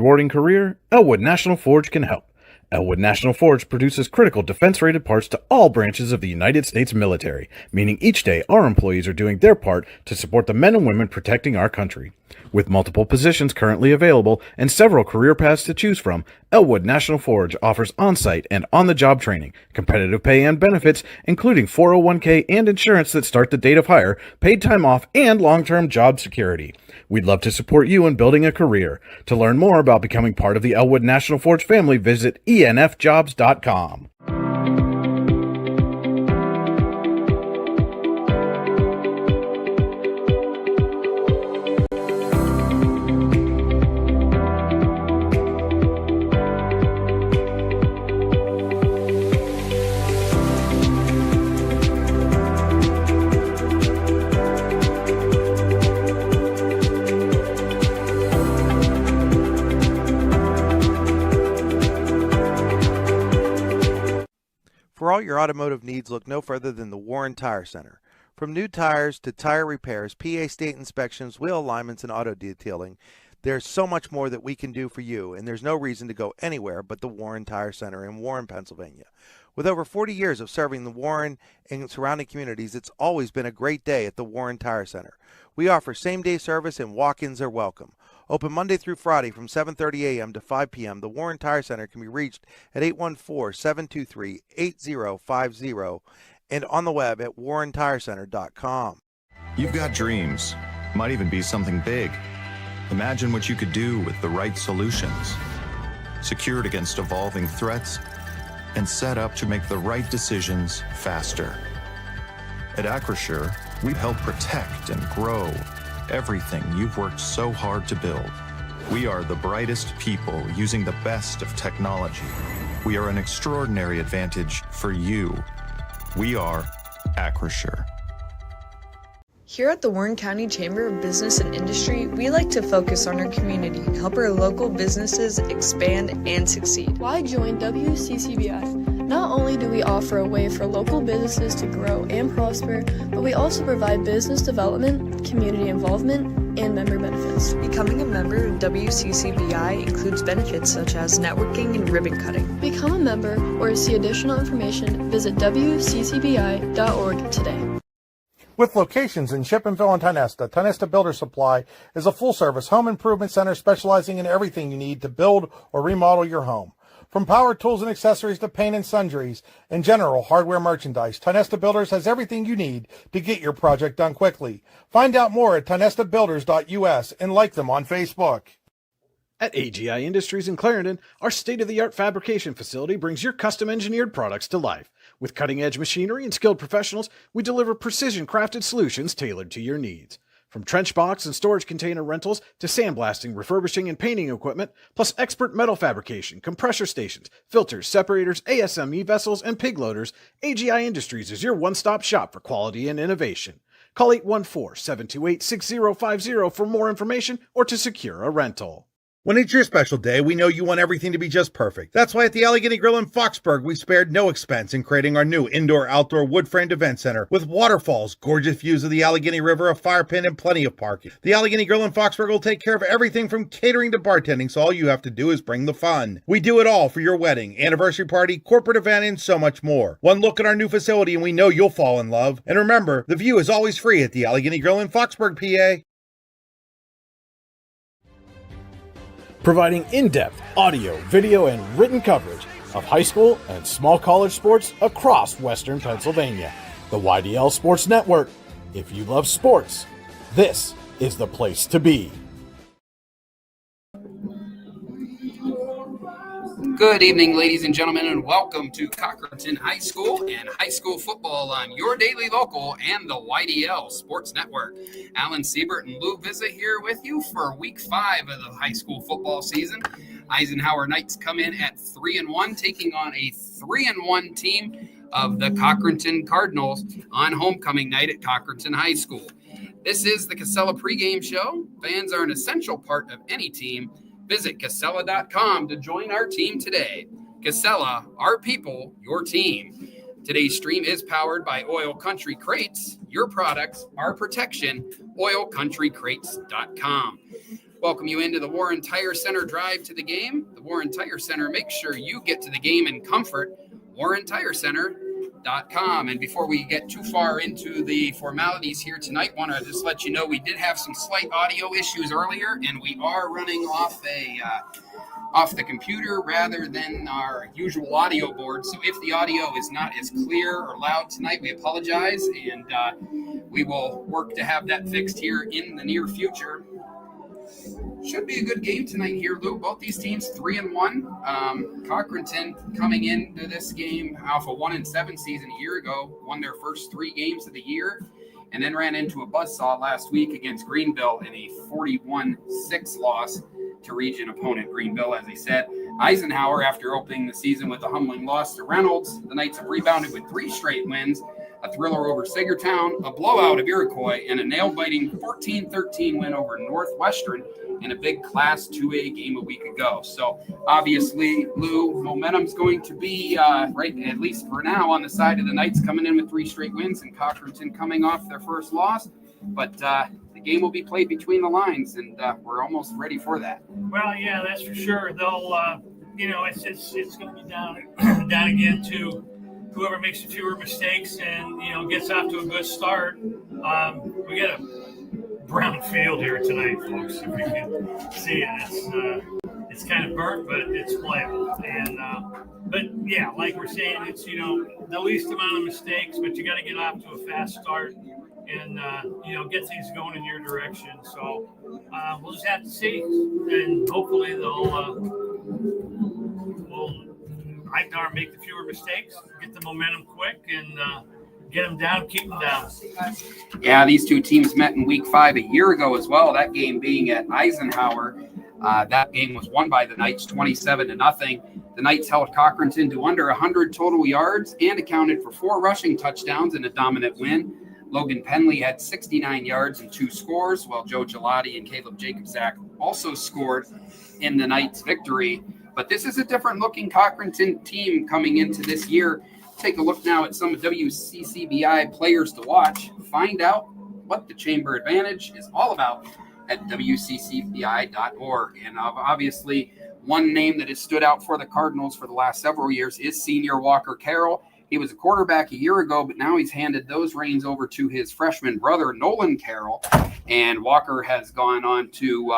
rewarding career? Elwood National Forge can help. Elwood National Forge produces critical defense-rated parts to all branches of the United States military, meaning each day our employees are doing their part to support the men and women protecting our country. With multiple positions currently available and several career paths to choose from, Elwood National Forge offers on-site and on-the-job training, competitive pay and benefits, including 401k and insurance that start the date of hire, paid time off, and long-term job security. We'd love to support you in building a career. To learn more about becoming part of the Elwood National Forge family, visit enfjobs.com. For all your automotive needs, look no further than the Warren Tire Center. From new tires to tire repairs, PA state inspections, wheel alignments, and auto detailing, there's so much more that we can do for you, and there's no reason to go anywhere but the Warren Tire Center in Warren, Pennsylvania. With over 40 years of serving the Warren and surrounding communities, it's always been a great day at the Warren Tire Center. We offer same-day service and walk-ins are welcome. Open Monday through Friday from 7:30 a.m. to 5 p.m., the Warren Tire Center can be reached at 814-723-8050 and on the web at warrentirecenter.com. You've got dreams. Might even be something big. Imagine what you could do with the right solutions. Secured against evolving threats and set up to make the right decisions faster. At Acrisure, we help protect and grow everything you've worked so hard to build. We are the brightest people using the best of technology. We are an extraordinary advantage for you. We are Acrisure. Here at the Warren County Chamber of Business and Industry, we like to focus on our community, help our local businesses expand and succeed. Why join WCCBI? Not only do we offer a way for local businesses to grow and prosper, but we also provide business development, community involvement, and member benefits. Becoming a member of WCCBI includes benefits such as networking and ribbon cutting. Become a member or to see additional information, visit WCCBI.org today. With locations in Shippenville and Tionesta, Tionesta Builder Supply is a full-service home improvement center specializing in everything you need to build or remodel your home. From power tools and accessories to paint and sundries and general hardware merchandise, Tionesta Builders has everything you need to get your project done quickly. Find out more at tionestabuilders.us and like them on Facebook. At AGI Industries in Clarendon, our state-of-the-art fabrication facility brings your custom-engineered products to life. With cutting-edge machinery and skilled professionals, we deliver precision-crafted solutions tailored to your needs. From trench box and storage container rentals to sandblasting, refurbishing, and painting equipment, plus expert metal fabrication, compressor stations, filters, separators, ASME vessels, and pig loaders, AGI Industries is your one-stop shop for quality and innovation. Call 814-728-6050 for more information or to secure a rental. When it's your special day, we know you want everything to be just perfect. That's why at the Allegheny Grill in Foxburg, we spared no expense in creating our new indoor-outdoor wood-framed event center with waterfalls, gorgeous views of the Allegheny River, a fire pit, and plenty of parking. The Allegheny Grill in Foxburg will take care of everything from catering to bartending, so all you have to do is bring the fun. We do it all for your wedding, anniversary party, corporate event, and so much more. One look at our new facility and we know you'll fall in love. And remember, the view is always free at the Allegheny Grill in Foxburg, PA. Providing in-depth audio, video, and written coverage of high school and small college sports across Western Pennsylvania. The YDL Sports Network. If you love sports, this is the place to be. Good evening, ladies and gentlemen, and welcome to Cochranton High School and high school football on your daily local and the YDL Sports Network. Alan Siebert and Lou Vizza here with you for week 5 of the high school football season. Eisenhower Knights come in at 3-1, taking on a 3-1 team of the Cochranton Cardinals on homecoming night at Cochranton High School. This is the Casella pregame show. Fans are an essential part of any team. Visit Casella.com to join our team today. Casella, our people, your team. Today's stream is powered by Oil Country Crates. Your products, our protection, oilcountrycrates.com. welcome you into the Warren Tire Center drive to the game. The Warren Tire Center, make sure you get to the game in comfort. WarrenTireCenter.com. And before we get too far into the formalities here tonight, want to just let you know we did have some slight audio issues earlier, and we are running off the computer rather than our usual audio board. So if the audio is not as clear or loud tonight, we apologize, and we will work to have that fixed here in the near future. Should be a good game tonight here, Lou. Both these teams 3-1. Cochranton coming into this game off a 1-7 season a year ago, won their first 3 games of the year, and then ran into a buzzsaw last week against Greenville in a 41-6 loss to region opponent Greenville. As I said, Eisenhower, after opening the season with a humbling loss to Reynolds, the Knights have rebounded with 3 straight wins, a thriller over Sagertown, a blowout of Iroquois, and a nail-biting 14-13 win over Northwestern in a big Class 2A game a week ago. So obviously, Lou, momentum's going to be, right, at least for now, on the side of the Knights coming in with 3 straight wins and Cochranton coming off their first loss. But the game will be played between the lines, and we're almost ready for that. Well, yeah, that's for sure. They'll, it's going to be down again to whoever makes fewer mistakes and, gets off to a good start. We got a brown field here tonight, folks, if you can see it. It's kind of burnt, but it's playable. And but yeah, like we're saying, it's the least amount of mistakes, but you got to get off to a fast start and get things going in your direction. So we'll just have to see, and hopefully Eisenhower make the fewer mistakes, get the momentum quick, and get them down, keep them down. Yeah, these two teams met in Week 5 a year ago as well. That game being at Eisenhower. That game was won by the Knights 27-0. The Knights held Cochranton to under 100 total yards and accounted for 4 rushing touchdowns in a dominant win. Logan Penley had 69 yards and 2 scores, while Joe Gelati and Caleb Jacobzak also scored in the Knights' victory. But this is a different-looking Cochranton team coming into this year. Take a look now at some WCCBI players to watch. Find out what the Chamber Advantage is all about at WCCBI.org. And obviously, one name that has stood out for the Cardinals for the last several years is senior Walker Carroll. He was a quarterback a year ago, but now he's handed those reins over to his freshman brother, Nolan Carroll. And Walker has gone on to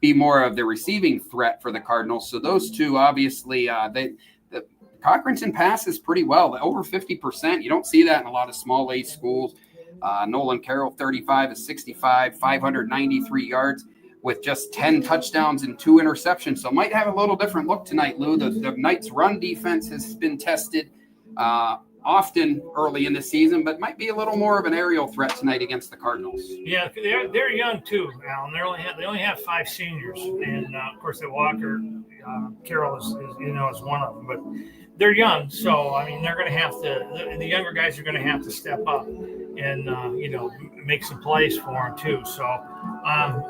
be more of the receiving threat for the Cardinals. So those two, obviously, the Cochranton passes pretty well, over 50%. You don't see that in a lot of small A schools. Nolan Carroll, 35 of 65, 593 yards with just 10 touchdowns and 2 interceptions. So might have a little different look tonight, Lou. The Knights' run defense has been tested often early in the season, but might be a little more of an aerial threat tonight against the Cardinals. Yeah, they're young too, Alan. They only have 5 seniors, and of course, the Walker Carroll is one of them. But they're young, so I mean, they're going to have to. The younger guys are going to have to step up and make some plays for them too. So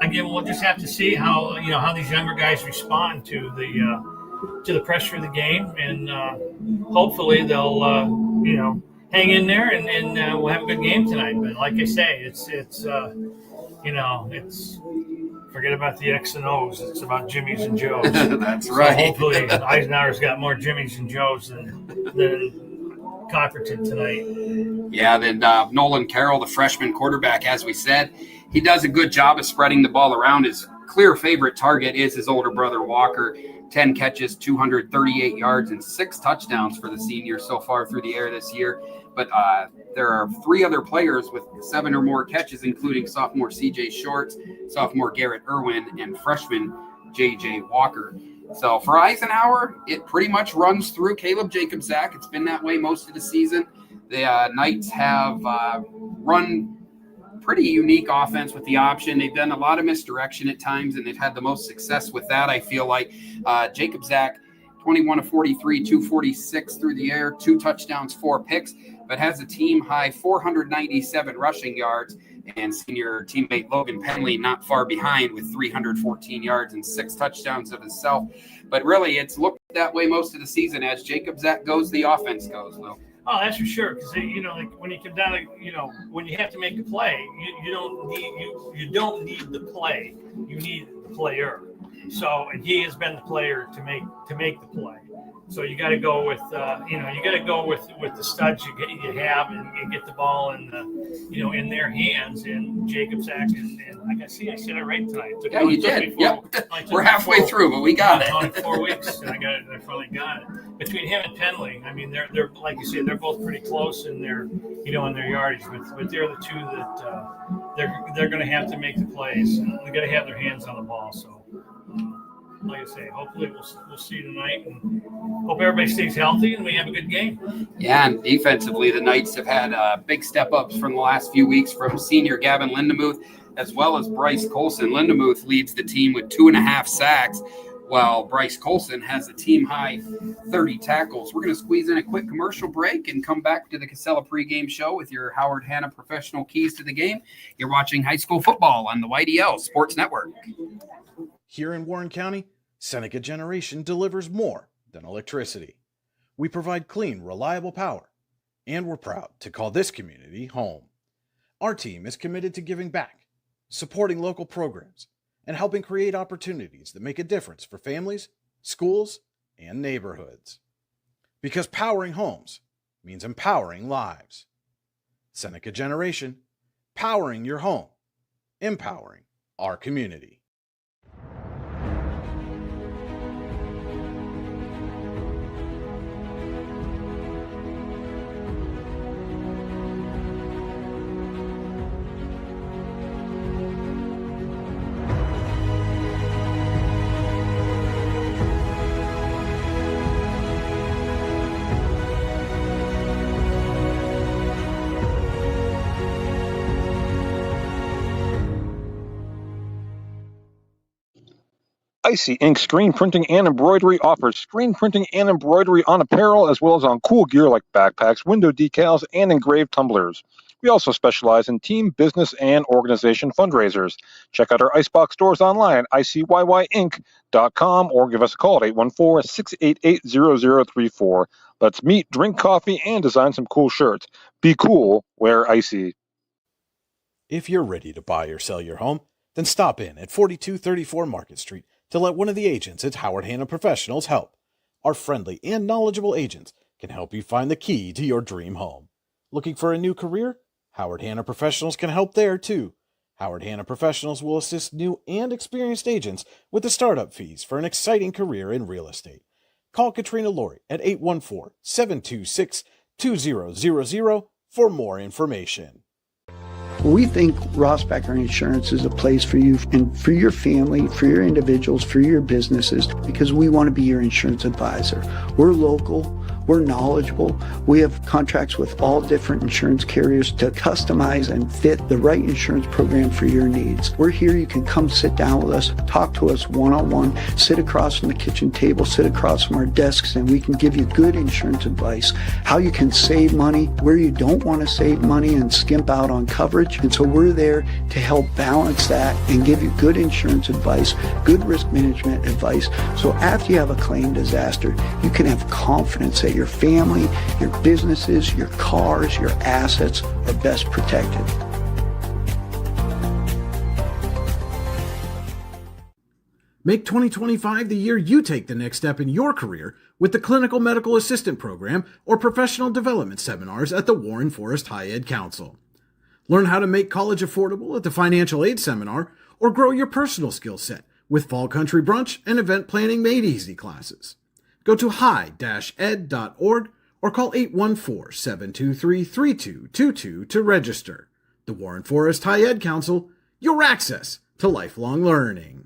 again, we'll just have to see how these younger guys respond to the pressure of the game, and hopefully they'll hang in there, and we'll have a good game tonight. But like I say, it's forget about the X and O's. It's about Jimmys and Joes. That's right. So hopefully Eisenhower's got more Jimmys and Joes than Cochranton tonight. Yeah, then Nolan Carroll, the freshman quarterback, as we said, he does a good job of spreading the ball around. His clear favorite target is his older brother Walker. 10 catches, 238 yards, and 6 touchdowns for the senior so far through the air this year. But there are 3 other players with 7 or more catches, including sophomore C.J. Shorts, sophomore Garrett Irwin, and freshman J.J. Walker. So for Eisenhower, it pretty much runs through Caleb Jacobzak. It's been that way most of the season. The Knights have run pretty unique offense with the option. They've done a lot of misdirection at times, and they've had the most success with that, I feel like. Jacobzak, 21 of 43, 246 through the air, 2 touchdowns, 4 picks, but has a team-high 497 rushing yards, and senior teammate Logan Penley not far behind with 314 yards and 6 touchdowns of himself. But really, it's looked that way most of the season. As Jacobzak goes, the offense goes, Will. Oh, that's for sure. Because like when you come down to when you have to make a play, you don't need the play. You need player. So, and he has been the player to make the play. So you got to go with, with the studs you have and get the ball in their hands. And Jacob's acting, and like I said it right tonight. Yeah, you did. Yep. We're halfway through, but we got it. Only 4 weeks, and I finally got it. Between him and Penley, I mean, they're like you say, they're both pretty close in their yardage, but they're the two that they're going to have to make the plays. They're going to have their hands on the ball. So. Like I say, hopefully we'll see tonight, and hope everybody stays healthy and we have a good game. Yeah, and defensively, the Knights have had big step-ups from the last few weeks from senior Gavin Lindemuth as well as Bryce Colson. Lindemuth leads the team with 2.5 sacks, while Bryce Colson has a team-high 30 tackles. We're going to squeeze in a quick commercial break and come back to the Casella pregame show with your Howard Hanna professional keys to the game. You're watching high school football on the YDL Sports Network. Here in Warren County, Seneca Generation delivers more than electricity. We provide clean, reliable power, and we're proud to call this community home. Our team is committed to giving back, supporting local programs, and helping create opportunities that make a difference for families, schools, and neighborhoods. Because powering homes means empowering lives. Seneca Generation, powering your home, empowering our community. Icy Inc. Screen Printing and Embroidery offers screen printing and embroidery on apparel as well as on cool gear like backpacks, window decals, and engraved tumblers. We also specialize in team, business, and organization fundraisers. Check out our Icebox stores online at icyinc.com or give us a call at 814-688-0034. Let's meet, drink coffee, and design some cool shirts. Be cool, wear Icy. If you're ready to buy or sell your home, then stop in at 4234 Market Street to let one of the agents at Howard Hanna Professionals help. Our friendly and knowledgeable agents can help you find the key to your dream home. Looking for a new career? Howard Hanna Professionals can help there too. Howard Hanna Professionals will assist new and experienced agents with the startup fees for an exciting career in real estate. Call Katrina Laurie at 814-726-2000 for more information. We think Rossbacker Insurance is a place for you and for your family, for your individuals, for your businesses, because we want to be your insurance advisor. We're local. We're knowledgeable. We have contracts with all different insurance carriers to customize and fit the right insurance program for your needs. We're here. You can come sit down with us, talk to us one-on-one, sit across from the kitchen table, sit across from our desks, and we can give you good insurance advice, how you can save money, where you don't want to save money and skimp out on coverage. And so we're there to help balance that and give you good insurance advice, good risk management advice. So after you have a claim disaster, you can have confidence that your family, your businesses, your cars, your assets are best protected. Make 2025 the year you take the next step in your career with the Clinical Medical Assistant Program or Professional Development Seminars at the Warren Forest High Ed Council. Learn how to make college affordable at the Financial Aid Seminar or grow your personal skill set with Fall Country Brunch and Event Planning Made Easy classes. Go to high-ed.org or call 814-723-3222 to register. The Warren Forest High Ed Council, your access to lifelong learning.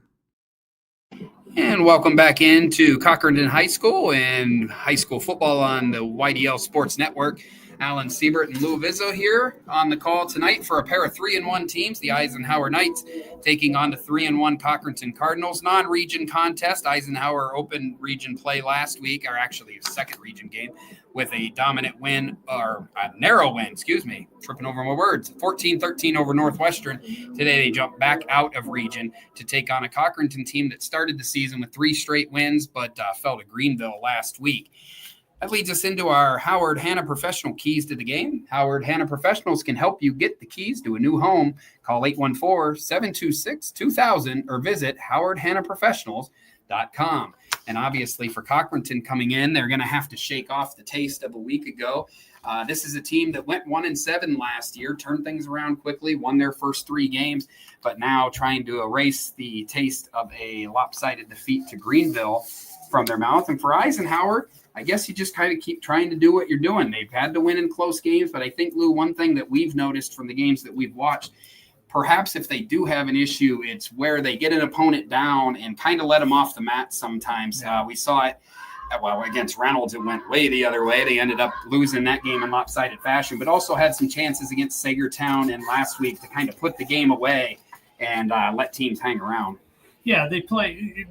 And welcome back into Cochranton High School and high school football on the YDL Sports Network. Alan Siebert and Lou Vizzo here on the call tonight for a pair of 3-1 teams, the Eisenhower Knights taking on the 3-1 Cochranton Cardinals. Non-region contest. Eisenhower opened region play last week, or actually a second region game, with a dominant win, or a narrow win, tripping over my words, 14-13 over Northwestern. Today they jumped back out of region to take on a Cochranton team that started the season with 3 straight wins, but fell to Greenville last week. That leads us into our Howard Hanna Professional Keys to the Game. Howard Hanna Professionals can help you get the keys to a new home. Call 814-726-2000 or visit howardhannaprofessionals.com. And obviously for Cochranton coming in, they're going to have to shake off the taste of a week ago. This is a team that went 1-7 last year, turned things around quickly, won their first 3 games, but now trying to erase the taste of a lopsided defeat to Greenville from their mouth. And for Eisenhower, I guess you just kind of keep trying to do what you're doing. They've had to win in close games, but I think, Lou, one thing that we've noticed from the games that we've watched, perhaps if they do have an issue, it's where they get an opponent down and kind of let them off the mat sometimes. We saw it, against Reynolds, it went way the other way. They ended up losing that game in lopsided fashion, but also had some chances against Sagertown and last week to kind of put the game away and let teams hang around. Yeah, they played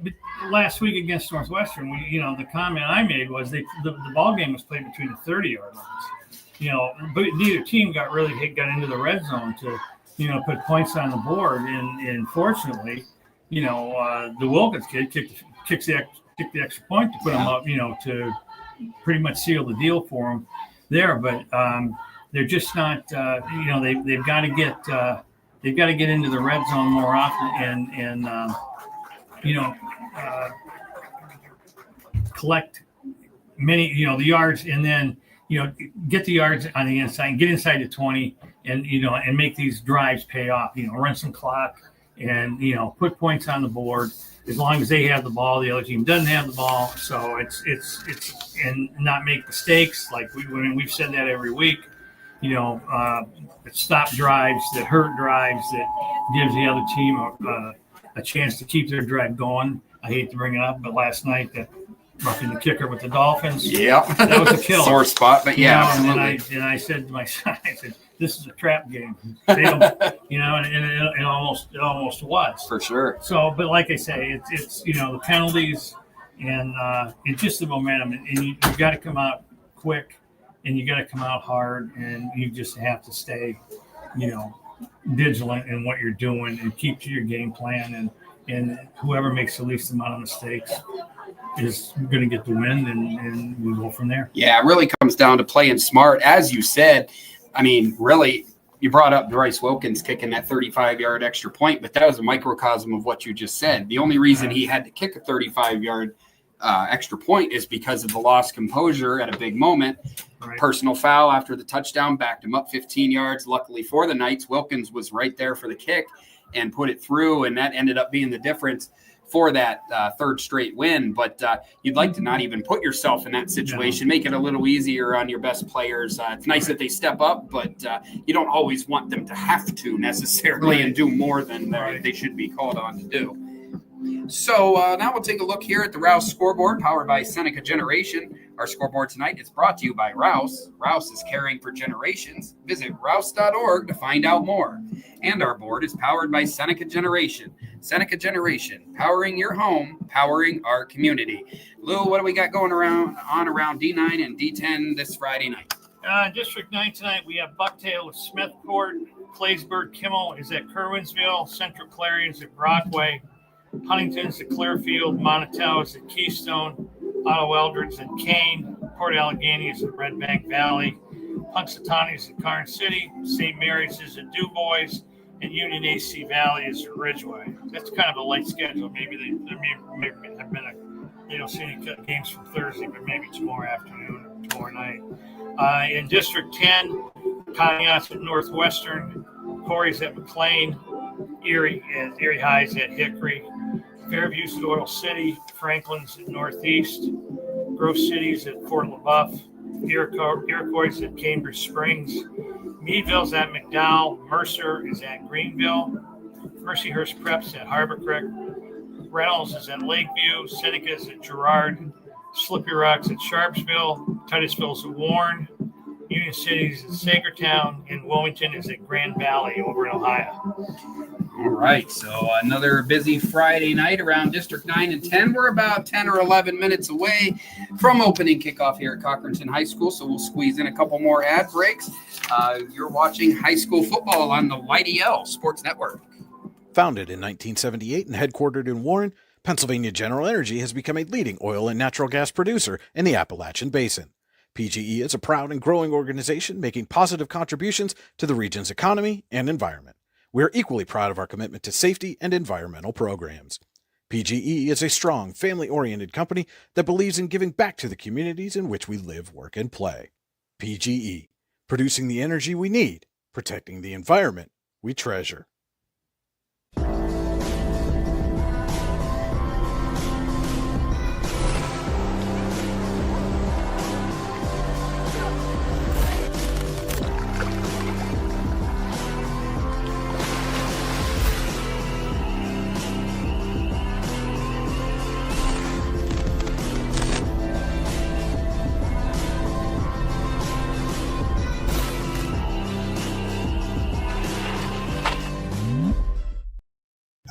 last week against Northwestern. The comment I made was the ball game was played between the 30-yard lines. But neither team got into the red zone to, put points on the board. And fortunately, the Wilkins kid kicked the extra point to put them up, to pretty much seal the deal for them there. But they're just not, they've got to get into the red zone more often and collect many, the yards, and then, get the yards on the inside, get inside the 20 and, and make these drives pay off, run some clock and, put points on the board as long as they have the ball, the other team doesn't have the ball. So it's and not make mistakes. Like we've said that every week, stop drives that hurt drives that gives the other team a chance to keep their drive going. I hate to bring it up, but last night that roughing the kicker with the Dolphins, that was a killer. Sore spot, but absolutely. And I said to my son, I said, this is a trap game. They don't, and it almost was for sure. So, but like I say, it's the penalties and just the momentum, and you got to come out quick, and you got to come out hard, and you just have to stay, vigilant in what you're doing and keep to your game plan, and whoever makes the least amount of mistakes is going to get the win, and we go from there. Yeah, it really comes down to playing smart. As you said, I mean, really, you brought up Bryce Wilkins kicking that 35-yard extra point, but that was a microcosm of what you just said. The only reason he had to kick a 35-yard extra point is because of the lost composure at a big moment. Right. Personal foul after the touchdown backed him up 15 yards. Luckily for the Knights, Wilkins was right there for the kick and put it through, and that ended up being the difference for that third straight win. But you'd like to not even put yourself in that situation, make it a little easier on your best players. It's nice that they step up, but you don't always want them to have to necessarily and do more than they should be called on to do. So now we'll take a look here at the Rouse scoreboard, powered by Seneca Generation. Our scoreboard tonight is brought to you by Rouse. Rouse is caring for generations. Visit rouse.org to find out more. And our board is powered by Seneca Generation. Seneca Generation, powering your home, powering our community. Lou, what do we got going around D9 and D10 this Friday night? District 9 tonight, we have Bucktail with Smithport. Claysburg Kimmel is at Kerwinsville. Central Clarion is at Brockway. Huntington's at Clearfield. Monotel is at Keystone. Otto Eldred's at Kane. Port Allegheny is at Red Bank Valley. Punxsutawney is at Carn City. St. Mary's is at DuBois. And Union AC Valley is at Ridgeway. That's kind of a light schedule. Maybe they have been they don't see any games from Thursday, but maybe tomorrow afternoon or tomorrow night. In District 10, Conyers at Northwestern. Corey's at McLean. Erie High's at Hickory. Fairview's at Oil City. Franklin's at Northeast. Grove City's at Fort LaBeouf. Iroquois at Cambridge Springs. Meadville's at McDowell. Mercer is at Greenville. Mercyhurst Prep's at Harbor Creek. Reynolds is at Lakeview. Seneca is at Girard. Slippery Rock's at Sharpsville. Titusville's at Warren. Union City's at Sagertown. And Wilmington is at Grand Valley over in Ohio. All right, so another busy Friday night around District 9 and 10. We're about 10 or 11 minutes away from opening kickoff here at Cochranton High School, so we'll squeeze in a couple more ad breaks. You're watching high school football on the YDL Sports Network. Founded in 1978 and headquartered in Warren, Pennsylvania General Energy has become a leading oil and natural gas producer in the Appalachian Basin. PGE is a proud and growing organization making positive contributions to the region's economy and environment. We are equally proud of our commitment to safety and environmental programs. PGE is a strong, family-oriented company that believes in giving back to the communities in which we live, work, and play. PGE, producing the energy we need, protecting the environment we treasure.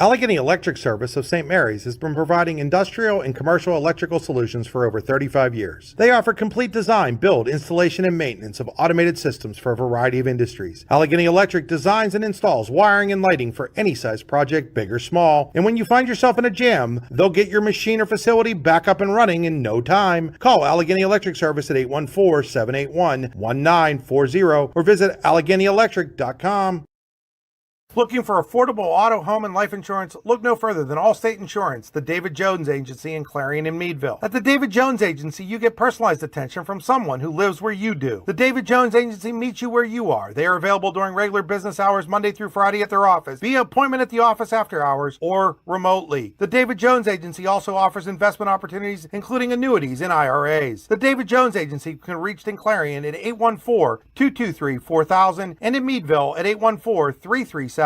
Allegheny Electric Service of St. Mary's has been providing industrial and commercial electrical solutions for over 35 years. They offer complete design, build, installation, and maintenance of automated systems for a variety of industries. Allegheny Electric designs and installs wiring and lighting for any size project, big or small. And when you find yourself in a jam, they'll get your machine or facility back up and running in no time. Call Allegheny Electric Service at 814-781-1940 or visit AlleghenyElectric.com. Looking for affordable auto, home, and life insurance? Look no further than Allstate Insurance, the David Jones Agency in Clarion and Meadville. At the David Jones Agency, you get personalized attention from someone who lives where you do. The David Jones Agency meets you where you are. They are available during regular business hours, Monday through Friday at their office, via appointment at the office after hours, or remotely. The David Jones Agency also offers investment opportunities, including annuities and IRAs. The David Jones Agency can be reached in Clarion at 814-223-4000 and in Meadville at 814-337-5107.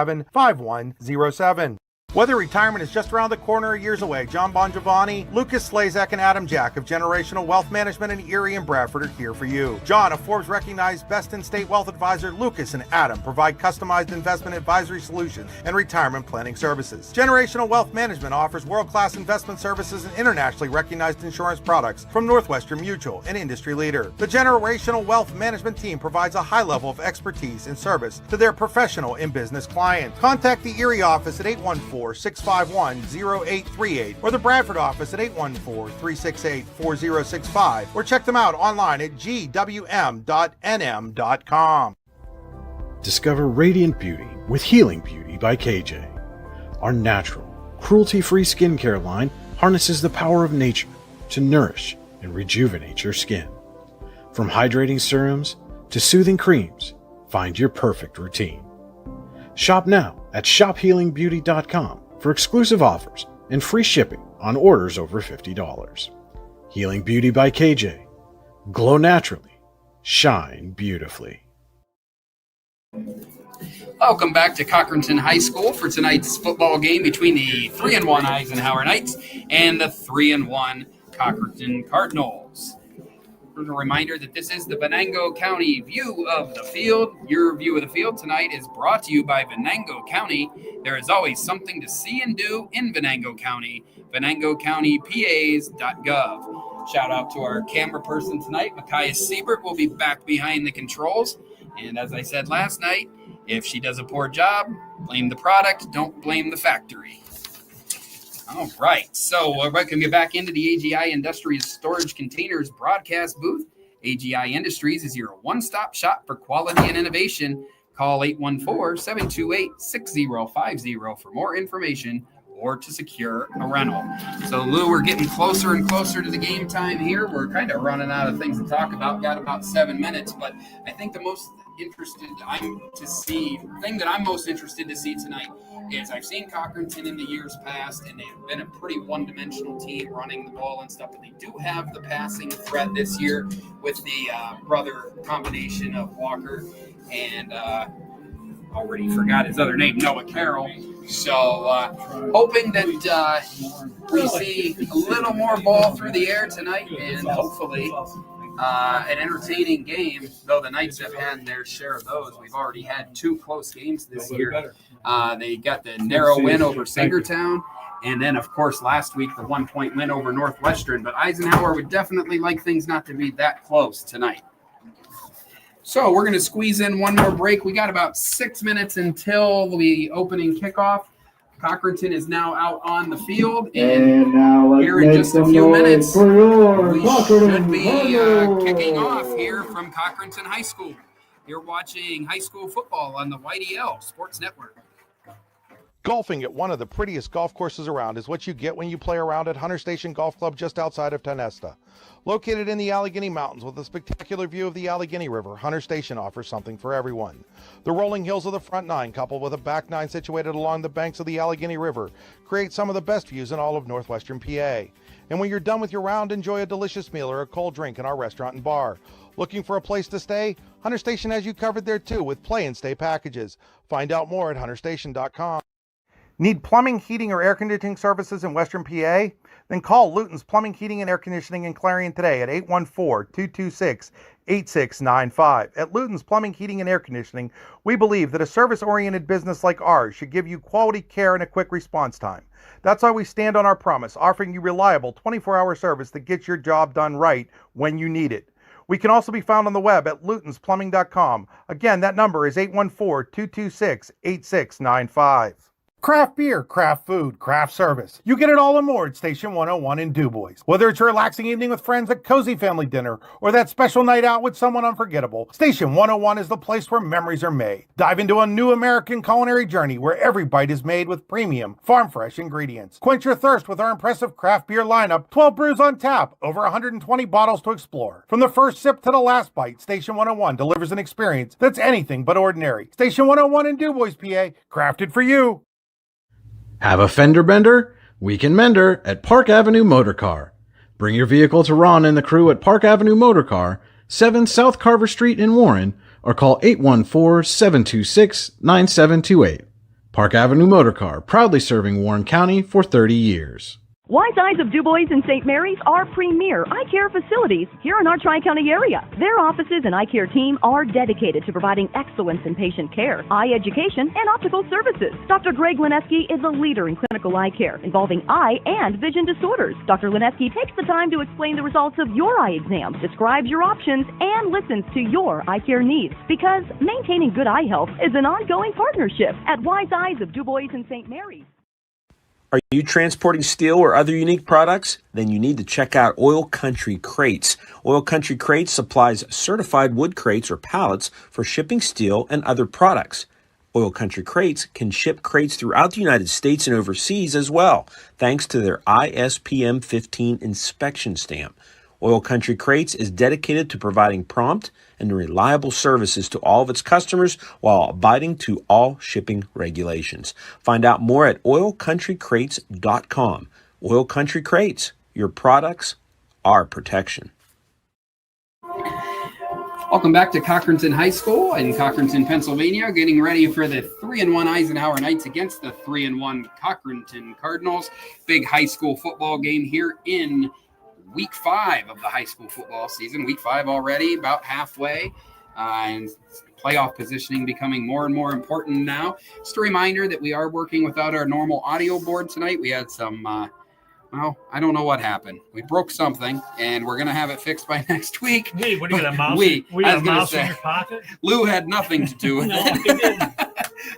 Whether retirement is just around the corner or years away, John Bongiovanni, Lucas Slazak, and Adam Jack of Generational Wealth Management in Erie and Bradford are here for you. John, a Forbes-recognized best-in-state wealth advisor, Lucas and Adam provide customized investment advisory solutions and retirement planning services. Generational Wealth Management offers world-class investment services and internationally recognized insurance products from Northwestern Mutual, an industry leader. The Generational Wealth Management team provides a high level of expertise and service to their professional and business clients. Contact the Erie office at 814-651-0838 or the Bradford office at 814-368-4065 or check them out online at gwm.nm.com. Discover radiant beauty with Healing Beauty by KJ. Our natural, cruelty-free skincare line harnesses the power of nature to nourish and rejuvenate your skin. From hydrating serums to soothing creams, find your perfect routine. Shop now at shophealingbeauty.com for exclusive offers and free shipping on orders over $50. Healing Beauty by KJ. Glow naturally. Shine beautifully. Welcome back to Cochranton High School for tonight's football game between the 3-1 Eisenhower Knights and the 3-1 Cochranton Cardinals. A reminder that this is the Venango County view of the field. Your view of the field tonight is brought to you by Venango County. There is always something to see and do in Venango County. VenangoCountyPAs.gov. Shout out to our camera person tonight, Micaiah Siebert, will be back behind the controls. And as I said last night, if she does a poor job, blame the product, don't blame the factory. All right, so we're going to get back into the AGI Industries Storage Containers broadcast booth. AGI Industries is your one-stop shop for quality and innovation. Call 814-728-6050 for more information or to secure a rental. So, Lou, we're getting closer and closer to the game time here. We're kind of running out of things to talk about. Got about 7 minutes, but I think the most thing that I'm most interested to see tonight is I've seen Cochranton in the years past, and they've been a pretty one-dimensional team running the ball and stuff, but they do have the passing threat this year with the brother combination of Walker and already forgot his other name, Noah Carroll. So hoping that we see a little more ball through the air tonight and hopefully an entertaining game, though the Knights have had their share of those. We've already had 2 close games this year. They got the narrow win over Sagertown, and then, of course, last week, the 1-point win over Northwestern. But Eisenhower would definitely like things not to be that close tonight. So we're going to squeeze in one more break. We got about 6 minutes until the opening kickoff. Cochranton is now out on the field, and now here in just a few minutes, for your we should be kicking off here from Cochranton High School. You're watching high school football on the YDL Sports Network. Golfing at one of the prettiest golf courses around is what you get when you play around at Hunter Station Golf Club just outside of Tionesta. Located in the Allegheny Mountains with a spectacular view of the Allegheny River, Hunter Station offers something for everyone. The rolling hills of the front nine, coupled with a back nine situated along the banks of the Allegheny River, create some of the best views in all of northwestern PA. And when you're done with your round, enjoy a delicious meal or a cold drink in our restaurant and bar. Looking for a place to stay? Hunter Station has you covered there too with play and stay packages. Find out more at hunterstation.com. Need plumbing, heating, or air conditioning services in Western PA? Then call Luton's Plumbing, Heating, and Air Conditioning in Clarion today at 814-226-8695. At Luton's Plumbing, Heating, and Air Conditioning, we believe that a service-oriented business like ours should give you quality care and a quick response time. That's why we stand on our promise, offering you reliable 24-hour service that gets your job done right when you need it. We can also be found on the web at lutonsplumbing.com. Again, that number is 814-226-8695. Craft beer, craft food, craft service. You get it all and more at Station 101 in DuBois. Whether it's a relaxing evening with friends at Cozy Family Dinner or that special night out with someone unforgettable, Station 101 is the place where memories are made. Dive into a new American culinary journey where every bite is made with premium, farm-fresh ingredients. Quench your thirst with our impressive craft beer lineup, 12 brews on tap, over 120 bottles to explore. From the first sip to the last bite, Station 101 delivers an experience that's anything but ordinary. Station 101 in DuBois, PA, crafted for you. Have a fender bender? We can mender at Park Avenue Motorcar. Bring your vehicle to Ron and the crew at Park Avenue Motorcar, 7 South Carver Street in Warren, or call 814-726-9728. Park Avenue Motorcar, proudly serving Warren County for 30 years. Wise Eyes of DuBois and St. Mary's are premier eye care facilities here in our Tri-County area. Their offices and eye care team are dedicated to providing excellence in patient care, eye education, and optical services. Dr. Greg Lineski is a leader in clinical eye care involving eye and vision disorders. Dr. Lineski takes the time to explain the results of your eye exam, describes your options, and listens to your eye care needs. Because maintaining good eye health is an ongoing partnership at Wise Eyes of DuBois and St. Mary's. Are you transporting steel or other unique products? Then you need to check out Oil Country Crates. Oil Country Crates supplies certified wood crates or pallets for shipping steel and other products. Oil Country Crates can ship crates throughout the United States and overseas as well, thanks to their ISPM 15 inspection stamp. Oil Country Crates is dedicated to providing prompt and reliable services to all of its customers while abiding to all shipping regulations. Find out more at oilcountrycrates.com. Oil Country Crates, your products, our protection. Welcome back to Cochranton High School in Cochranton, Pennsylvania, getting ready for the 3-1 Eisenhower Knights against the 3-1 Cochranton Cardinals. Big high school football game here in Week 5 of the high school football season. Week 5 already, about halfway, and playoff positioning becoming more and more important now. Just a reminder that we are working without our normal audio board tonight. We had some, I don't know what happened. We broke something, and we're going to have it fixed by next week. Hey, what do you got, a mouse? We got a mouse in your pocket? Lou had nothing to do with it.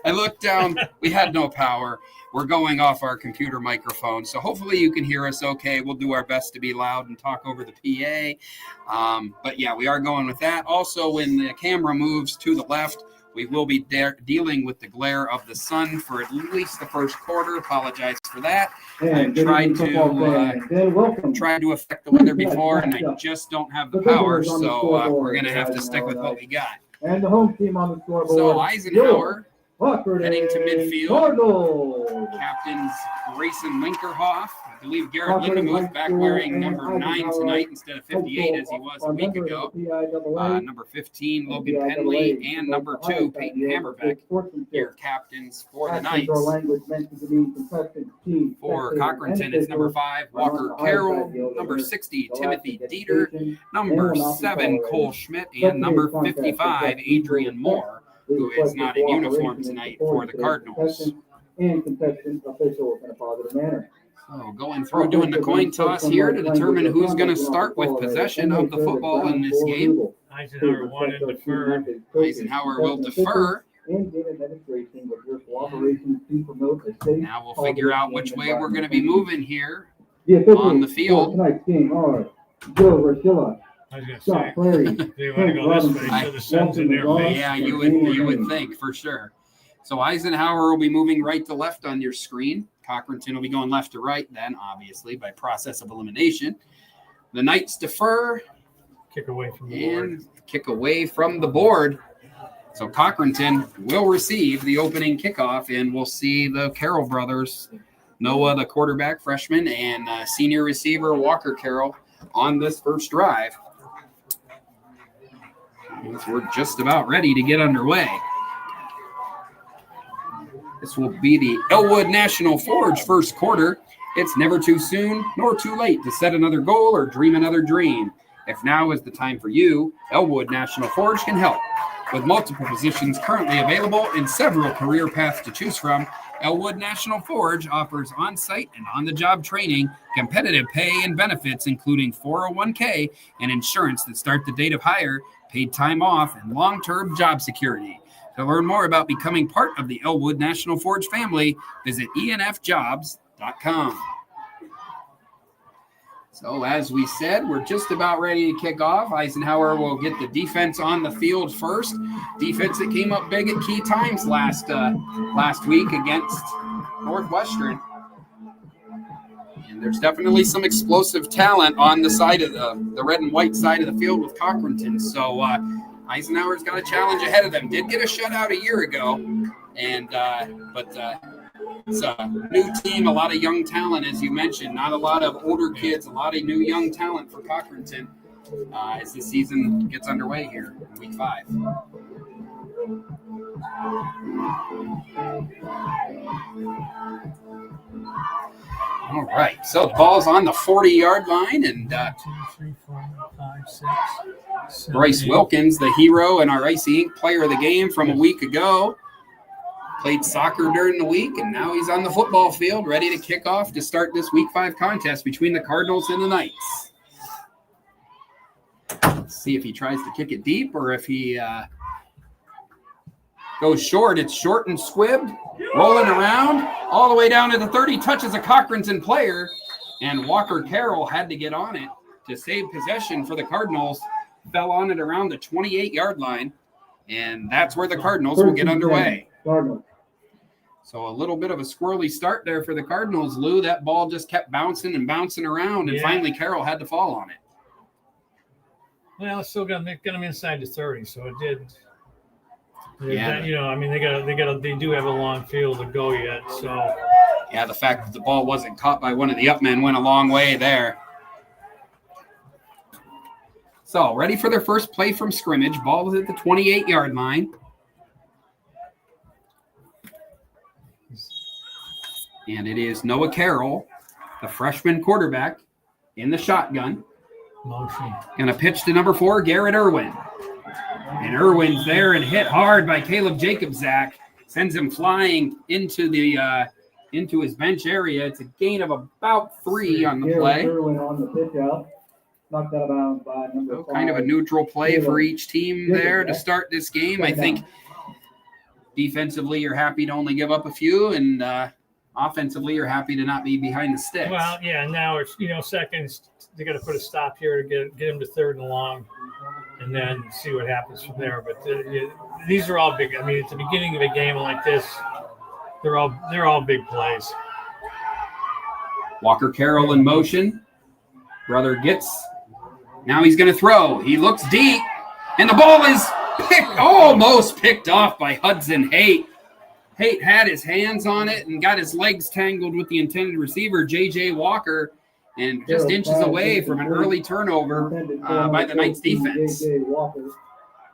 I looked down. We had no power. We're going off our computer microphone, so hopefully you can hear us okay. We'll do our best to be loud and talk over the PA. But yeah, we are going with that. Also, when the camera moves to the left, we will be dealing with the glare of the sun for at least the first quarter. Apologize for that. I've tried to affect the weather before, and I just don't have the power, so we're going to have to stick with what we got. And the home team on the scoreboard. So Eisenhower Cochran heading to midfield. Cardinals. Captains Grayson Linkerhoff. I believe Garrett Lindemuth back wearing number 9 tonight instead of 58 as he was a week ago. Number 15, Logan Penley, and number 2, Peyton Hammerbeck, here captains for the Knights. For Cochranton, it's number 5, Walker Carroll, number 60, Timothy Dieter, number 7, Cole Schmidt, and number 55, Adrian Moore, who is not in uniform tonight for the Cardinals. And contestant officials in a positive manner. So going through doing the coin toss here to determine who's going to start with possession of the football in this game. Eisenhower wanted to defer. Eisenhower will defer. and game administration with your cooperation to promote a safe. Now we'll figure out which way we're going to be moving here The officials on the for field. tonight's game are Joe Rochilla, I was going to Scott say, Clary, they want to go this way, so the sun's in their face. Yeah, you would think for sure. So Eisenhower will be moving right to left on your screen. Cochranton will be going left to right then, obviously, by process of elimination. The Knights defer. Kick away from the board. And kick away from the board. So Cochranton will receive the opening kickoff, and we'll see the Carroll brothers, Noah, the quarterback, freshman, and senior receiver Walker Carroll on this first drive. We're just about ready to get underway. This will be the Elwood National Forge first quarter. It's never too soon nor too late to set another goal or dream another dream. If now is the time for you, Elwood National Forge can help. With multiple positions currently available and several career paths to choose from, Elwood National Forge offers on-site and on-the-job training, competitive pay and benefits, including 401k and insurance that start the date of hire, paid time off, and long-term job security. To learn more about becoming part of the Elwood National Forge family, visit enfjobs.com. So as we said, we're just about ready to kick off. Eisenhower will get the defense on the field first. Defense that came up big at key times last week against Northwestern. And there's definitely some explosive talent on the side of the red and white side of the field with Cochranton. So Eisenhower's got a challenge ahead of them. Did get a shutout a year ago, and but it's a new team, a lot of young talent, as you mentioned. Not a lot of older kids, a lot of new young talent for Cochranton as the season gets underway here in week 5. All right, so the ball's on the 40-yard line, and 2, 3, 4, 5, 6, 7, Bryce 8. Wilkins, the hero and our Icy Inc. player of the game from a week ago, played soccer during the week, and now he's on the football field ready to kick off to start this week 5 contest between the Cardinals and the Knights. Let's see if he tries to kick it deep or if he goes short. It's short and squibbed, rolling around all the way down to the 30, touches a Cochranton player, and Walker Carroll had to get on it to save possession for the Cardinals. Fell on it around the 28-yard line, and that's where the Cardinals will get underway. So a little bit of a squirrely start there for the Cardinals, Lou. That ball just kept bouncing and bouncing around, and finally Carroll had to fall on it. Well, it's still got them inside the 30, so it did. Yeah. You know, I mean, they do have a long field to go yet, so. Yeah, the fact that the ball wasn't caught by one of the up men went a long way there. So ready for their first play from scrimmage. Ball is at the 28-yard line. And it is Noah Carroll, the freshman quarterback, in the shotgun. Motion. Going to pitch to number 4, Garrett Irwin. And Irwin's there and hit hard by Caleb Jacobzak. Sends him flying into his bench area. It's a gain of about 3 on the play. Irwin on the pitch out. Knocked out of bounds by number 5. Kind of a neutral play for each team there to start this game. I think defensively you're happy to only give up a few, and offensively you're happy to not be behind the sticks. Well, yeah, now it's, seconds. They got to put a stop here to get him to 3rd and long, and then see what happens from there. But these are all big. I mean, at the beginning of a game like this, they're all big plays. Walker Carroll in motion. Brother gets. Now he's going to throw. He looks deep, and the ball is almost picked off by Hudson Haight. Haight had his hands on it and got his legs tangled with the intended receiver, J.J. Walker, and just inches away from an early turnover by the Knights defense.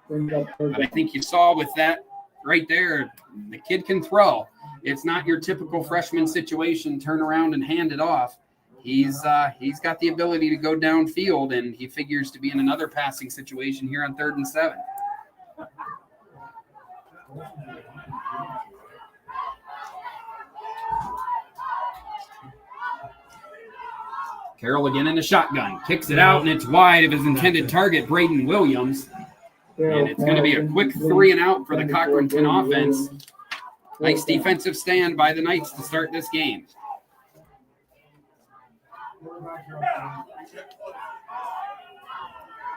But I think you saw with that right there, the kid can throw. It's not your typical freshman situation, turn around and hand it off. He's got the ability to go downfield, and he figures to be in another passing situation here on 3rd and 7. Carroll again in the shotgun. Kicks it out, and it's wide of his intended target, Braden Williams. And it's going to be a quick 3 and out for the Cochranton offense. Nice defensive stand by the Knights to start this game.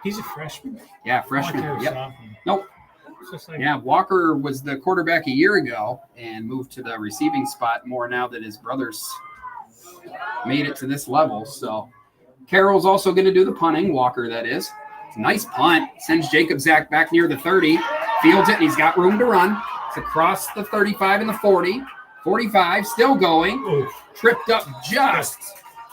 He's a freshman? Yeah, freshman. Yep. Sophomore. Nope. Yeah, Walker was the quarterback a year ago and moved to the receiving spot more now that his brothers made it to this level. So Carroll's also going to do the punting, Walker that is. It's a nice punt. Sends Jacob Zach back near the 30. Fields it, and he's got room to run. It's across the 35 and the 40. 45, still going. Oof. Tripped up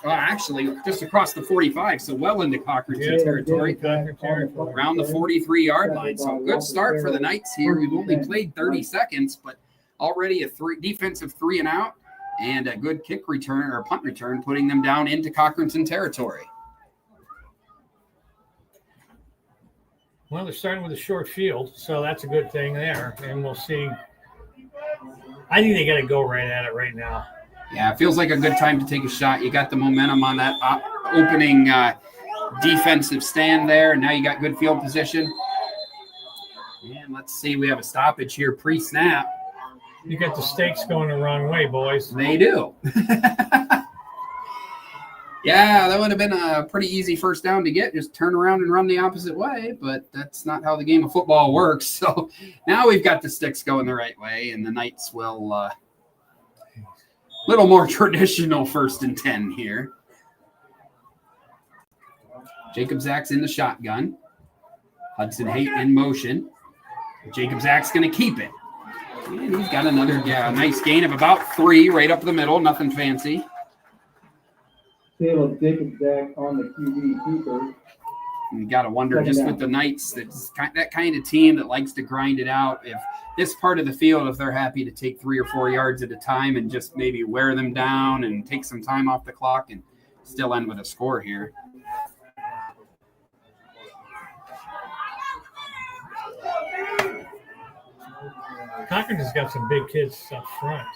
actually just across the 45, so well into Cochranton territory. Around the 43-yard line. So good start for the Knights here. We've only played 30 seconds, but already a defensive 3 and out and a good kick return or punt return, putting them down into Cochranton territory. Well, they're starting with a short field, so that's a good thing there. And we'll see. I think they got to go right at it right now. Yeah, it feels like a good time to take a shot. You got the momentum on that opening defensive stand there, and now you got good field position. And let's see, we have a stoppage here pre-snap. You got the stakes going the wrong way, boys. They do. Yeah, that would have been a pretty easy first down to get. Just turn around and run the opposite way, but that's not how the game of football works. So now we've got the sticks going the right way, and the Knights will little more traditional 1st and 10 here. Jacob Zach's in the shotgun. Hudson Haight in motion. Jacob Zach's going to keep it. And he's got another nice gain of about 3 right up the middle. Nothing fancy. Caleb Jacob Zach on the QB keeper. You got to wonder just with the Knights, that's that kind of team that likes to grind it out. If this part of the field, if they're happy to take 3 or 4 yards at a time and just maybe wear them down and take some time off the clock and still end with a score here. Cochran has got some big kids up front.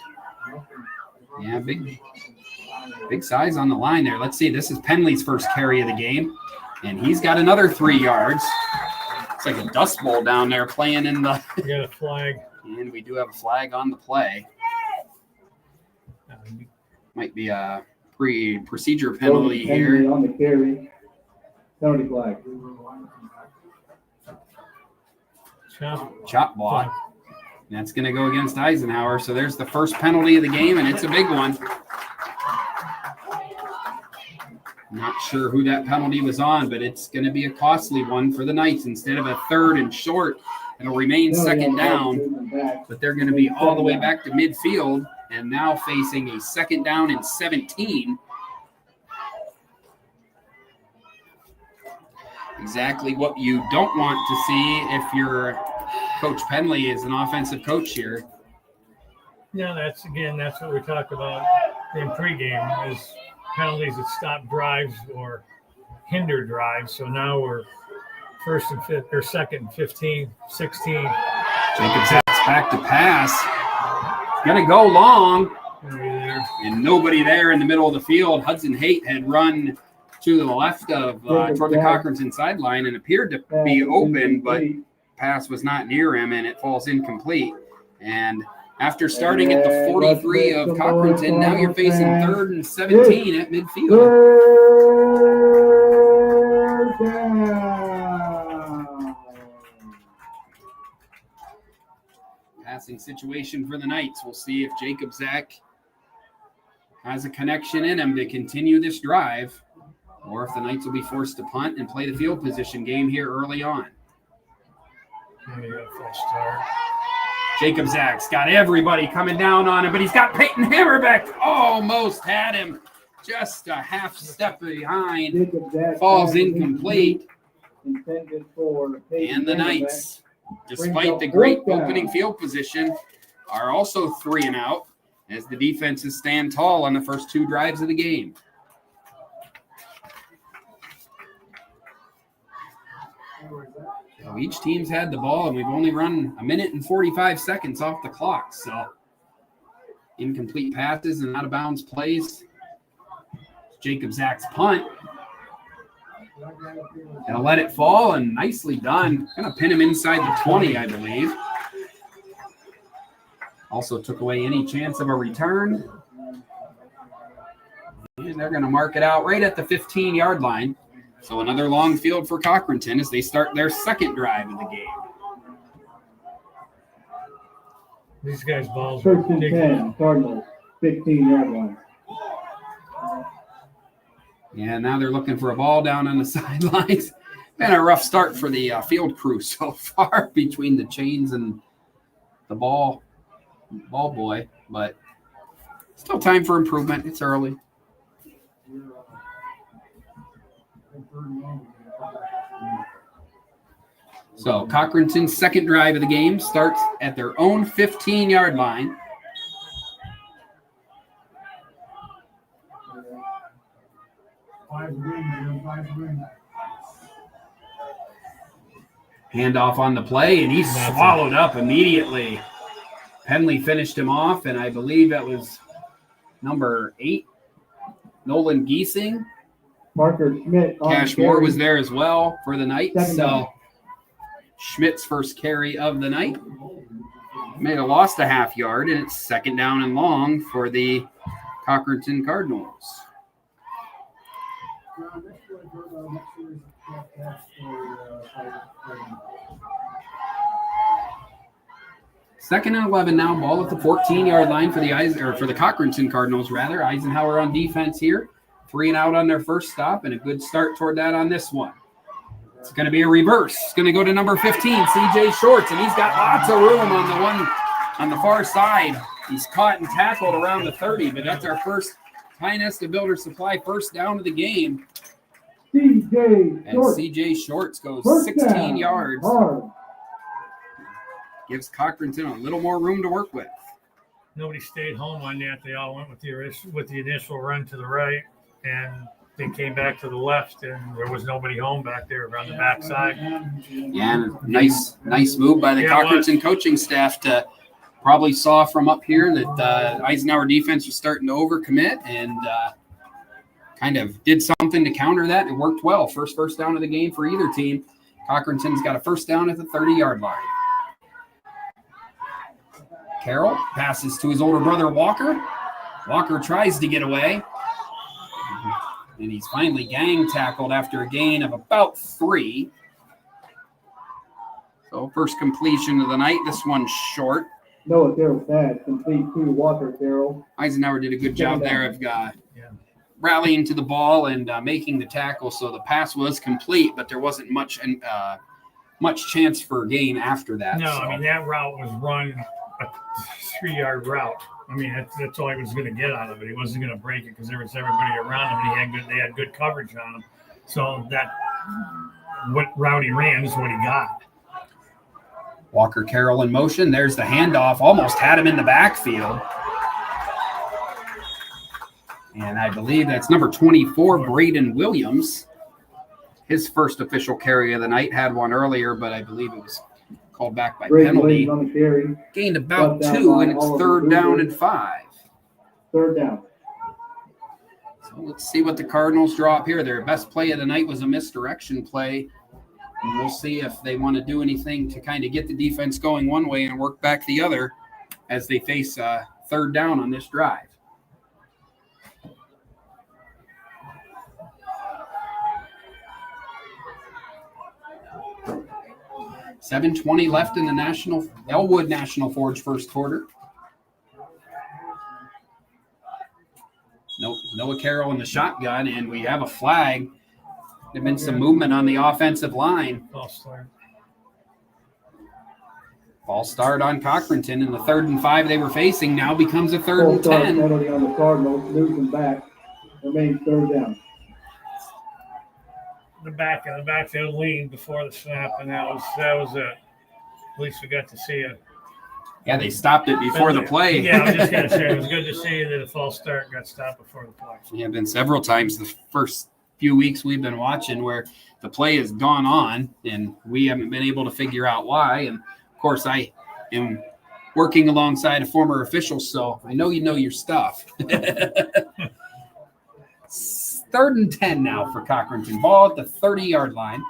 Yeah, big size on the line there. Let's see. This is Penley's first carry of the game, and he's got another 3 yards. It's like a dust bowl down there playing in the. We got a flag. And we do have a flag on the play. Might be a procedure penalty here. On the carry. Penalty flag. Chop block. And that's going to go against Eisenhower. So there's the first penalty of the game, and it's a big one. Not sure who that penalty was on, but it's going to be a costly one for the Knights. Instead of a 3rd and short, it'll remain 2nd down, but they're going to be all the way back to midfield and now facing a 2nd down and 17. Exactly what you don't want to see if you're Coach Penley is an offensive coach here. Yeah, that's what we talked about in pregame is penalties that stop drives or hinder drives. So now we're 1st and 5th or 2nd and 15, 16. Jacobs has back to pass. Going to go long. And nobody there in the middle of the field. Hudson Haight had run to the left of toward the Cochranton sideline and appeared to be open, but pass was not near him, and it falls incomplete. And after starting at the 43 of Cochranton, now you're facing 3rd and 17 at midfield. Passing situation for the Knights. We'll see if Jacob Zach has a connection in him to continue this drive, or if the Knights will be forced to punt and play the field position game here early on. Jacob Zach's got everybody coming down on him, but he's got Peyton Hammerbeck. Almost had him. Just a half step behind. Falls incomplete. And the Knights, despite the great opening field position, are also 3 and out as the defenses stand tall on the first 2 drives of the game. So each team's had the ball, and we've only run 1 minute and 45 seconds off the clock. So incomplete passes and out of bounds plays. Jacob Zach's punt. Gonna let it fall, and nicely done. Gonna pin him inside the 20, I believe. Also took away any chance of a return. And they're gonna mark it out right at the 15-yard line. So another long field for Cochranton as they start their second drive of the game. These guys' balls First and 10, Cardinals, 15-yard line. Yeah, now they're looking for a ball down on the sidelines. Been a rough start for the field crew so far between the chains and the ball boy, but still time for improvement. It's early. So Cochranton's second drive of the game starts at their own 15-yard line. Handoff on the play, and he's swallowed up immediately. Penley finished him off, and I believe that was number 8, Nolan Giesing. Marker Schmidt. Cash Moore was there as well for the night. So Schmidt's first carry of the night. May have lost a half yard, and it's second down and long for the Cochranton Cardinals. Second and 11 now. Ball at the 14-yard line for the Cochranton Cardinals. Eisenhower on defense here. 3 and out on their first stop, and a good start toward that on this one. It's going to be a reverse. It's going to go to number 15, CJ Shorts, and he's got lots of room on the one on the far side. He's caught and tackled around the 30, but that's our first Tionesta Builder Supply first down of the game. And CJ Shorts goes 16 yards. Gives Cochranton a little more room to work with. Nobody stayed home on that. They all went with the initial run to the right, and they came back to the left, and there was nobody home back there around the backside. Yeah, and nice move by the Cochranton coaching staff to probably saw from up here that Eisenhower defense was starting to overcommit and kind of did something to counter that. It worked well. First down of the game for either team. Cochranton's got a first down at the 30-yard line. Carroll passes to his older brother, Walker. Walker tries to get away. And he's finally gang tackled after a gain of about 3. So first completion of the night. This one's short. Noah Carroll pass complete to Walker Carroll. Eisenhower did a good job there of rallying to the ball and making the tackle. So the pass was complete, but there wasn't much chance for a gain after that. No, I mean, that route was run a 3-yard route. I mean, that's all he was going to get out of it. He wasn't going to break it because there was everybody around him, and they had good coverage on him. So what route he ran is what he got. Walker Carroll in motion. There's the handoff. Almost had him in the backfield. And I believe that's number 24, Braden Williams. His first official carry of the night. Had one earlier, but I believe it was called back by penalty. Gained about 2, and it's third down and 5. Third down. So let's see what the Cardinals draw up here. Their best play of the night was a misdirection play. And we'll see if they want to do anything to kind of get the defense going one way and work back the other as they face third down on this drive. $7:20 left in the Elwood National Forge first quarter. Noah Carroll in the shotgun, and we have a flag. There's been some movement on the offensive line. False start on Cochranton, and the 3rd and 5 they were facing now becomes a 3rd and 10. Penalty on the Cardinals, losing back. Remains third down. The backfield leaned before the snap, and that was it. At least we got to see it. Yeah, they stopped it before the play. Yeah, I was just going to say, it was good to see that a false start got stopped before the play. Yeah, been several times the first few weeks we've been watching where the play has gone on, and we haven't been able to figure out why. And, of course, I am working alongside a former official, so I know you know your stuff. 3rd and 10 now for Cochranton. Ball at the 30-yard line.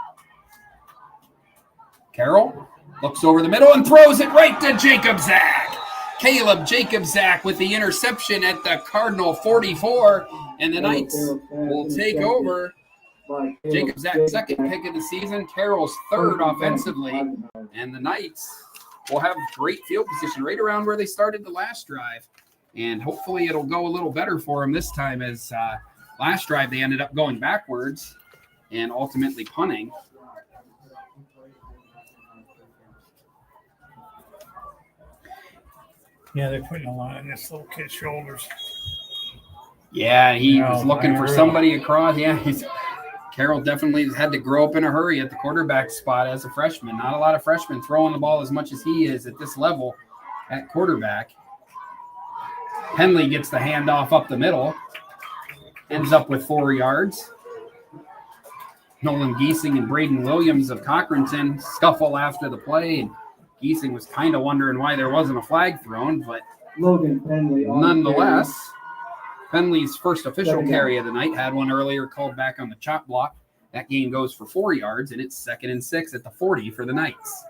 Carroll looks over the middle and throws it right to Jacob Zach. Caleb Jacob Zach with the interception at the Cardinal 44, and the Knights will take over. Jacob Zach's 2nd pick of the season, Carroll's 3rd offensively, and the Knights will have great field position right around where they started the last drive, and hopefully it'll go a little better for them this time, as last drive they ended up going backwards and ultimately punting. Yeah, they're putting a lot on this little kid's shoulders. Yeah, he was looking for somebody across. Yeah, Carroll definitely has had to grow up in a hurry at the quarterback spot as a freshman. Not a lot of freshmen throwing the ball as much as he is at this level at quarterback. Henley gets the handoff up the middle. Ends up with 4 yards. Nolan Giesing and Braden Williams of Cochranton scuffle after the play. And Giesing was kind of wondering why there wasn't a flag thrown, but nonetheless, Penley's first official carry of the night, had one earlier called back on the chop block. That gain goes for 4 yards, and it's 2nd and 6 at the 40 for the Knights.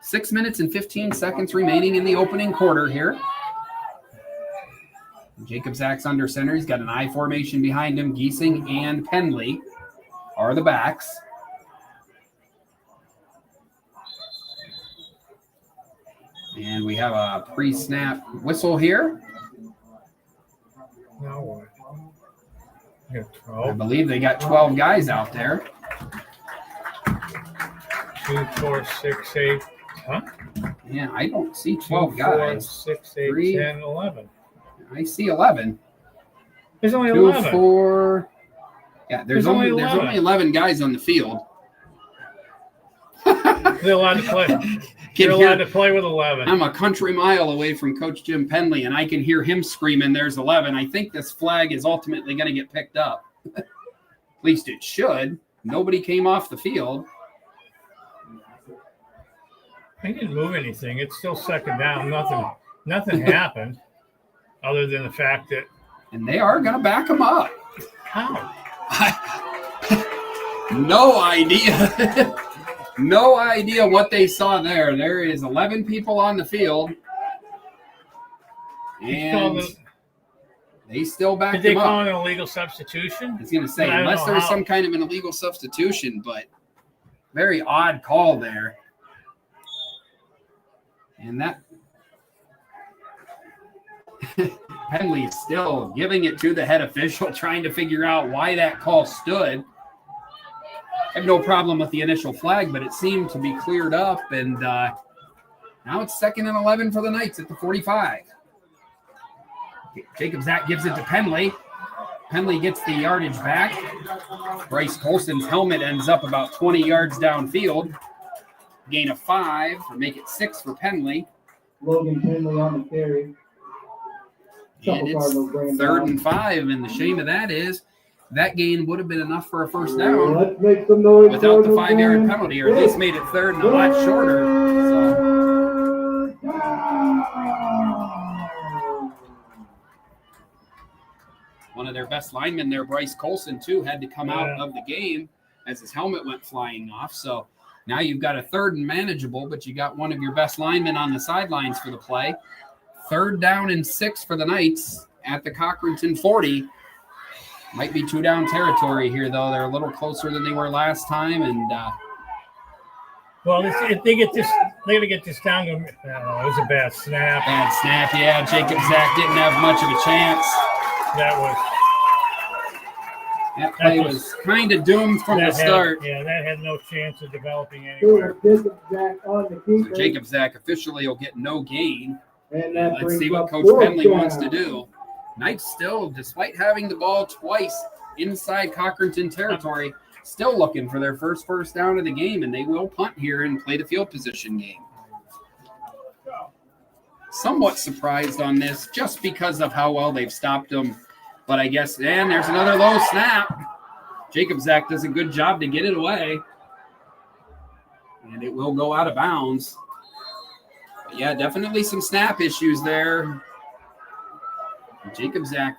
6 minutes and 15 seconds remaining in the opening quarter here. Jacob Zach's under center. He's got an I formation behind him. Giesing and Penley are the backs. And we have a pre-snap whistle here. Now what? I believe they got 12 guys out there. 2, 4, 6, 8. Huh? Yeah, I don't see 12 2, 4, guys. 6, 8, 3, 10, 11. I see 11. There's only 2, 11. 4. Yeah, there's only 11 guys on the field. They're allowed to play. They're allowed to play with 11. I'm a country mile away from Coach Jim Penley, and I can hear him screaming, there's 11. I think this flag is ultimately going to get picked up. At least it should. Nobody came off the field. They didn't move anything. It's still 2nd down. Nothing happened other than the fact that. And they are going to back him up. How? No idea. No idea what they saw there. There is 11 people on the field. And they still backed him up. Did they call it an illegal substitution? I was going to say, unless there was some kind of an illegal substitution, but very odd call there. And that Henley is still giving it to the head official, trying to figure out why that call stood. I have no problem with the initial flag, but it seemed to be cleared up, and now it's 2nd and 11 for the Knights at the 45. Jacob Zach gives it to Penley. Penley gets the yardage back. Bryce Colson's helmet ends up about 20 yards downfield. Gain of 5, or make it 6 for Penley. Logan Penley on the carry. And it's 3rd and 5, and the shame of that is that gain would have been enough for a first down without the 5-yard penalty, or at least made it 3rd and a lot shorter. So. One of their best linemen there, Bryce Colson, too, had to come out of the game as his helmet went flying off. So now you've got a 3rd and manageable, but you got one of your best linemen on the sidelines for the play. 3rd down and 6 for the Knights at the Cochranton 40. Might be 2-down territory here, though. They're a little closer than they were last time, and well, if they get this, they got to get this down to. It was a bad snap. Bad snap, yeah. Jacob Zach didn't have much of a chance. That play was kind of doomed from the start. That had no chance of developing anywhere. So Jacob Zach officially will get no gain. And let's see what Coach Penley wants to do. Knights still, despite having the ball twice inside Cochranton territory, still looking for their first down of the game, and they will punt here and play the field position game. Somewhat surprised on this just because of how well they've stopped them. But I guess, and there's another low snap. Jacob Zach does a good job to get it away. And it will go out of bounds. But yeah, definitely some snap issues there. Jacob Zach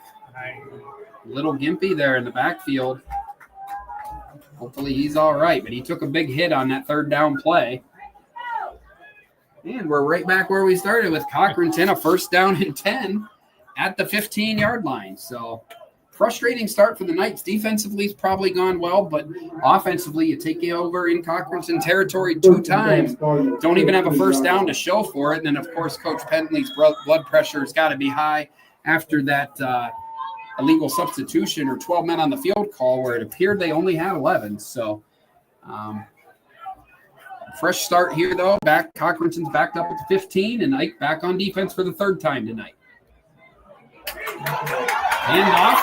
little gimpy there in the backfield. Hopefully he's all right, but he took a big hit on that third down play. And we're right back where we started with Cochranton, a first down and 10 at the 15-yard line. So frustrating start for the Knights. Defensively, it's probably gone well, but offensively, you take it over in Cochranton territory 2 times. Don't even have a first down to show for it. And then, of course, Coach Penley's blood pressure has got to be high after that illegal substitution or 12 men on the field call where it appeared they only had 11. So fresh start here, though. Cochranton's backed up at the 15, and Ike back on defense for the third time tonight. Hand off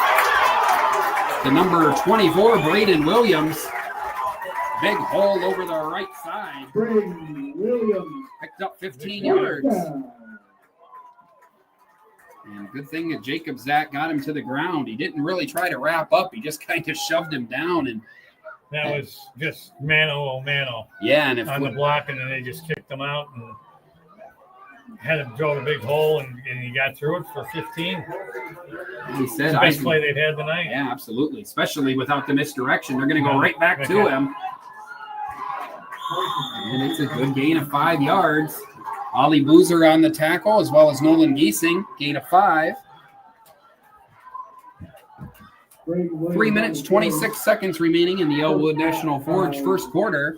to number 24, Braden Williams. Big hole over the right side. Braden Williams Picked up 15 yards. And good thing that Jacob Zach got him to the ground. He didn't really try to wrap up. He just kind of shoved him down. And that was just mano. Yeah, and on the block, and then they just kicked him out and had him drill a big hole, and he got through it for 15. He said, it's the best play they've had tonight. Yeah, absolutely. Especially without the misdirection. They're going to go right back to him. And it's a good gain of 5 yards. Ollie Boozer on the tackle, as well as Nolan Giesing, gain of 5. 3 minutes, 26 seconds remaining in the Elwood National Forge first quarter.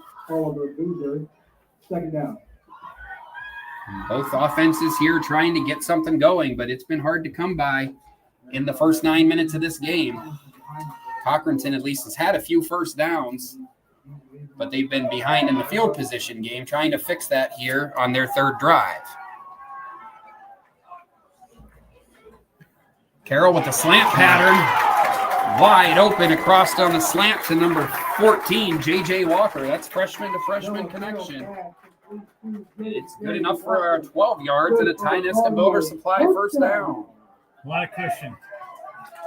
Second down. Both offenses here trying to get something going, but it's been hard to come by in the first 9 minutes of this game. Cochranton at least has had a few first downs, but they've been behind in the field position game, trying to fix that here on their third drive. Carroll with the slant pattern, wide open across on the slant to number 14, J.J. Walker. That's freshman to freshman connection. It's good enough for 12 yards and a Tionesta Builder Supply first down. A lot of cushion.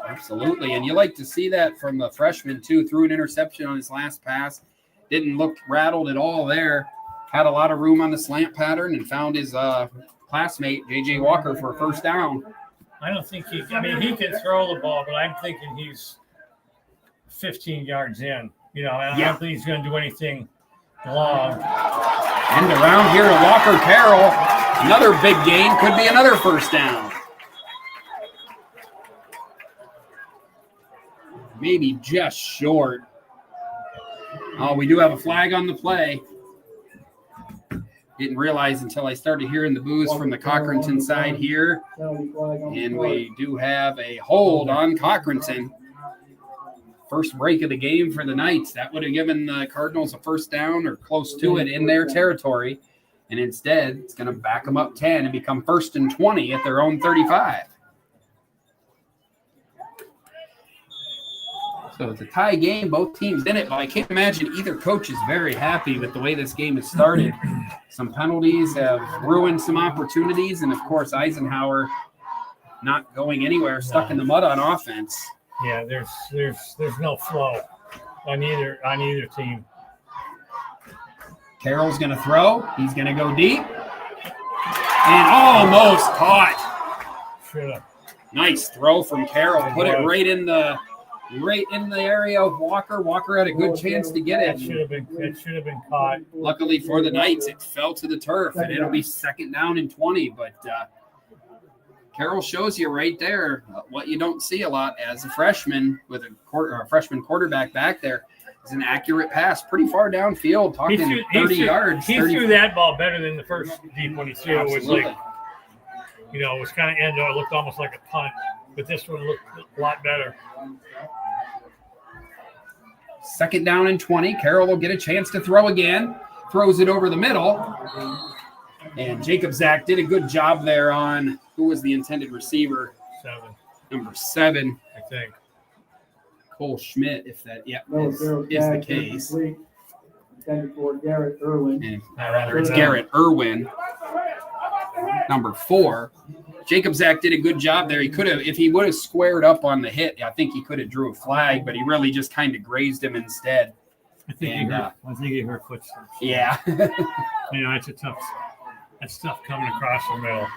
Absolutely, and you like to see that from the freshman, too. Threw an interception on his last pass. Didn't look rattled at all there. Had a lot of room on the slant pattern and found his classmate, J.J. Walker, for a first down. I don't think he can throw the ball, but I'm thinking he's 15 yards in. I don't think he's going to do anything long. And around here to Walker Carroll. Another big gain. Could be another first down. Maybe just short. Oh, we do have a flag on the play. Didn't realize until I started hearing the boos from the Cochranton side here. And we do have a hold on Cochranton. First break of the game for the Knights. That would have given the Cardinals a first down or close to it in their territory. And instead, it's going to back them up 10 and become 1st and 20 at their own 35. So it's a tie game, both teams in it, but I can't imagine either coach is very happy with the way this game has started. Some penalties have ruined some opportunities, and of course Eisenhower not going anywhere, stuck in the mud on offense. Yeah, there's no flow on either team. Carroll's going to throw. He's going to go deep. And almost caught. Should've. Nice throw from Carroll. Put it right in the area of Walker. Walker had a good chance to get it. It should have been caught. Luckily for the Knights, it fell to the turf, and it'll be 2nd down and 20. But Carroll shows you right there what you don't see a lot as a freshman with a freshman quarterback back there. It's an accurate pass, pretty far downfield, talking 30 yards. He threw that ball better than the first deep one he threw. Absolutely. It was like, it was kind of end. It looked almost like a punt, but this one looked a lot better. 2nd down and 20. Carroll will get a chance to throw again. Throws it over the middle. And Jacob Zach did a good job there on who was the intended receiver. 7. Number 7. I think. Cole Schmidt, if that is the case. Intended for Garrett Irwin. And rather, it's Garrett Irwin. Number 4. Jacob Zach did a good job there. He could have, if he would have squared up on the hit, I think he could have drew a flag, but he really just kind of grazed him instead. I think he hurt footsteps. Yeah. That's tough coming across the middle.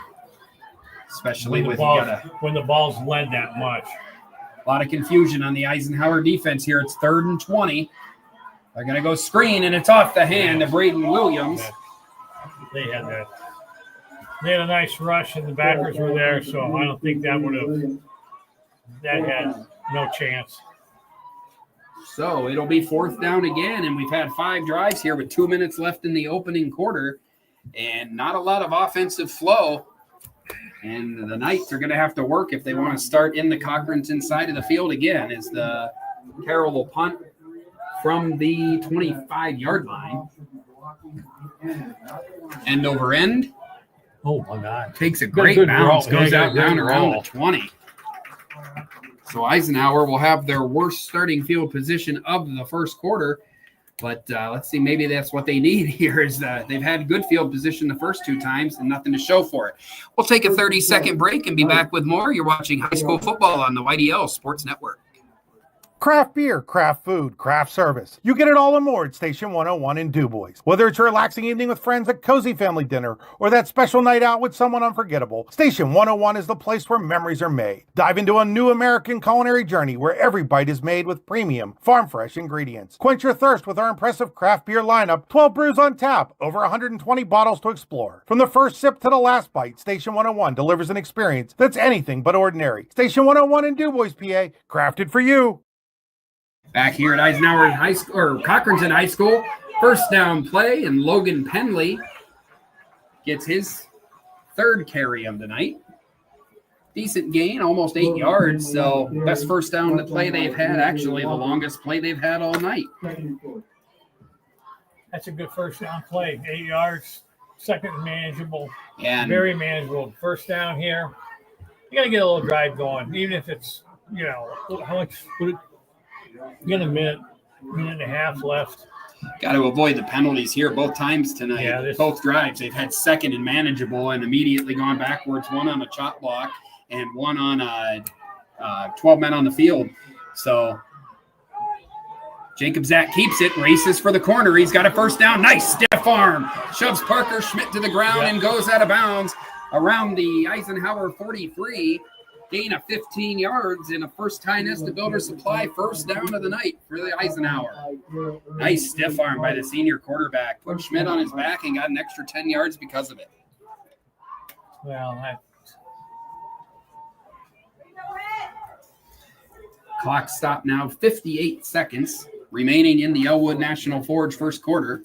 Especially when the ball's led that much. A lot of confusion on the Eisenhower defense here. It's 3rd and 20. They're going to go screen, and it's off the hand of Braden Williams. They had that. They had a nice rush, and the backers were there, so I don't think that had no chance. So it'll be 4th down again, and we've had 5 drives here with 2 minutes left in the opening quarter, and not a lot of offensive flow. And the Knights are going to have to work if they want to start in the Cochranton side of the field again, as the Carroll will punt from the 25-yard line. End over end. Oh, my God. Takes a great bounce, goes out down around the 20. So Eisenhower will have their worst starting field position of the first quarter. But let's see, maybe that's what they need here is they've had good field position the first 2 times and nothing to show for it. We'll take a 30-second break and be back with more. You're watching high school football on the YDL Sports Network. Craft beer, craft food, craft service. You get it all and more at Station 101 in DuBois. Whether it's a relaxing evening with friends at cozy family dinner or that special night out with someone unforgettable, Station 101 is the place where memories are made. Dive into a new American culinary journey where every bite is made with premium, farm-fresh ingredients. Quench your thirst with our impressive craft beer lineup, 12 brews on tap, over 120 bottles to explore. From the first sip to the last bite, Station 101 delivers an experience that's anything but ordinary. Station 101 in DuBois, PA, crafted for you. Back here at Eisenhower High School, or Cochranton High School, 1st down play, and Logan Penley gets his 3rd carry of the night. Decent gain, almost 8 yards, so best 1st down play they've had, actually the longest play they've had all night. That's a good 1st down play. 8 yards, 2nd manageable, And very manageable. 1st down here. You got to get a little drive going, even if it's, how much would it? You got a minute and a half left. Got to avoid the penalties here both times tonight. Yeah, both drives. They've had 2nd and manageable and immediately gone backwards, 1 on a chop block and 1 on 12 men on the field. So Jacob Zach keeps it, races for the corner. He's got a 1st down. Nice stiff arm. Shoves Parker Schmidt to the ground and goes out of bounds around the Eisenhower 43. Gain of 15 yards and a first Tionesta Builder Supply 1st down of the night for the Eisenhower. Nice stiff arm by the senior quarterback. Put Schmidt on his back and got an extra 10 yards because of it. Well, Clock stopped now, 58 seconds remaining in the Elwood National Forge first quarter.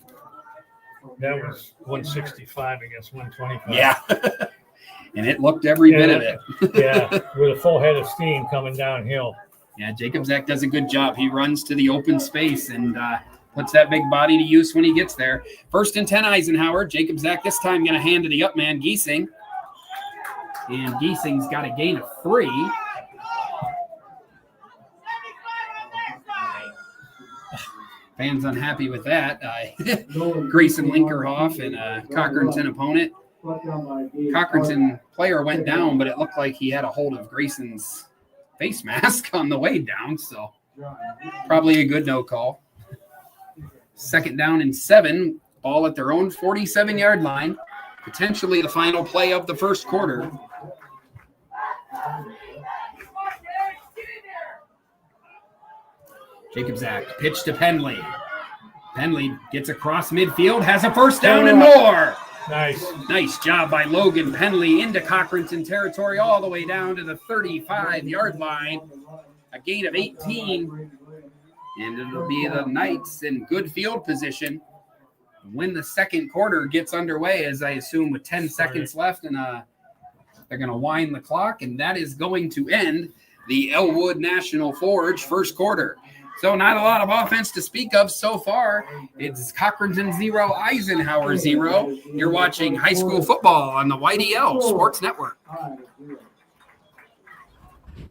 That was 165 against 125. Yeah. And it looked every bit of it. Yeah, with a full head of steam coming downhill. Yeah, Jacob Zach does a good job. He runs to the open space and puts that big body to use when he gets there. 1st and 10 Eisenhower. Jacob Zach this time going to hand to the up man, Giesing. And Giesing's got a gain of 3. Fans unhappy with that. Grayson Linkerhoff and a Cochranton opponent. Cochranton player went down, but it looked like he had a hold of Grayson's face mask on the way down, so probably a good no call. 2nd down and 7, ball at their own 47-yard line, potentially the final play of the first quarter. Jacob Zach, pitch to Penley. Penley gets across midfield, has a 1st down and more. Nice job by Logan Penley into Cochranton territory all the way down to the 35-yard line. A gain of 18. And it'll be the Knights in good field position when the second quarter gets underway, as I assume with 10 seconds left. And they're going to wind the clock, and that is going to end the Elwood National Forge first quarter. So not a lot of offense to speak of so far. It's Cochranton 0, Eisenhower 0. You're watching high school football on the YDL Sports Network.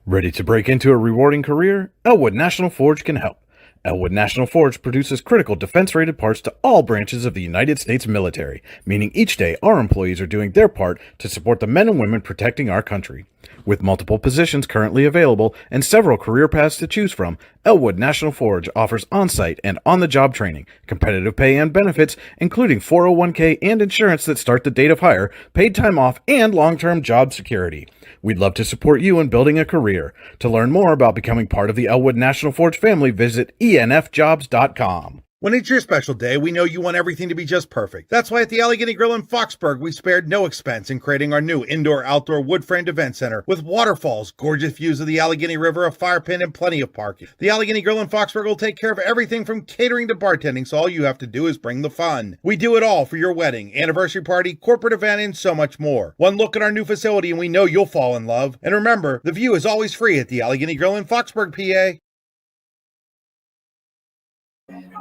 Ready to break into a rewarding career? Elwood National Forge can help. Elwood National Forge produces critical defense-rated parts to all branches of the United States military, meaning each day our employees are doing their part to support the men and women protecting our country. With multiple positions currently available and several career paths to choose from, Elwood National Forge offers on-site and on-the-job training, competitive pay and benefits, including 401k and insurance that start the date of hire, paid time off, and long-term job security. We'd love to support you in building a career. To learn more about becoming part of the Elwood National Forge family, visit enfjobs.com. When it's your special day, we know you want everything to be just perfect. That's why at the Allegheny Grill in Foxburg, we spared no expense in creating our new indoor-outdoor wood-framed event center with waterfalls, gorgeous views of the Allegheny River, a fire pit, and plenty of parking. The Allegheny Grill in Foxburg will take care of everything from catering to bartending, so all you have to do is bring the fun. We do it all for your wedding, anniversary party, corporate event, and so much more. One look at our new facility and we know you'll fall in love. And remember, the view is always free at the Allegheny Grill in Foxburg, PA.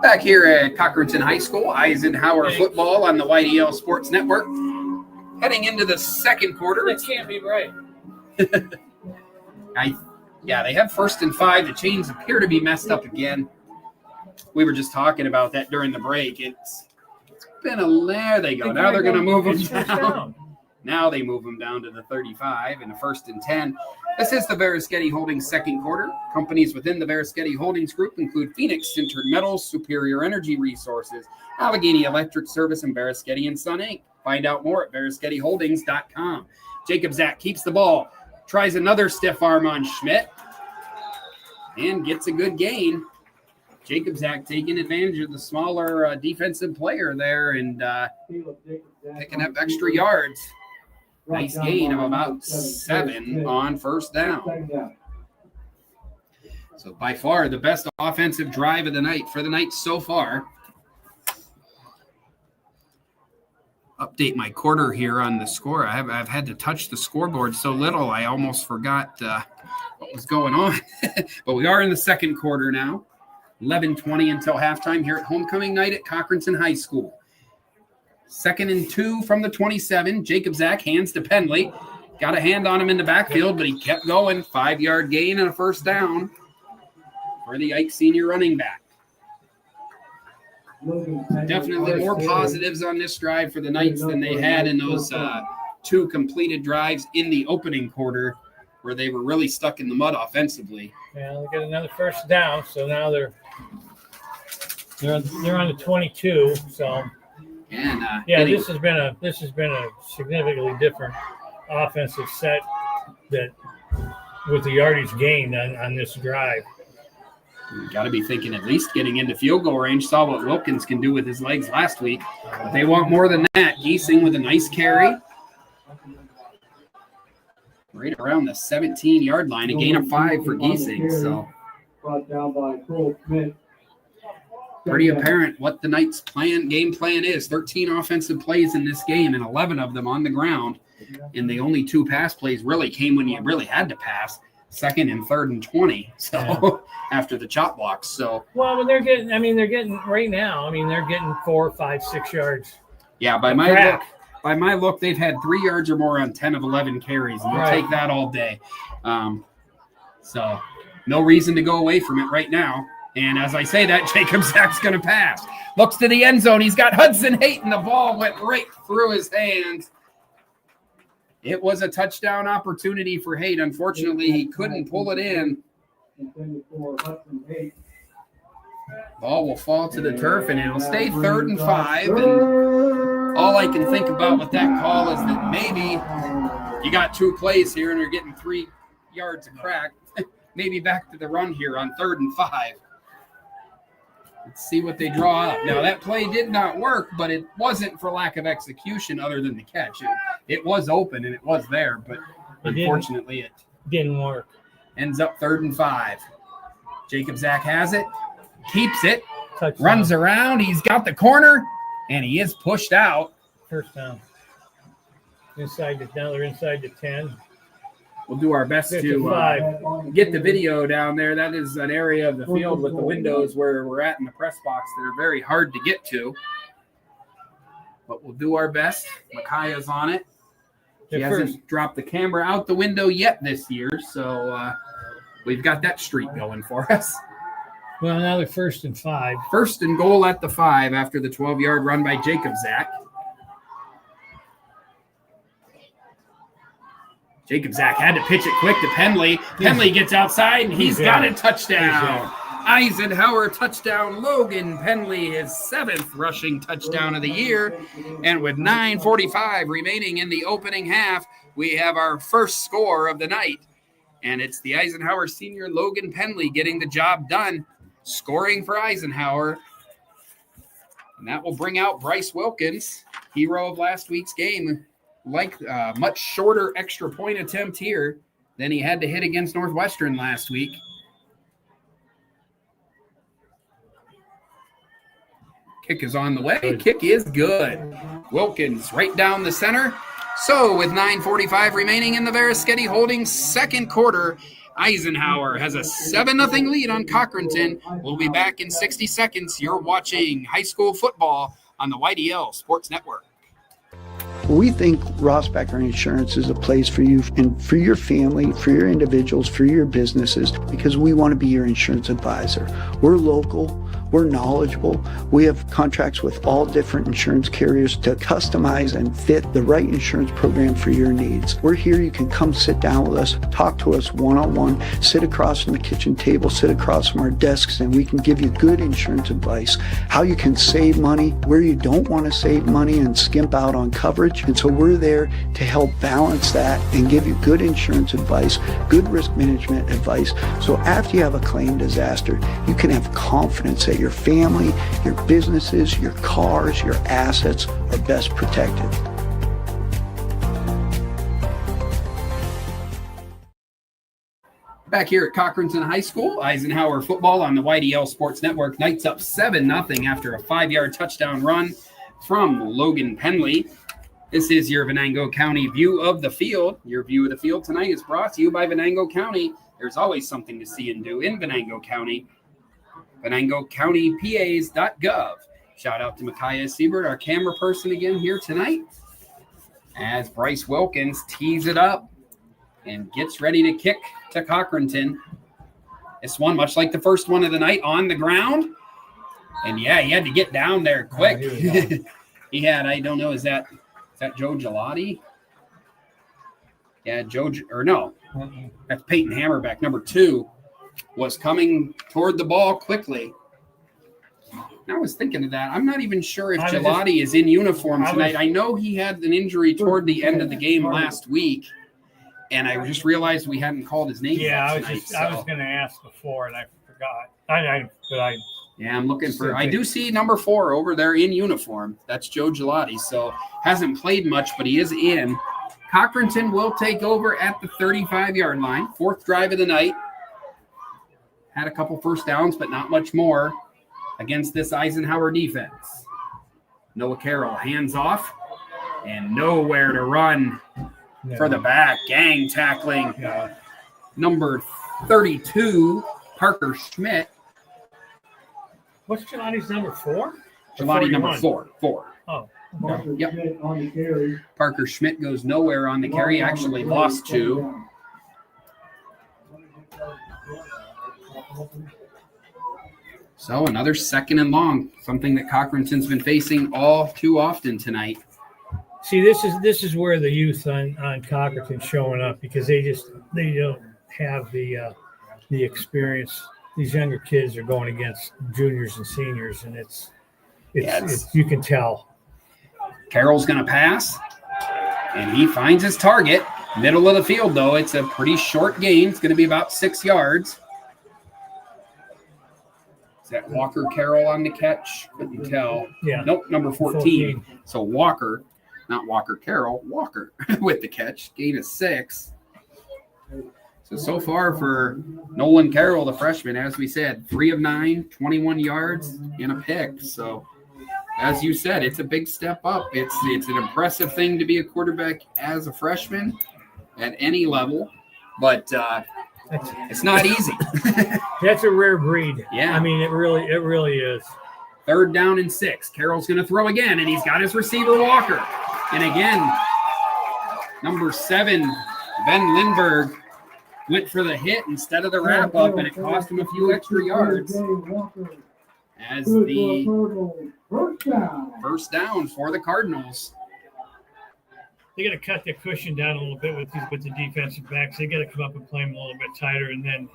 Back here at Cochranton High School, Eisenhower football on the YDL Sports Network. Heading into the second quarter. That can't be right. They have 1st and 5. The chains appear to be messed up again. We were just talking about that during the break. It's been there they go. Now they're going to move them down. Now they move them down to the 35 and a 1st and 10. This is the Verischetti Holdings second quarter. Companies within the Verischetti Holdings Group include Phoenix Sintered Metals, Superior Energy Resources, Allegheny Electric Service, and Verischetti & Son Inc. Find out more at VerischettiHoldings.com. Jacob Zach keeps the ball, tries another stiff arm on Schmidt, and gets a good gain. Jacob Zach taking advantage of the smaller defensive player there and picking up extra yards. Nice gain of about 7 on first down. So by far the best offensive drive of the night for the night so far. Update my quarter here on the score. I've had to touch the scoreboard so little I almost forgot what was going on. But we are in the second quarter now. 11:20 until halftime here at homecoming night at Cochranton High School. 2nd and 2 from the 27. Jacob Zach hands to Penley. Got a hand on him in the backfield, but he kept going. 5-yard gain and a first down for the Ike senior running back. Definitely more positives on this drive for the Knights than they had in those 2 completed drives in the opening quarter where they were really stuck in the mud offensively. Yeah, they get another first down, so now they're on the 22. So and this has been a significantly different offensive set that with the yardage gained on this drive. You got to be thinking at least getting into field goal range. Saw what Wilkins can do with his legs last week. But they want more than that. Giesing with a nice carry. Right around the 17-yard line. A gain of 5 for Giesing. So pretty apparent what the Knights' game plan is. 13 offensive plays in this game and 11 of them on the ground. And the only 2 pass plays really came when you really had to pass. 2nd and 3rd and 20. So after the chop blocks. So when they're getting right now. They're getting 4, 5, 6 yards. Yeah, by my look, they've had 3 yards or more on 10 of 11 carries, and we'll take that all day. So no reason to go away from it right now. And as I say that, Jacob Zach's going to pass. Looks to the end zone. He's got Hudson Hayton. The ball went right through his hands. It was a touchdown opportunity for Haight. Unfortunately, he couldn't pull it in. Ball will fall to the turf, and it'll stay 3rd and 5. And all I can think about with that call is that maybe you got 2 plays here, and you're getting 3 yards of crack. Maybe back to the run here on 3rd and 5. Let's see what they draw up. Now, that play did not work, but it wasn't for lack of execution other than the catch. It was open, and it was there, but unfortunately it didn't work. Ends up 3rd and 5. Jacob Zach has it, keeps it, Touchdown. Runs around. He's got the corner, and he is pushed out. First down. Now they're inside the 10. We'll do our best to get the video down there. That is an area of the field with the windows where we're at in the press box that are very hard to get to. But we'll do our best. Micaiah's on it. He hasn't dropped the camera out the window yet this year, so we've got that streak going for us. Well, now they're 1st and 5. 1st and goal at the 5 after the 12-yard run by Jacob Zach. Jacobzak had to pitch it quick to Penley. Penley gets outside, and he's got a touchdown. Eisenhower touchdown. Logan Penley, his 7th rushing touchdown of the year. And with 9:45 remaining in the opening half, we have our first score of the night. And it's the Eisenhower senior Logan Penley getting the job done, scoring for Eisenhower. And that will bring out Bryce Wilkins, hero of last week's game. Like much shorter extra point attempt here than he had to hit against Northwestern last week. Kick is on the way. Kick is good. Wilkins right down the center. So with 9:45 remaining in the Verischetti Holdings second quarter, Eisenhower has a 7-0 lead on Cochranton. We'll be back in 60 seconds. You're watching high school football on the YDL Sports Network. We think Rossbacker Insurance is a place for you and for your family, for your individuals, for your businesses, because we want to be your insurance advisor. We're local, we're knowledgeable, we have contracts with all different insurance carriers to customize and fit the right insurance program for your needs. We're here, you can come sit down with us, talk to us one-on-one, sit across from the kitchen table, sit across from our desks, and we can give you good insurance advice, how you can save money, where you don't want to save money and skimp out on coverage. And so we're there to help balance that and give you good insurance advice, good risk management advice. So after you have a claim disaster, you can have confidence that your family, your businesses, your cars, your assets are best protected. Back here at Cochranton High School, Eisenhower football on the YDL Sports Network. Knights up 7-0 after a 5-yard touchdown run from Logan Penley. This is your Venango County view of the field. Your view of the field tonight is brought to you by Venango County. There's always something to see and do in Venango County. VenangoCountyPAs.gov. Shout out to Micaiah Siebert, our camera person again here tonight, as Bryce Wilkins tees it up and gets ready to kick to Cochranton. This one, much like the first one of the night, on the ground. And yeah, he had to get down there quick. He had, I don't know, is that Joe Gelati? Yeah, that's Peyton Hammerbeck, number 2, was coming toward the ball quickly. I was thinking of that. I'm not even sure if Gelati is in uniform tonight. I know he had an injury toward the end of the game last week, and I just realized we hadn't called his name. Yeah, I was going to ask before, and I forgot. Yeah, I'm looking for – I do see number 4 over there in uniform. That's Joe Gelati. So hasn't played much, but he is in. Cochranton will take over at the 35-yard line. 4th drive of the night. Had a couple first downs, but not much more against this Eisenhower defense. Noah Carroll hands off and nowhere to run for the back. Gang tackling number 32, Parker Schmidt. What's Gelati's number 4? Gelati number 4. Oh. Yep. Parker Schmidt goes nowhere on the carry. Actually lost 2. So another 2nd and long, something that Cochranton's been facing all too often tonight. See, this is where the youth on Cochranton showing up, because they don't have the experience. These younger kids are going against juniors and seniors, and it's you can tell. Carroll's going to pass, and he finds his target. Middle of the field, though. It's a pretty short gain. It's going to be about 6 yards. Is that Walker Carroll on the catch? Couldn't tell. Yeah. Nope, number 14. So Walker, not Walker Carroll, Walker with the catch. Gain of 6. So far for Nolan Carroll, the freshman, as we said, 3 of 9, 21 yards, and a pick. So, as you said, it's a big step up. It's an impressive thing to be a quarterback as a freshman at any level, but it's not easy. That's a rare breed. Yeah. I mean, it really is. 3rd down and 6. Carroll's going to throw again, and he's got his receiver, Walker. And again, number 7, Ben Lindbergh, went for the hit instead of the wrap-up, and it cost him a few extra yards as the first down for the Cardinals. they got to cut their cushion down a little bit with the defensive backs. They got to come up and play them a little bit tighter, and then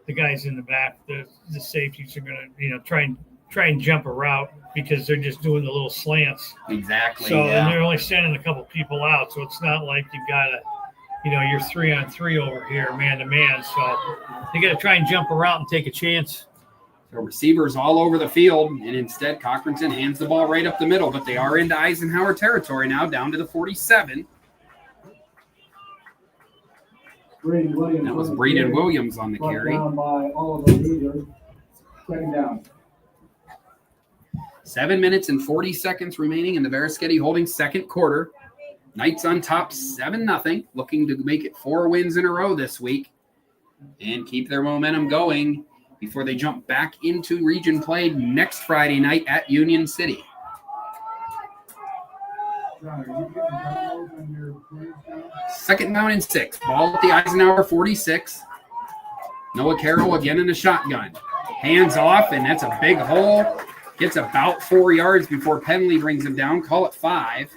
the guys in the back, the safeties are going to try and jump a route because they're just doing the little slants. Exactly. So and they're only sending a couple people out, so it's not like you've got to, you're 3-on-3 over here, man to man. So they got to try and jump a route and take a chance. So receivers all over the field, and instead Cochranton hands the ball right up the middle, but they are into Eisenhower territory now, down to the 47. That was Braden Williams on the carry. Down by Oliver Leader. Second down. 7 minutes and 40 seconds remaining in the Veriskety Holdings second quarter. Knights on top 7-0, looking to make it 4 wins in a row this week and keep their momentum going before they jump back into region play next Friday night at Union City. Second down and 6. Ball at the Eisenhower 46. Noah Carroll again in the shotgun. Hands off, and that's a big hole. Gets about 4 yards before Penley brings him down. Call it 5.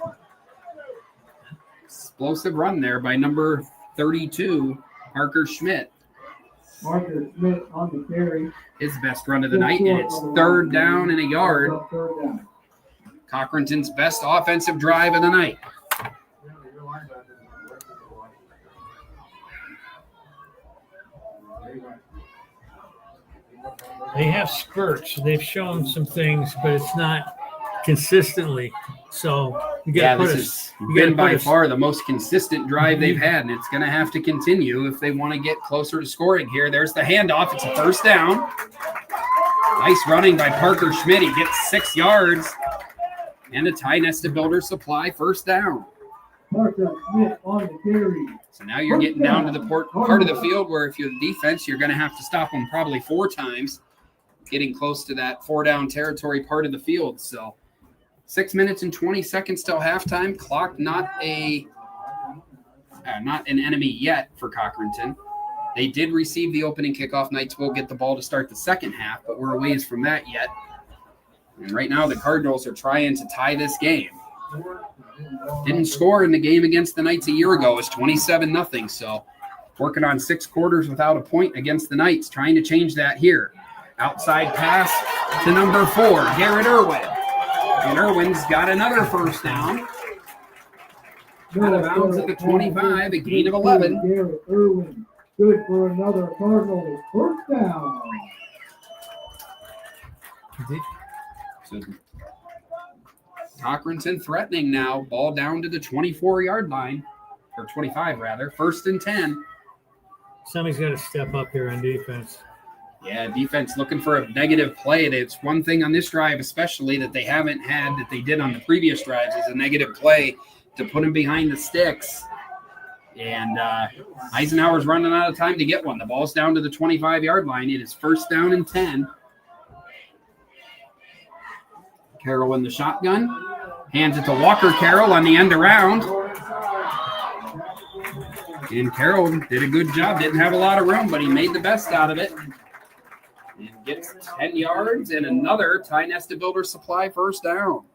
Explosive run there by number 32, Parker Schmidt. Marcus Smith on the carry. His best run of the night, and it's third down and a yard. Cochranton's best offensive drive of the night. They have spurts. They've shown some things, but it's not consistently. So you got to this has been by far the most consistent drive they've had, and it's going to have to continue if they want to get closer to scoring here. There's the handoff. It's a first down. Nice running by Parker Schmidt. He gets 6 yards. And a Tionesta Builder Supply first down. Parker Schmidt on the carry. So now you're getting down to the part of the field where if you're the defense, you're going to have to stop them probably 4 times, getting close to that 4-down territory part of the field. So 6 minutes and 20 seconds till halftime. Clock not an enemy yet for Cochranton. They did receive the opening kickoff. Knights will get the ball to start the second half, but we're a ways from that yet. And right now the Cardinals are trying to tie this game. Didn't score in the game against the Knights a year ago. It was 27-0. So working on 6 quarters without a point against the Knights, trying to change that here. Outside pass to number 4, Garrett Irwin. And Irwin's got another first down. Out of bounds at the 25, a gain of 11. Garrett Irwin, good for another Cardinals first down. So Cochranton threatening now. Ball down to the 24-yard line, or 25 rather. 1st and 10. Somebody's got to step up here on defense. Yeah, defense looking for a negative play. It's one thing on this drive especially that they haven't had that they did on the previous drives is a negative play to put them behind the sticks. And Eisenhower's running out of time to get one. The ball's down to the 25-yard line. It is 1st down and 10. Carroll in the shotgun. Hands it to Walker Carroll on the end around. And Carroll did a good job. Didn't have a lot of room, but he made the best out of it. And gets 10 yards and another Tionesta Builder Supply first down.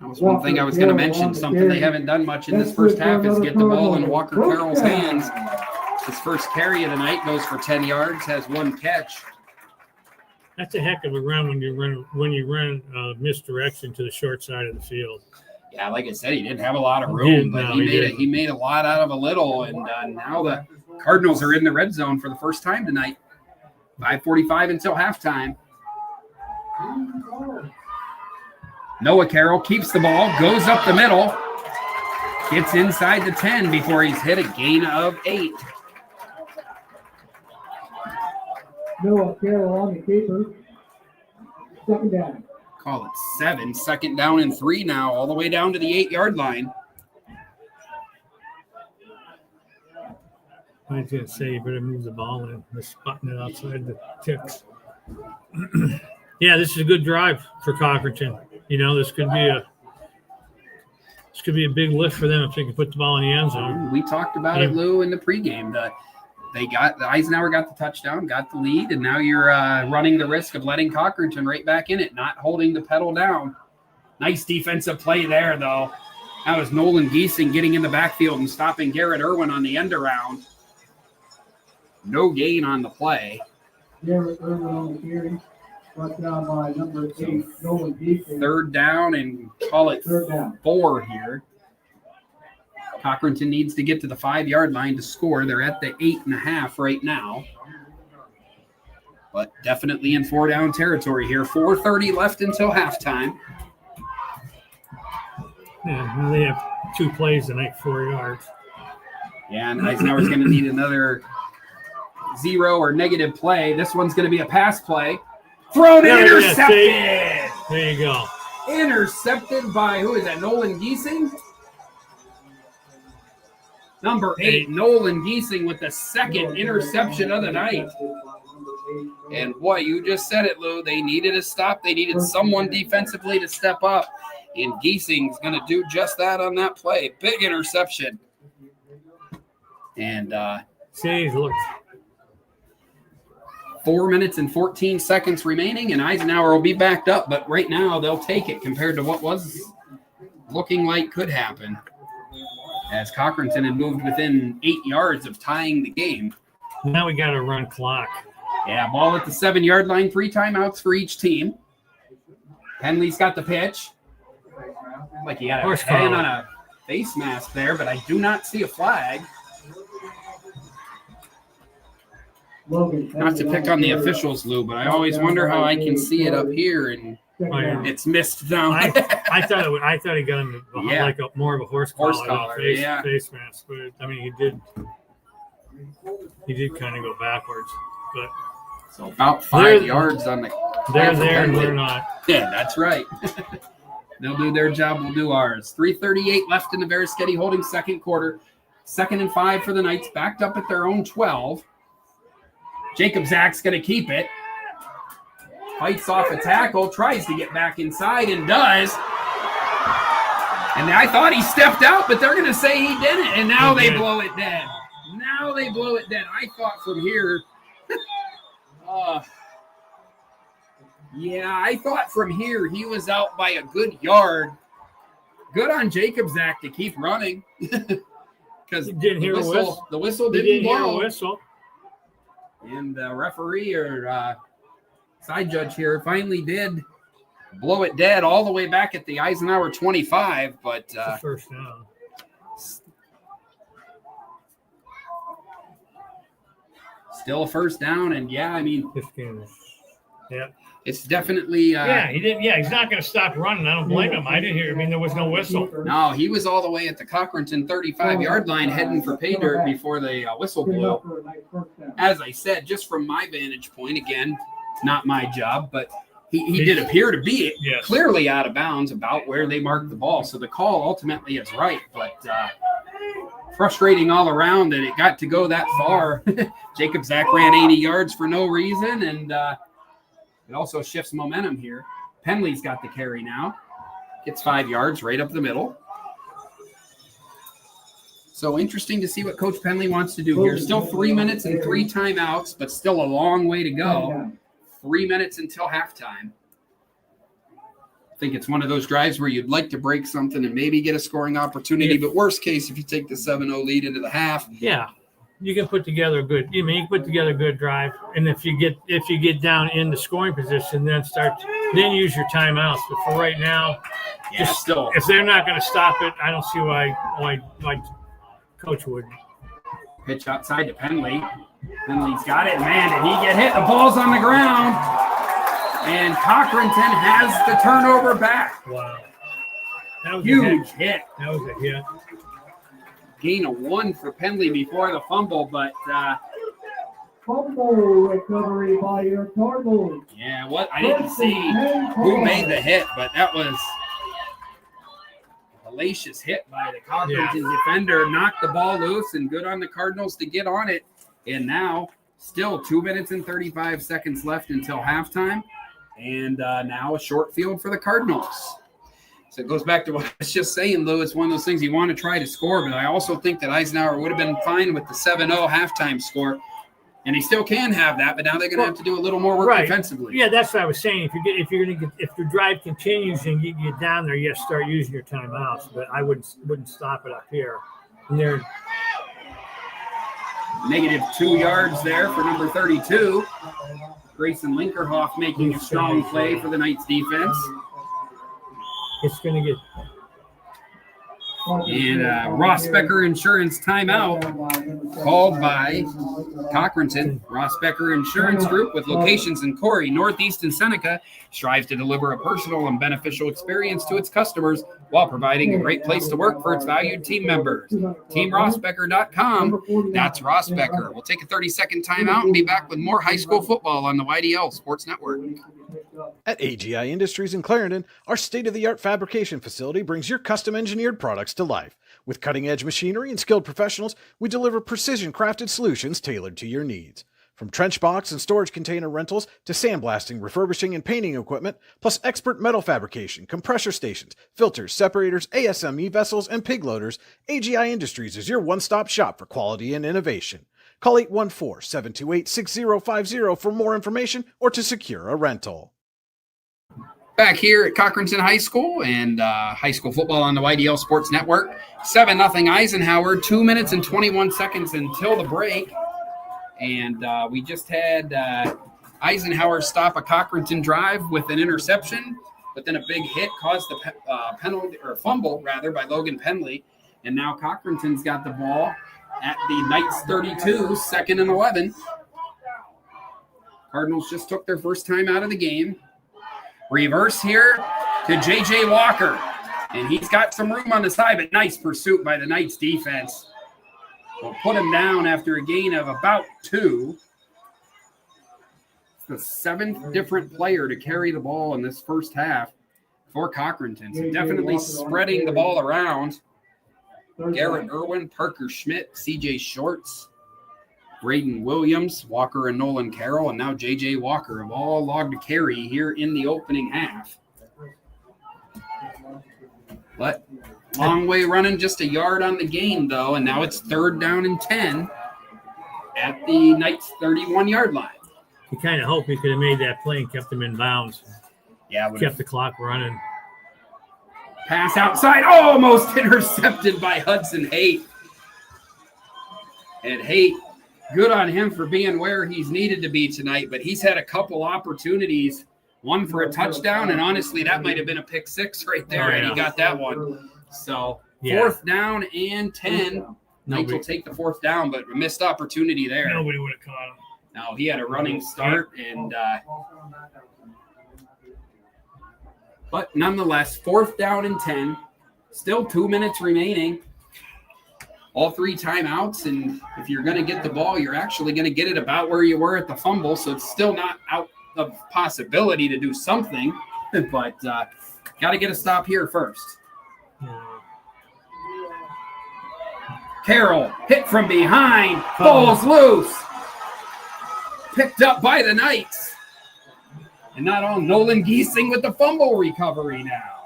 That was one thing I was going to mention. Something they haven't done much in this first half is get the ball in Walker Carroll's hands. His first carry of the night goes for 10 yards, has 1 catch. That's a heck of a run when you run misdirection to the short side of the field. Yeah, like I said, he didn't have a lot of room, but he made a lot out of a little. And now the Cardinals are in the red zone for the first time tonight. 5:45 until halftime. Noah Carroll keeps the ball, goes up the middle, gets inside the 10 before he's hit a gain of 8. Noah Carroll on the keeper. 2nd down. Call it 7. 2nd down and 3 now, all the way down to the 8-yard line. I was going to say, you better move the ball in. They're spotting it outside the ticks. Yeah, this is a good drive for Cochranton. This could be a big lift for them if they can put the ball in the end zone. We talked about it, Lou, in the pregame. Eisenhower got the touchdown, got the lead, and now you're running the risk of letting Cochranton right back in it, not holding the pedal down. Nice defensive play there, though. That was Nolan Giesing getting in the backfield and stopping Garrett Irwin on the end around. No gain on the play. Garrett Irwin on the carry. Brought down by number 8, Nolan Giesing. Third down and call it Third down. 4 here. Cochranton needs to get to the 5-yard line to score. They're at the 8.5 right now. But definitely in 4-down territory here. 4:30 left until halftime. Yeah, they have 2 plays tonight, 4 yards. Yeah, and Eisenhower's going to need another 0 or negative play. This one's going to be a pass play. Thrown and intercepted. There you go. Intercepted by, who is that, Nolan Giesing? Number 8, Nolan Giesing with the second interception of the night. And boy, you just said it, Lou. They needed a stop. They needed someone defensively to step up. And Giesing's going to do just that on that play. Big interception. And look. 4 minutes and 14 seconds remaining, and Eisenhower will be backed up. But right now, they'll take it compared to what was looking like could happen. As Cochranton had moved within 8 yards of tying the game. Now we got to run clock. Yeah, ball at the 7-yard line, 3 timeouts for each team. Henley's got the pitch. Like he had a hand on a face mask there, but I do not see a flag. Not to pick on the officials, Lou, but I always wonder how I can see it up here and it's missed down. I thought he got him like more of a horse collar, face mask, but I mean he did kind of go backwards, but so about 5 yards on the. They're there and we're not. Yeah, that's right. They'll do their job. We'll do ours. 3:38 left in the Beresketti Holding second quarter. 2nd and 5 for the Knights, backed up at their own 12. Jacob Zach's going to keep it. Fights off a tackle, tries to get back inside and does. And I thought he stepped out, but they're going to say he didn't. And now they blow it dead. Now they blow it dead. I thought from here. I thought from here he was out by a good yard. Good on Jacob Zach to keep running. Because the whistle didn't blow. Hear a whistle. And the referee or side judge here finally did blow it dead all the way back at the Eisenhower 25. But first down. Still a first down. And, this game. Yeah. It's definitely. He didn't. Yeah, he's not going to stop running. I don't blame him. I didn't hear. I mean, there was no whistle. No, he was all the way at the Cochranton 35-yard line heading for pay dirt before the whistle blew. As I said, just from my vantage point, again, not my job, but he did appear to be clearly out of bounds about where they marked the ball. So the call ultimately is right, but frustrating all around that it got to go that far. Jacob Zach ran 80 yards for no reason, and it also shifts momentum here. Penley's got the carry now. Gets 5 yards right up the middle. So interesting to see what Coach Penley wants to do here. Still 3 minutes and 3 timeouts, but still a long way to go. 3 minutes until halftime. I think it's one of those drives where you'd like to break something and maybe get a scoring opportunity. But worst case, if you take the 7-0 lead into the half. Yeah. You can put together a good. You can put together a good drive, and if you get down in the scoring position, then use your timeouts. But for right now, if they're not going to stop it, I don't see why Coach would. Pitch outside to Penley. Penley's got it. Man, did he get hit? The ball's on the ground, and Cochranton has the turnover back. Wow, that was huge hit. That was a hit. Gain of 1 for Penley before the fumble, but fumble recovery by your Cardinals. Yeah, I didn't see who made the hit, but that was a hellacious hit by the Cochranton defender. Knocked the ball loose, and good on the Cardinals to get on it. And now, still 2 minutes and 35 seconds left until halftime, and now a short field for the Cardinals. So it goes back to what I was just saying, Lou. It's one of those things you want to try to score, but I also think that Eisenhower would have been fine with the 7-0 halftime score. And they still can have that, but now they're going to have to do a little more work defensively. Yeah, that's what I was saying. If your drive continues and you get down there, you have to start using your timeouts. But I wouldn't stop it up here. And they're -2 yards there for number 32. Grayson Linkerhoff making a strong play for the Knights defense. It's going to get. And Rossbacker Insurance timeout called by Cochranton. Rossbacker Insurance Group, with locations in Corey, Northeast, and Seneca, strives to deliver a personal and beneficial experience to its customers while providing a great place to work for its valued team members. TeamRossbacker.com. That's Rossbacker. We'll take a 30-second timeout and be back with more high school football on the YDL Sports Network. At AGI Industries in Clarendon, our state-of-the-art fabrication facility brings your custom-engineered products to life. With cutting-edge machinery and skilled professionals, we deliver precision-crafted solutions tailored to your needs. From trench box and storage container rentals to sandblasting, refurbishing, and painting equipment, plus expert metal fabrication, compressor stations, filters, separators, ASME vessels, and pig loaders, AGI Industries is your one-stop shop for quality and innovation. Call 814-728-6050 for more information or to secure a rental. Back here at Cochranton High School and high school football on the YDL Sports Network. 7-0 Eisenhower, 2 minutes and 21 seconds until the break. And we just had Eisenhower stop a Cochranton drive with an interception, but then a big hit caused the penalty or fumble rather by Logan Penley. And now Cochranton's got the ball at the Knights 32, 2nd and 11. Cardinals just took their first time out of the game. Reverse here to J.J. Walker. And he's got some room on the side, but nice pursuit by the Knights defense. We'll put him down after a gain of about 2. It's the 7th different player to carry the ball in this first half for Cochranton. So definitely spreading the ball around. Garrett Irwin, Parker Schmidt, C.J. Shorts, Braden Williams, Walker and Nolan Carroll, and now J.J. Walker have all logged a carry here in the opening half. But long way running, just a yard on the gain, though, and now it's 3rd down and 10 at the Knights 31-yard line. You kind of hope he could have made that play and kept them in bounds. Yeah, kept the clock running. Pass outside, almost intercepted by Hudson Haight. And Haight, good on him for being where he's needed to be tonight, but he's had a couple opportunities, one for a touchdown, and honestly, that might have been a pick 6 right there, and he got that one. So 4th down and 10. Knights will take the 4th down, but a missed opportunity there. Nobody would have caught him. No, he had a running start, and but nonetheless, 4th down and 10. Still 2 minutes remaining. All 3 timeouts, and if you're going to get the ball, you're actually going to get it about where you were at the fumble, so it's still not out of possibility to do something, but got to get a stop here first. Carroll hit from behind, ball's loose. Picked up by the Knights. And not on Nolan Giesing with the fumble recovery now.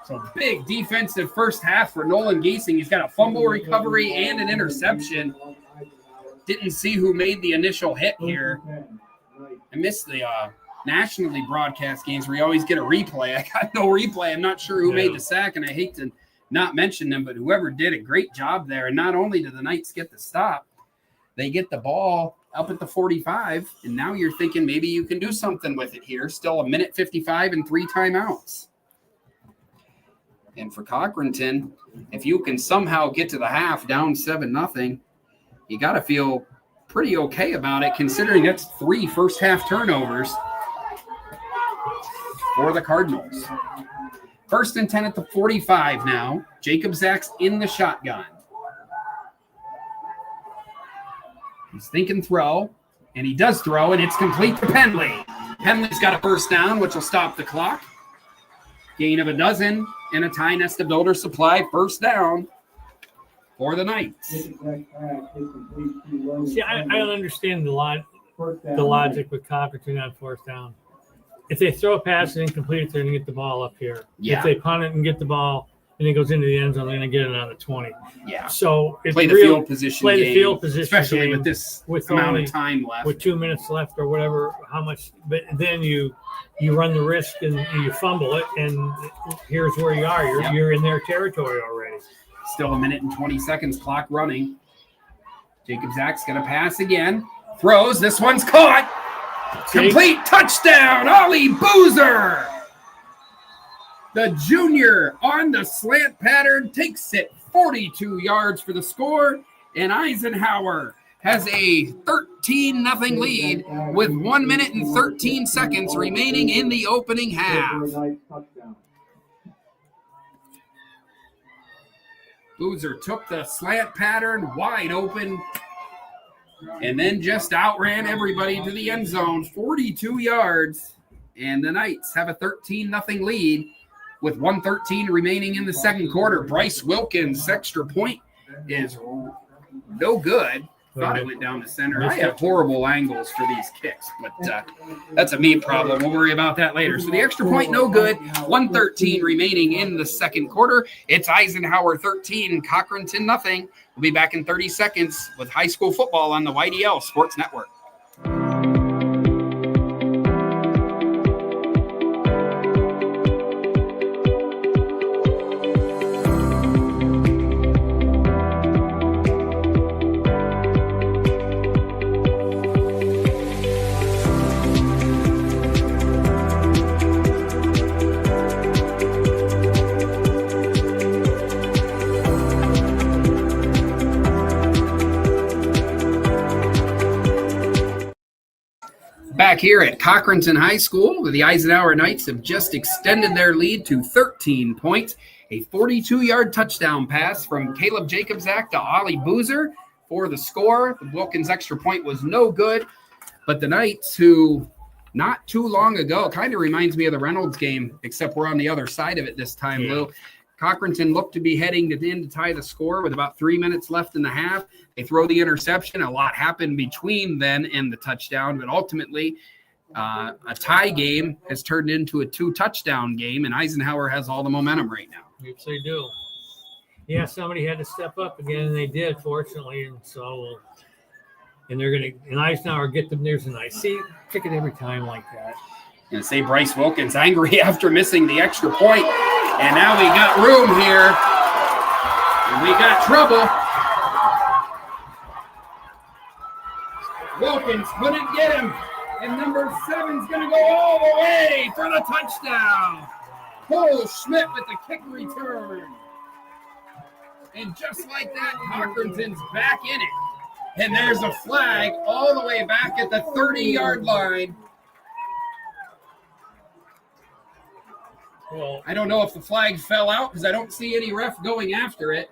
So big defensive first half for Nolan Giesing. He's got a fumble recovery and an interception. Didn't see who made the initial hit here. I missed the nationally broadcast games where you always get a replay. I got no replay. I'm not sure who made the sack, and I hate to not mention them, but whoever did a great job there. And not only do the Knights get the stop, they get the ball up at the 45, and now you're thinking maybe you can do something with it here. Still 1:55 and 3 timeouts. And for Cochranton, if you can somehow get to the half down 7-0, you got to feel pretty okay about it, considering that's 3 first-half turnovers for the Cardinals. 1st and 10 at the 45 now. Jacob Zach's in the shotgun. He's thinking throw, and he does throw, and it's complete to Penley. Penley's got a first down, which will stop the clock. Gain of a dozen, and a Tionesta Builder Supply first down for the Knights. See, I don't understand the logic with Cochranton on 4th down. If they throw a pass and incomplete, they're going to get the ball up here. Yeah. If they punt it and get the ball, and he goes into the end zone, they're going to get it on the 20. Yeah. So it's Play the real, field position play game, the field position especially game with this with amount only, of time left. with 2 minutes left or whatever, how much, but then you run the risk and you fumble it, and here's where you are. You're in their territory already. Still 1 minute and 20 seconds, clock running. Jacob Zach's going to pass again. Throws. This one's caught. Complete touchdown, Ollie Boozer. The junior on the slant pattern takes it 42 yards for the score, and Eisenhower has a 13-0 lead with 1 minute and 13 seconds remaining in the opening half. Boozer took the slant pattern wide open and then just outran everybody to the end zone, 42 yards, and the Knights have a 13-0 lead with 1:13 remaining in the second quarter. Bryce Wilkins' extra point is no good. Thought it went down the center. I have horrible angles for these kicks, but that's a me problem. We'll worry about that later. So the extra point, no good. 1:13 remaining in the second quarter. It's Eisenhower 13, Cochranton nothing. We'll be back in 30 seconds with high school football on the YDL Sports Network. Back here at Cochranton High School, the Eisenhower Knights have just extended their lead to 13 points. A 42-yard touchdown pass from Caleb Jacobzak to Ollie Boozer for the score. The Wilkins extra point was no good, but the Knights, who not too long ago, kind of reminds me of the Reynolds game, except we're on the other side of it this time, Lou. Cochranton looked to be heading to the end to tie the score with about 3 minutes left in the half. They throw the interception. A lot happened between then and the touchdown, but ultimately a tie game has turned into a 2-touchdown game, and Eisenhower has all the momentum right now. Yes, they do. Yeah, somebody had to step up again, and they did, fortunately. And so, and they're going to, and Eisenhower get them. There's a nice, see, pick it every time like that. Going to say Bryce Wilkins angry after missing the extra point. And now we got room here. And we got trouble. Wilkins couldn't get him. And number 7's going to go all the way for the touchdown. Cole Schmidt with the kick return. And just like that, Cochranton's back in it. And there's a flag all the way back at the 30-yard line. Well, I don't know if the flag fell out because I don't see any ref going after it.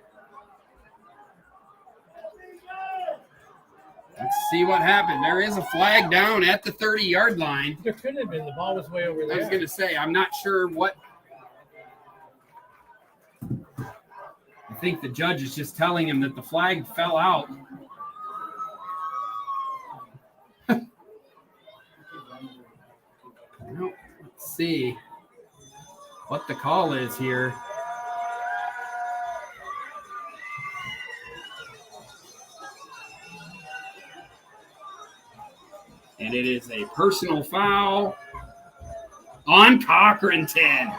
Let's see what happened. There is a flag down at the 30-yard line. There couldn't have been. The ball was way over there. I was going to say, I'm not sure what. I think the judge is just telling him that the flag fell out. Well, let's see what the call is here. And it is a personal foul on Cochranton.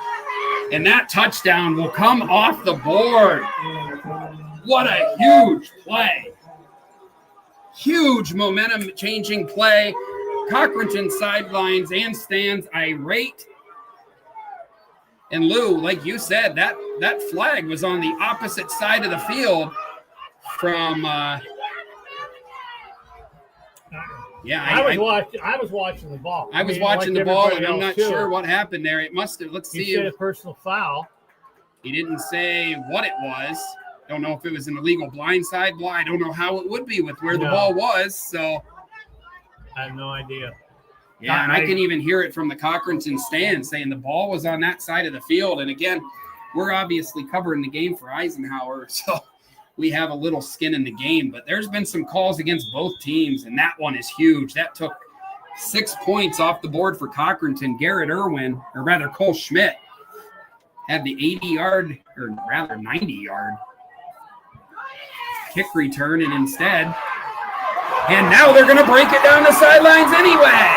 And that touchdown will come off the board. What a huge play. Huge momentum-changing play. Cochranton sidelines and stands irate. And Lou, like you said, that flag was on the opposite side of the field from I was watching the ball. I was watching the ball, and I'm not sure what happened there. It must have. Let's see. He said a personal foul. He didn't say what it was. Don't know if it was an illegal blindside. I don't know how it would be with where the ball was. So I have no idea. Yeah, and I can even hear it from the Cochranton stand saying the ball was on that side of the field. And again, we're obviously covering the game for Eisenhower, so we have a little skin in the game. But there's been some calls against both teams, and that one is huge. That took 6 points off the board for Cochranton. Garrett Irwin, or rather Cole Schmidt, had the 80-yard, or rather 90-yard kick return, and instead, and now they're going to break it down the sidelines anyway.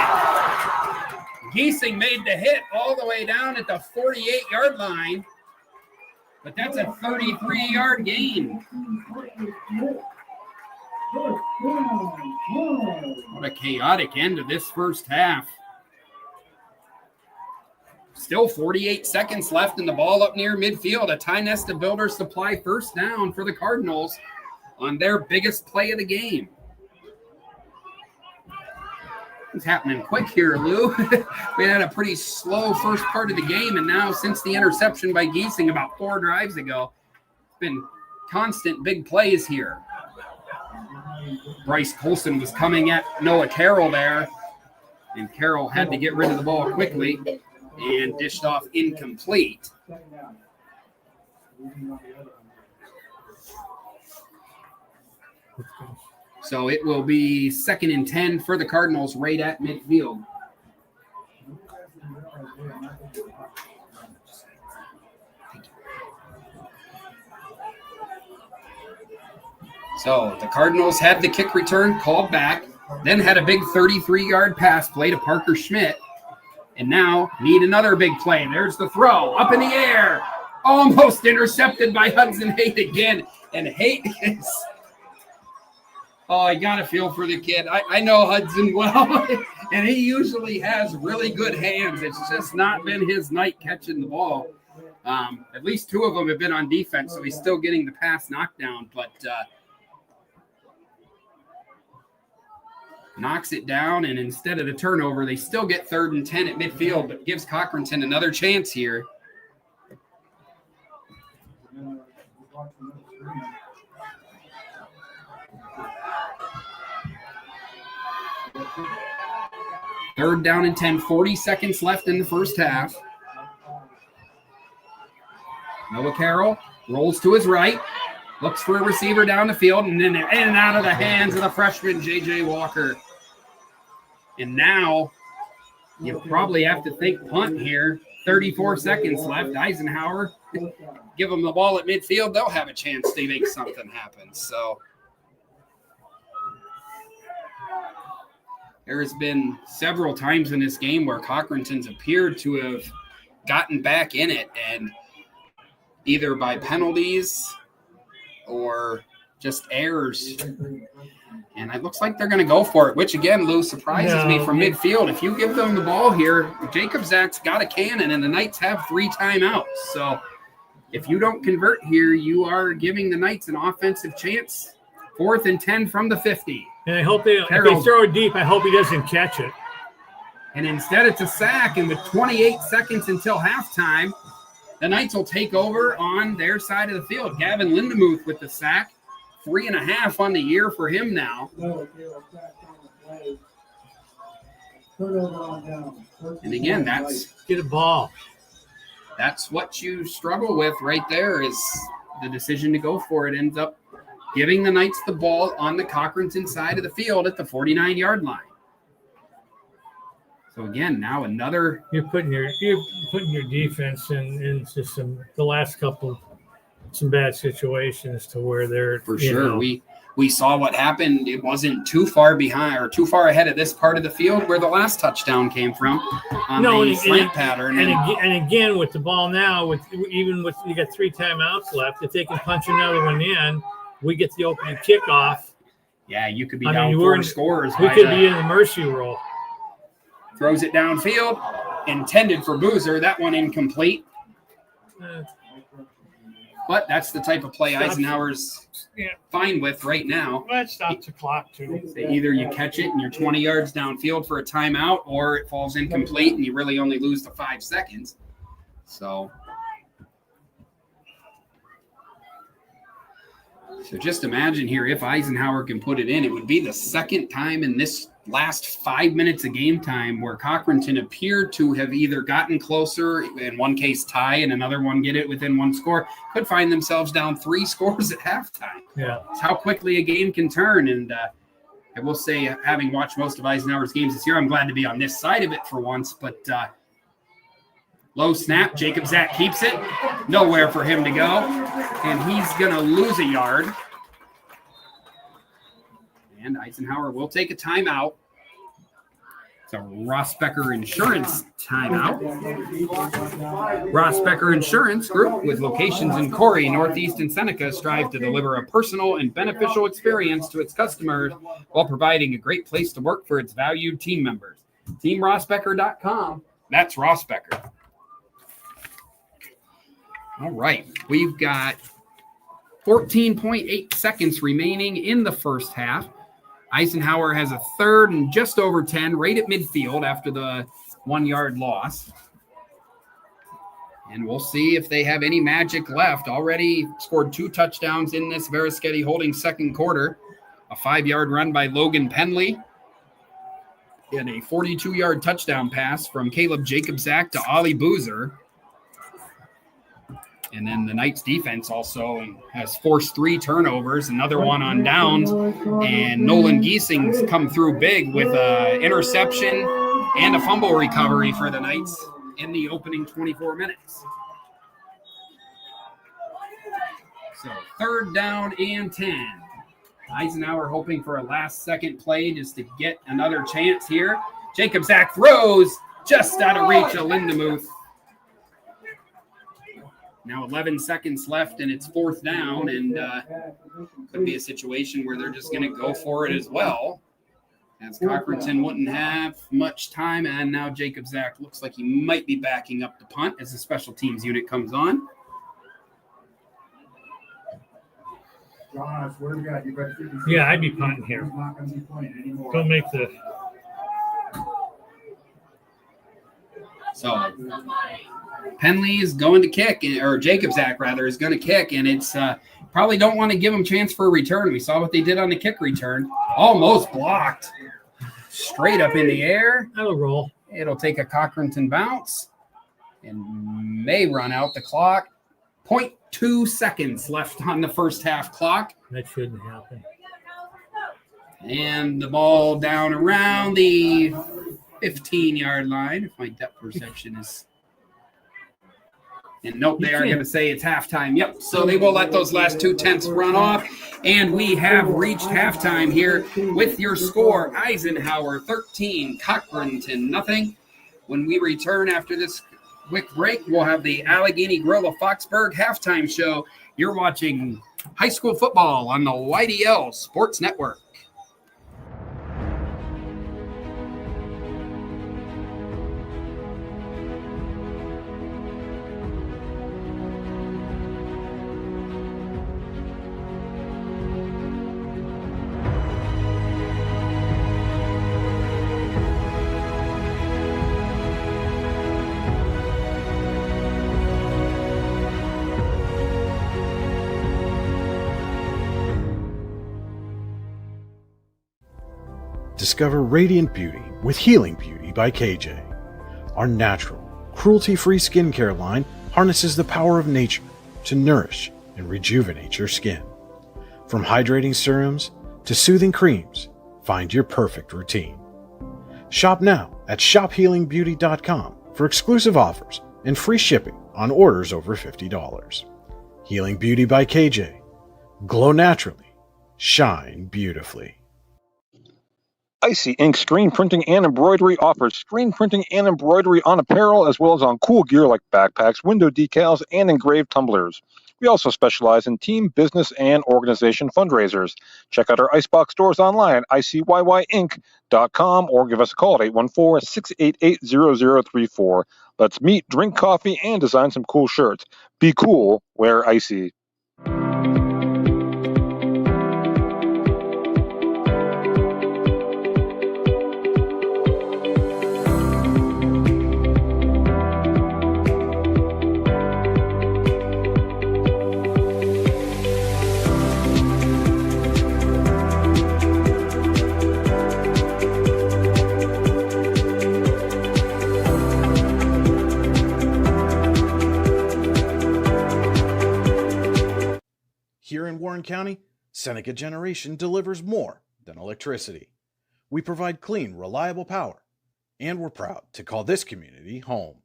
Giesing made the hit all the way down at the 48-yard line, but that's a 33-yard gain. What a chaotic end to this first half. Still 48 seconds left and the ball up near midfield. A Tionesta Builder Supply first down for the Cardinals on their biggest play of the game. It's happening quick here, Lou. We had a pretty slow first part of the game, and now since the interception by Giesing about 4 drives ago, it's been constant big plays here. Bryce Colson was coming at Noah Carroll there, and Carroll had to get rid of the ball quickly and dished off incomplete. So it will be 2nd and 10 for the Cardinals right at midfield. So the Cardinals had the kick return called back, then had a big 33-yard pass play to Parker Schmidt, and now need another big play. There's the throw up in the air, almost intercepted by Hudson Haight again, and Haight is... Oh, I got to feel for the kid. I know Hudson well, and he usually has really good hands. It's just not been his night catching the ball. At least 2 of them have been on defense, so he's still getting the pass knocked down, but knocks it down, and instead of the turnover, they still get 3rd and 10 at midfield, but gives Cochranton another chance here. Third down and 10, 40 seconds left in the first half. Noah Carroll rolls to his right, looks for a receiver down the field, and then in and out of the hands of the freshman, J.J. Walker. And now you probably have to think punt here. 34 seconds left. Eisenhower, give them the ball at midfield. They'll have a chance to make something happen. So there has been several times in this game where Cochranton's appeared to have gotten back in it, and either by penalties or just errors. And it looks like they're going to go for it, which, again, Lou, surprises me from midfield. If you give them the ball here, Jacob Zach's got a cannon, and the Knights have 3 timeouts. So if you don't convert here, you are giving the Knights an offensive chance. 4th and 10 from the 50. And I hope if they throw it deep, I hope he doesn't catch it. And instead it's a sack, and with 28 seconds until halftime, the Knights will take over on their side of the field. Gavin Lindemuth with the sack. 3.5 on the year for him now. And again, get a ball. That's what you struggle with right there, is the decision to go for it ends up giving the Knights the ball on the Cochranton side of the field at the 49-yard line. So again, now another. You're putting your defense into the last couple some bad situations to where they're for sure. We saw what happened. It wasn't too far behind or too far ahead of this part of the field where the last touchdown came from on the slant pattern. And again with the ball now, you got 3 timeouts left. If they can punch another one in, we get the opening kickoff. Yeah, you could be down 4 scores. We could be in the mercy roll. Throws it downfield, intended for Boozer. That one incomplete. But that's the type of play Eisenhower's fine with right now. Well, that stops the clock, too. Either you catch it and you're 20 yards downfield for a timeout, or it falls incomplete and you really only lose to 5 seconds. So just imagine here, if Eisenhower can put it in, it would be the second time in this last 5 minutes of game time where Cochranton appeared to have either gotten closer, in one case tie, and another one get it within 1 score, could find themselves down 3 scores at halftime. Yeah, it's how quickly a game can turn. And I will say, having watched most of Eisenhower's games this year, I'm glad to be on this side of it for once. But Low snap. Jacob Zach keeps it. Nowhere for him to go. And he's going to lose a yard. And Eisenhower will take a timeout. It's a Rossbacker Insurance timeout. Rossbacker Insurance Group, with locations in Corey, Northeast, and Seneca, strive to deliver a personal and beneficial experience to its customers while providing a great place to work for its valued team members. TeamRossbacker.com. That's Rossbacker. All right. We've got 14.8 seconds remaining in the first half. Eisenhower has a third and just over 10 right at midfield after the 1 yard loss. And we'll see if they have any magic left. Already scored 2 touchdowns in this Verischetti Holding second quarter. A 5-yard run by Logan Penley. And a 42-yard touchdown pass from Caleb Jacobzak to Ollie Boozer. And then the Knights defense also has forced 3 turnovers, another one on downs. And Nolan Giesing's come through big with an interception and a fumble recovery for the Knights in the opening 24 minutes. So 3rd down and 10. Eisenhower hoping for a last-second play just to get another chance here. Jacob Zach throws just out of reach of Lindemuth. Now 11 seconds left, and it's 4th down, and could be a situation where they're just going to go for it as well, as Cochranton wouldn't have much time, and now Jacob Zach looks like he might be backing up the punt as the special teams unit comes on. Yeah, I'd be punting here. Don't make the... So Penley is going to kick, or Jacob Zach rather is going to kick, and it's probably don't want to give him a chance for a return. We saw what they did on the kick return. Almost blocked. Straight up in the air. That'll roll. It'll take a Cochranton bounce and may run out the clock. 0.2 seconds left on the first half clock. That shouldn't happen. And the ball down around the 15-yard line, if my depth perception is... And nope, they are going to say it's halftime. Yep, so they will let those last 2 tenths run off. And we have reached halftime here with your score, Eisenhower 13, Cochranton nothing. When we return after this quick break, we'll have the Allegheny Grill of Foxburg halftime show. You're watching high school football on the YDL Sports Network. Discover radiant beauty with Healing Beauty by KJ. Our natural, cruelty-free skincare line harnesses the power of nature to nourish and rejuvenate your skin. From hydrating serums to soothing creams, find your perfect routine. Shop now at shophealingbeauty.com for exclusive offers and free shipping on orders over $50. Healing Beauty by KJ. Glow naturally. Shine beautifully. Icy Inc. Screen Printing and Embroidery offers screen printing and embroidery on apparel as well as on cool gear like backpacks, window decals, and engraved tumblers. We also specialize in team, business, and organization fundraisers. Check out our Icebox stores online at icyinc.com or give us a call at 814-688-0034. Let's meet, drink coffee, and design some cool shirts. Be cool, wear Icy. Here in Warren County, Seneca Generation delivers more than electricity. We provide clean, reliable power, and we're proud to call this community home.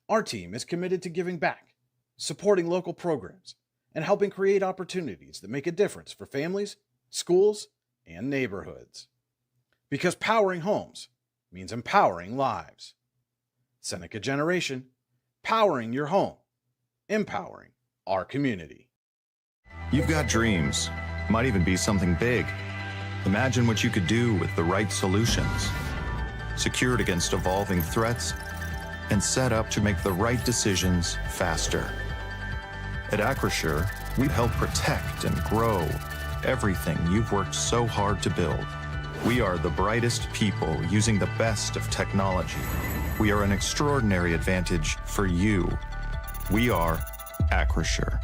Our team is committed to giving back, supporting local programs, and helping create opportunities that make a difference for families, schools, and neighborhoods. Because powering homes means empowering lives. Seneca Generation, powering your home, empowering our community. You've got dreams, might even be something big. Imagine what you could do with the right solutions. Secured against evolving threats and set up to make the right decisions faster. At Acrisure, we help protect and grow everything you've worked so hard to build. We are the brightest people using the best of technology. We are an extraordinary advantage for you. We are Acrisure.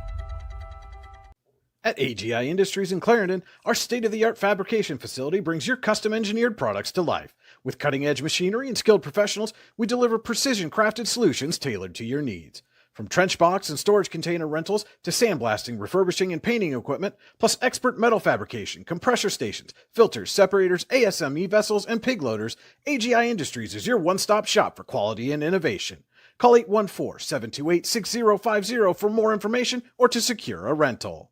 At AGI Industries in Clarendon, our state-of-the-art fabrication facility brings your custom-engineered products to life. With cutting-edge machinery and skilled professionals, we deliver precision-crafted solutions tailored to your needs. From trench box and storage container rentals to sandblasting, refurbishing, and painting equipment, plus expert metal fabrication, compressor stations, filters, separators, ASME vessels, and pig loaders, AGI Industries is your one-stop shop for quality and innovation. Call 814-728-6050 for more information or to secure a rental.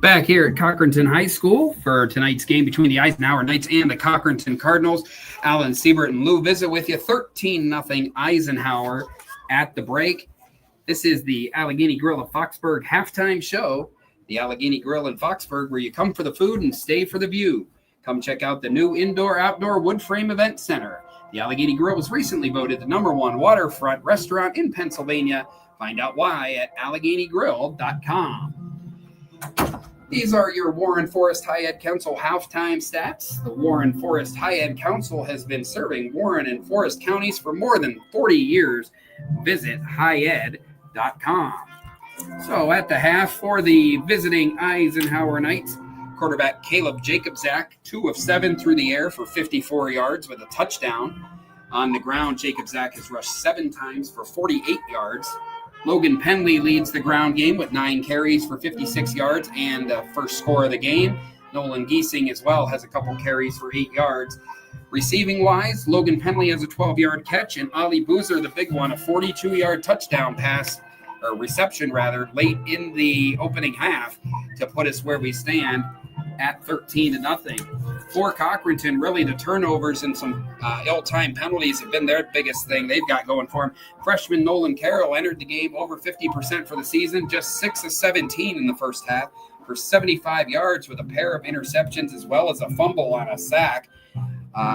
Back here at Cochranton High School for tonight's game between the Eisenhower Knights and the Cochranton Cardinals. Alan Siebert and Lou visit with you. 13-0 Eisenhower at the break. This is the Allegheny Grill of Foxburg halftime show. The Allegheny Grill in Foxburg, where you come for the food and stay for the view. Come check out the new indoor-outdoor wood frame event center. The Allegheny Grill was recently voted the #1 waterfront restaurant in Pennsylvania. Find out why at AlleghenyGrill.com. These are your Warren Forest High Ed Council halftime stats. The Warren Forest High Ed Council has been serving Warren and Forest counties for more than 40 years. Visit highed.com. So at the half for the visiting Eisenhower Knights, quarterback Caleb Jacobzak, 2 of 7 through the air for 54 yards with a touchdown. On the ground, Jacobzak has rushed 7 times for 48 yards. Logan Penley leads the ground game with 9 carries for 56 yards and the first score of the game. Nolan Giesing as well has a couple carries for 8 yards. Receiving-wise, Logan Penley has a 12-yard catch, and Ali Boozer, the big one, a 42-yard touchdown pass, or reception rather, late in the opening half to put us where we stand at 13-0. For Cochranton, really the turnovers and some ill-timed penalties have been their biggest thing they've got going for them. Freshman Nolan Carroll entered the game over 50% for the season, just 6 of 17 in the first half for 75 yards with a pair of interceptions as well as a fumble on a sack.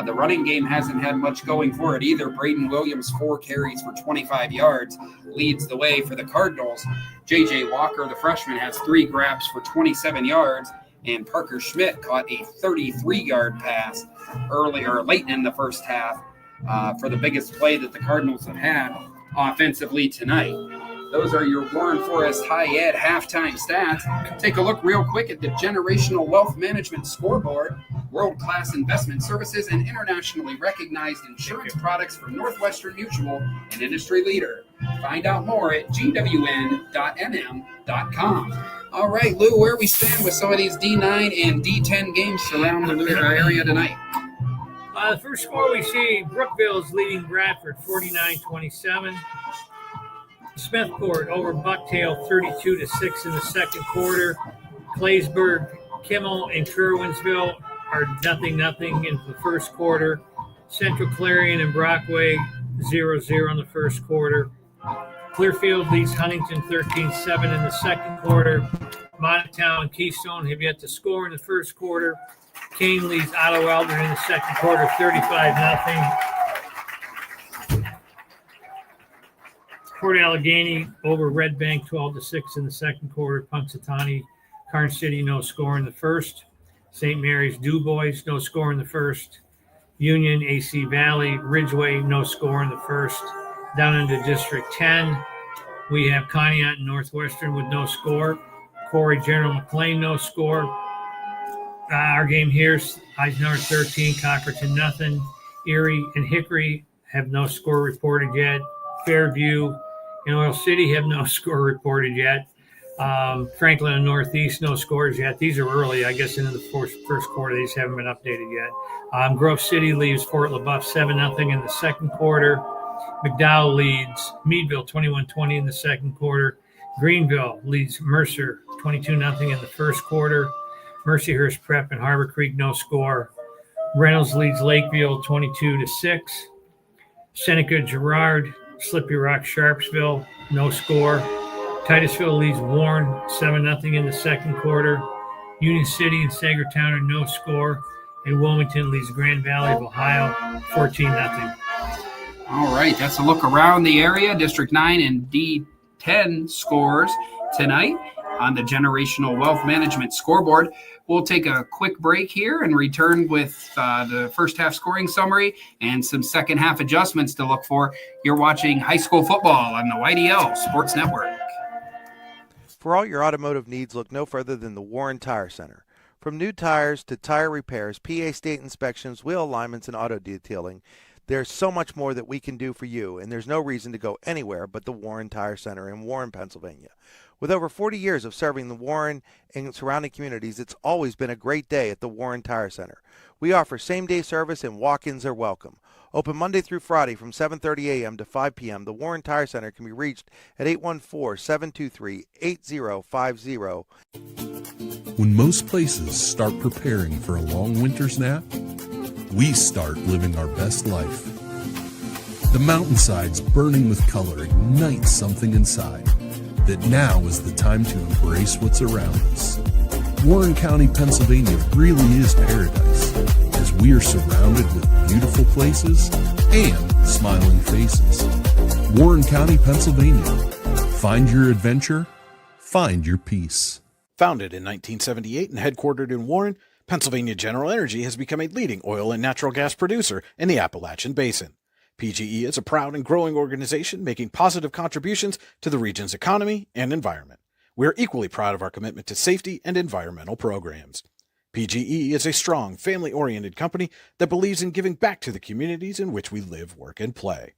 The running game hasn't had much going for it either. Braden Williams, 4 carries for 25 yards, leads the way for the Cardinals. J.J. Walker, the freshman, has 3 grabs for 27 yards. And Parker Schmidt caught a 33-yard pass late in the first half for the biggest play that the Cardinals have had offensively tonight. Those are your Warren Forest High Ed halftime stats. Take a look real quick at the Generational Wealth Management Scoreboard, world-class investment services, and internationally recognized insurance products from Northwestern Mutual, an industry leader. Find out more at gwn.nm.com. All right, Lou, where we stand with some of these D9 and D10 games surrounding the area tonight? The first score we see, Brookville is leading Bradford 49-27. Smithport over Bucktail 32-6 in the second quarter. Claysburg, Kimmel, and Kerwinsville are 0-0 in the first quarter. Central Clarion and Brockway 0-0 in the first quarter. Clearfield leads Huntington 13-7 in the second quarter. Montown and Keystone have yet to score in the first quarter. Kane leads Otto Elder in the second quarter 35-0. Port Allegheny over Red Bank 12-6 in the second quarter. Punxsutawney, Karn City, no score in the first. St. Mary's, DuBois, no score in the first. Union, AC Valley, Ridgeway, no score in the first. Down into District 10, we have Conneaut and Northwestern with no score. Corey, General McLean, no score. Our game here is Eisenhower 13, Cochranton nothing. Erie and Hickory have no score reported yet. Fairview and Oil City have no score reported yet. Franklin and Northeast, no scores yet. These are early, I guess, into the first quarter. These haven't been updated yet. Grove City leaves Fort LaBeouf 7-0 in the second quarter. McDowell leads Meadville 21-20 in the second quarter. Greenville leads Mercer 22-0 in the first quarter. Mercyhurst Prep and Harbor Creek, no score. Reynolds leads Lakeville 22-6. Seneca Girard, Slippy Rock Sharpsville, no score. Titusville leads Warren 7-0 in the second quarter. Union City and Sagertown are no score. And Wilmington leads Grand Valley of Ohio 14-0. All right, that's a look around the area. District 9 and D10 scores tonight on the Generational Wealth Management scoreboard. We'll take a quick break here and return with the first half scoring summary and some second half adjustments to look for. You're watching high school football on the YDL Sports Network. For all your automotive needs, look no further than the Warren Tire Center. From new tires to tire repairs, PA state inspections, wheel alignments, and auto detailing, there's so much more that we can do for you, and there's no reason to go anywhere but the Warren Tire Center in Warren, Pennsylvania. With over 40 years of serving the Warren and surrounding communities, it's always been a great day at the Warren Tire Center. We offer same-day service and walk-ins are welcome. Open Monday through Friday from 7:30 a.m. to 5 p.m., the Warren Tire Center can be reached at 814-723-8050. When most places start preparing for a long winter's nap, we start living our best life. The mountainsides burning with color ignite something inside that now is the time to embrace what's around us. Warren County, Pennsylvania really is paradise, as we are surrounded with beautiful places and smiling faces. Warren County, Pennsylvania. Find your adventure, find your peace. Founded in 1978 and headquartered in Warren, Pennsylvania General Energy has become a leading oil and natural gas producer in the Appalachian Basin. PGE is a proud and growing organization making positive contributions to the region's economy and environment. We are equally proud of our commitment to safety and environmental programs. PGE is a strong, family-oriented company that believes in giving back to the communities in which we live, work, and play.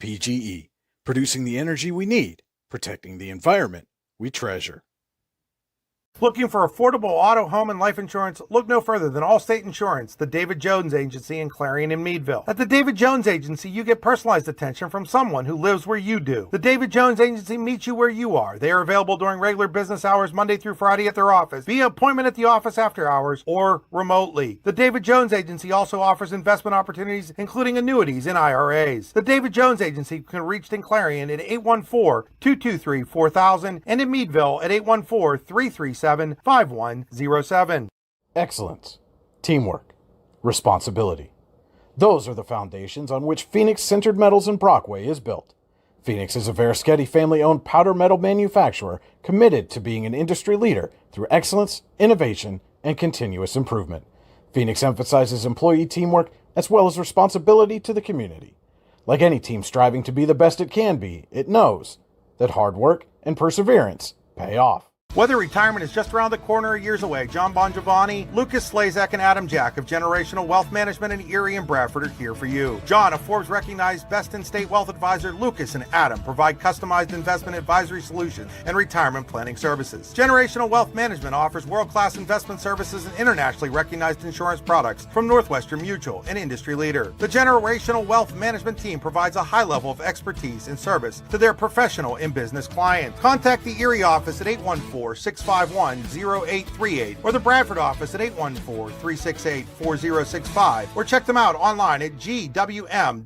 PGE, producing the energy we need, protecting the environment we treasure. Looking for affordable auto, home, and life insurance? Look no further than Allstate Insurance, the David Jones Agency in Clarion and Meadville. At the David Jones Agency, you get personalized attention from someone who lives where you do. The David Jones Agency meets you where you are. They are available during regular business hours Monday through Friday at their office, via appointment at the office after hours, or remotely. The David Jones Agency also offers investment opportunities, including annuities and IRAs. The David Jones Agency can be reached in Clarion at 814-223-4000 and in Meadville at 814-337-5107. Excellence, teamwork, responsibility. Those are the foundations on which Phoenix Sintered Metals in Brockway is built. Phoenix is a Verischetti family-owned powder metal manufacturer committed to being an industry leader through excellence, innovation, and continuous improvement. Phoenix emphasizes employee teamwork as well as responsibility to the community. Like any team striving to be the best it can be, it knows that hard work and perseverance pay off. Whether retirement is just around the corner or years away, John Bongiovanni, Lucas Slazak, and Adam Jack of Generational Wealth Management in Erie and Bradford are here for you. John, a Forbes-recognized best-in-state wealth advisor, Lucas and Adam provide customized investment advisory solutions and retirement planning services. Generational Wealth Management offers world-class investment services and internationally recognized insurance products from Northwestern Mutual, an industry leader. The Generational Wealth Management team provides a high level of expertise and service to their professional and business clients. Contact the Erie office at 814-651-0838 or the Bradford office at 814-368-4065 or check them out online at gwm.nm.com.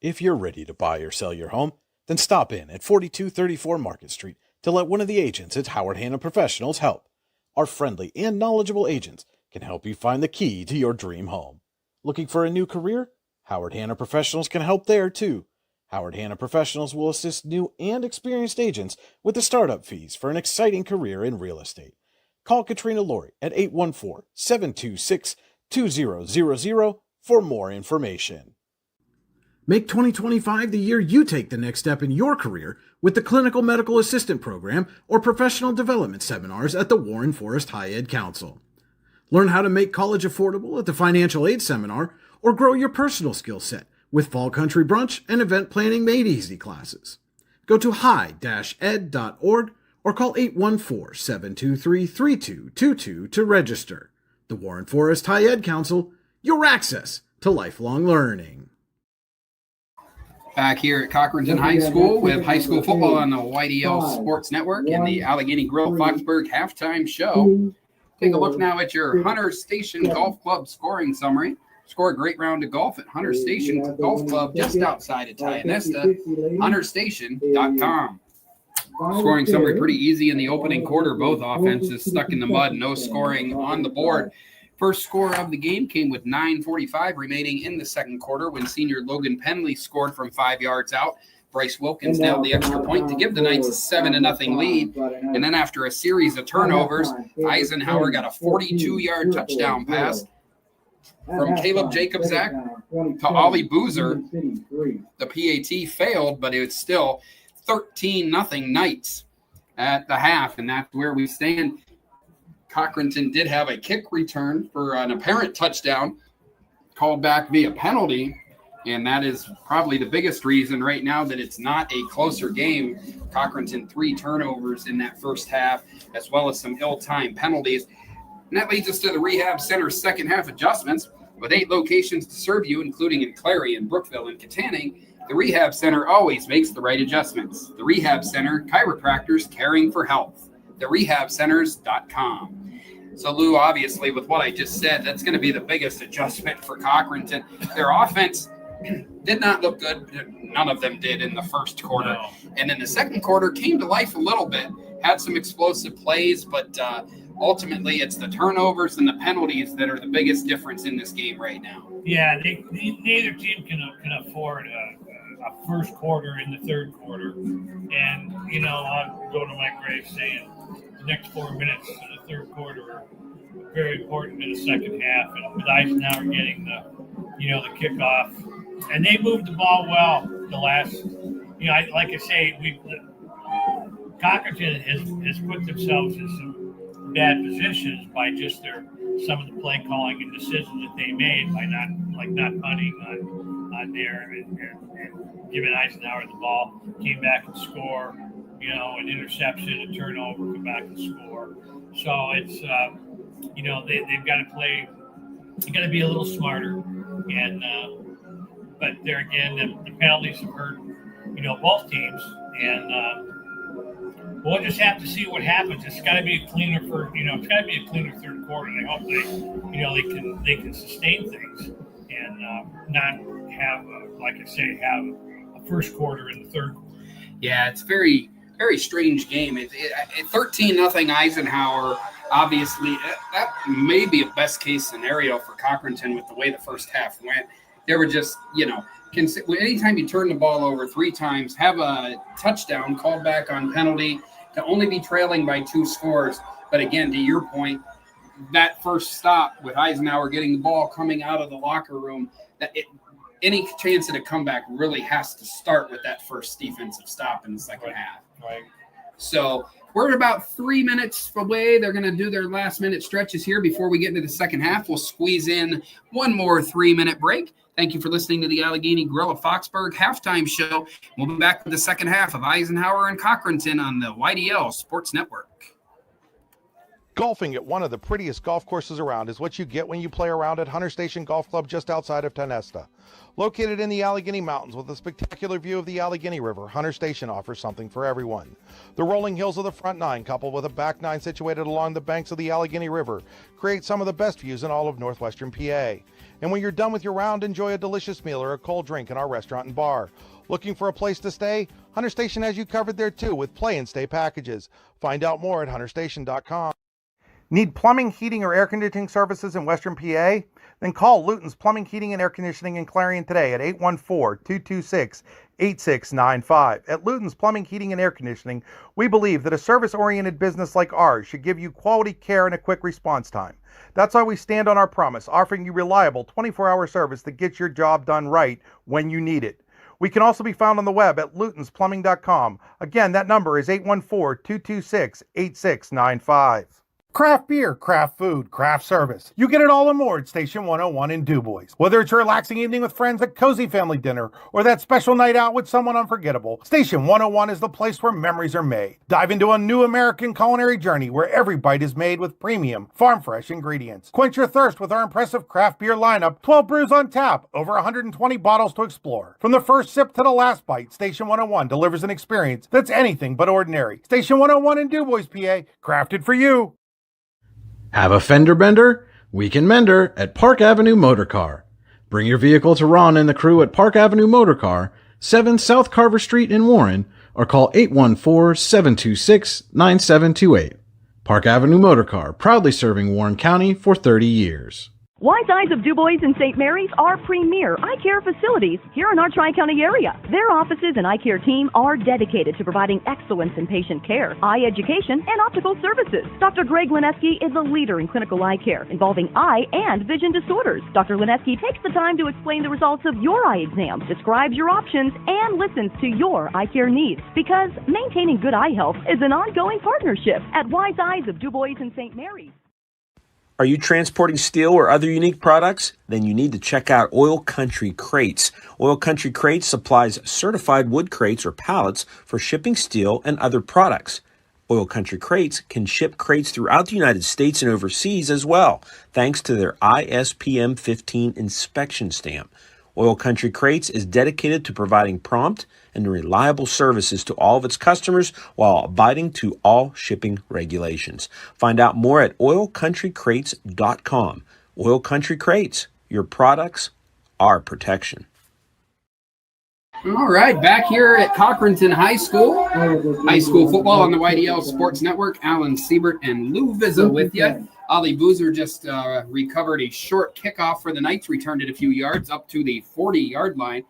If you're ready to buy or sell your home, then stop in at 4234 Market Street to let one of the agents at Howard Hanna Professionals help. Our friendly and knowledgeable agents can help you find the key to your dream home. Looking for a new career? Howard Hanna Professionals can help there too. Howard Hanna Professionals will assist new and experienced agents with the startup fees for an exciting career in real estate. Call Katrina Laurie at 814-726-2000 for more information. Make 2025 the year you take the next step in your career with the Clinical Medical Assistant Program or Professional Development Seminars at the Warren Forest High Ed Council. Learn how to make college affordable at the Financial Aid Seminar or grow your personal skill set with Fall Country Brunch and Event Planning Made Easy classes. Go to high-ed.org or call 814-723-3222 to register. The Warren Forest High Ed Council, your access to lifelong learning. Back here at Cochranton High School with high school football on the YDL Sports Network and the Allegheny Grill Foxburg halftime show. Take a look now at your Hunter Station Golf Club scoring summary. Score a great round of golf at Hunter Station Golf Club just outside of Tionesta, hunterstation.com. Scoring summary pretty easy in the opening quarter. Both offenses stuck in the mud, no scoring on the board. First score of the game came with 9:45 remaining in the second quarter when senior Logan Penley scored from 5 yards out. Bryce Wilkins nailed the extra point to give the Knights a 7-0 lead. And then after a series of turnovers, Eisenhower got a 42-yard touchdown pass from Caleb Jacobzak to Ollie Boozer. The PAT failed, but it's still 13-0 Knights at the half, and that's where we stand. Cochranton did have a kick return for an apparent touchdown called back via penalty, and that is probably the biggest reason right now that it's not a closer game. Cochranton 3 turnovers in that first half, as well as some ill-timed penalties. And that leads us to the Rehab Center's second half adjustments. With 8 locations to serve you, including in Clarion, Brookville, and Katanning, the Rehab Center always makes the right adjustments. The Rehab Center, chiropractors caring for health. TheRehabCenters.com. So, Lou, obviously, with what I just said, that's going to be the biggest adjustment for Cochranton. Their offense did not look good. None of them did in the first quarter. No. And in the second quarter, came to life a little bit. Had some explosive plays, but ultimately it's the turnovers and the penalties that are the biggest difference in this game right now. Yeah, neither team can afford a first quarter in the third quarter. And, I'll go to my grave saying the next 4 minutes of the third quarter are very important in the second half. And with Eisenhower getting the kickoff, and they moved the ball well the last, like I say, Cochranton has put themselves in some bad positions by just some of the play calling and decisions that they made by not punting on there and giving Eisenhower the ball, came back and score, an interception, a turnover, come back and score. So it's they've got to play. You got to be a little smarter, and but there again, the penalties have hurt both teams, and we'll just have to see what happens. It's got to be a cleaner it's got to be a cleaner third quarter. And I hope they can sustain things and not have have a first quarter in the third quarter. Yeah, it's very, very strange game. 13-0 Eisenhower. Obviously, that may be a best case scenario for Cochranton with the way the first half went. They were just, anytime you turn the ball over 3 times, have a touchdown called back on penalty, to only be trailing by 2 scores. But again, to your point, that first stop with Eisenhower getting the ball coming out of the locker room, any chance at a comeback really has to start with that first defensive stop in the second half. Right. So we're about 3 minutes away. They're going to do their last-minute stretches here before we get into the second half. We'll squeeze in one more 3-minute break. Thank you for listening to the Allegheny Grill of Foxburg halftime show. We'll be back with the second half of Eisenhower and Cochranton on the YDL Sports Network. Golfing at one of the prettiest golf courses around is what you get when you play around at Hunter Station Golf Club just outside of Tionesta. Located in the Allegheny Mountains with a spectacular view of the Allegheny River, Hunter Station offers something for everyone. The rolling hills of the front 9, coupled with a back 9 situated along the banks of the Allegheny River, create some of the best views in all of northwestern PA. And when you're done with your round, enjoy a delicious meal or a cold drink in our restaurant and bar. Looking for a place to stay? Hunter Station has you covered there too with play and stay packages. Find out more at hunterstation.com. Need plumbing, heating, or air conditioning services in Western PA? Then call Luton's Plumbing, Heating, and Air Conditioning in Clarion today at 814-226-8695. At Luton's Plumbing, Heating, and Air Conditioning, we believe that a service-oriented business like ours should give you quality care and a quick response time. That's why we stand on our promise, offering you reliable 24-hour service that gets your job done right when you need it. We can also be found on the web at lutonsplumbing.com. Again, that number is 814-226-8695. Craft beer, craft food, craft service. You get it all and more at Station 101 in DuBois. Whether it's a relaxing evening with friends at cozy family dinner or that special night out with someone unforgettable, Station 101 is the place where memories are made. Dive into a new American culinary journey where every bite is made with premium, farm-fresh ingredients. Quench your thirst with our impressive craft beer lineup, 12 brews on tap, over 120 bottles to explore. From the first sip to the last bite, Station 101 delivers an experience that's anything but ordinary. Station 101 in DuBois, PA, crafted for you. Have a fender bender? We can mender at Park Avenue Motorcar. Bring your vehicle to Ron and the crew at Park Avenue Motorcar, 7 South Carver Street in Warren, or call 814-726-9728. Park Avenue Motorcar, proudly serving Warren County for 30 years. Wise Eyes of DuBois and St. Mary's are premier eye care facilities here in our Tri-County area. Their offices and eye care team are dedicated to providing excellence in patient care, eye education, and optical services. Dr. Greg Lineski is a leader in clinical eye care involving eye and vision disorders. Dr. Lineski takes the time to explain the results of your eye exam, describes your options, and listens to your eye care needs, because maintaining good eye health is an ongoing partnership at Wise Eyes of DuBois and St. Mary's. Are you transporting steel or other unique products? Then you need to check out Oil Country Crates. Oil Country Crates supplies certified wood crates or pallets for shipping steel and other products. Oil Country Crates can ship crates throughout the United States and overseas as well, thanks to their ISPM 15 inspection stamp. Oil Country Crates is dedicated to providing prompt and reliable services to all of its customers while abiding to all shipping regulations. Find out more at oilcountrycrates.com. Oil Country Crates, your products, our protection. All right, back here at Cochranton High School. High school football on the YDL Sports Network. Alan Siebert and Lou Vizza with you. Ali Boozer just recovered a short kickoff for the Knights, returned it a few yards up to the 40-yard line,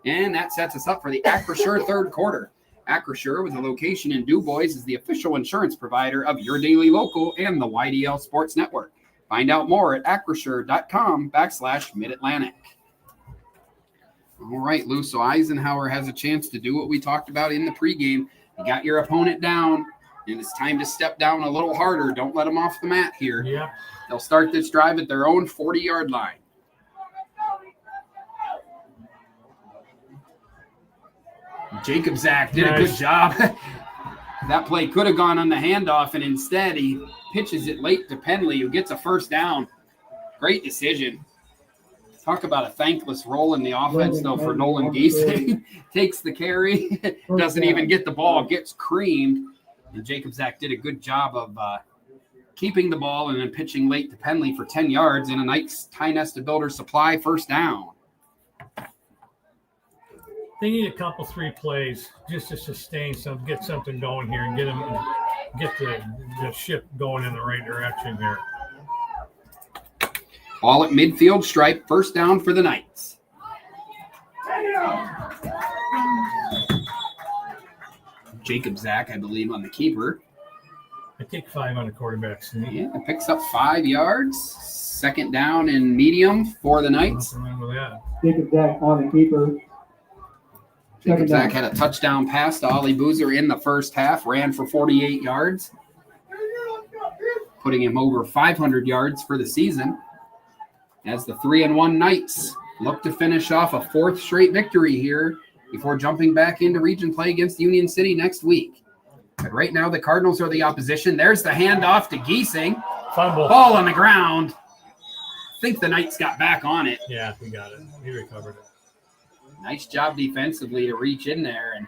and that sets us up for the Acrisure third quarter. Acrisure, with a location in DuBois, is the official insurance provider of your daily local and the YDL Sports Network. Find out more at acrisure.com/Mid-Atlantic. All right, Lou, so Eisenhower has a chance to do what we talked about in the pregame. You got your opponent down, and it's time to step down a little harder. Don't let them off the mat here. Yeah. They'll start this drive at their own 40-yard line. Jacob Zach did a good job. That play could have gone on the handoff, and instead he pitches it late to Penley, who gets a first down. Great decision. Talk about a thankless role in the offense, though, for Nolan Giesing. Takes the carry, doesn't even get the ball, gets creamed. And Jacob Zach did a good job of keeping the ball and then pitching late to Penley for 10 yards and a nice Tionesta Builder Supply first down. They need a couple, 3 plays just to sustain get something going here and get the ship going in the right direction here. Ball at midfield stripe, first down for the Knights. Jacob Zach, I believe, on the keeper. I take 5 on the quarterback sneak. Yeah, picks up 5 yards. Second down and medium for the Knights. Jacob Zach on the keeper. Jacob Zach had a touchdown pass to Ollie Boozer in the first half, ran for 48 yards, putting him over 500 yards for the season. As the 3-1 Knights look to finish off a 4th straight victory here before jumping back into region play against Union City next week. But right now, the Cardinals are the opposition. There's the handoff to Giesing. Fumble. Ball on the ground. I think the Knights got back on it. Yeah, he got it. He recovered it. Nice job defensively to reach in there. And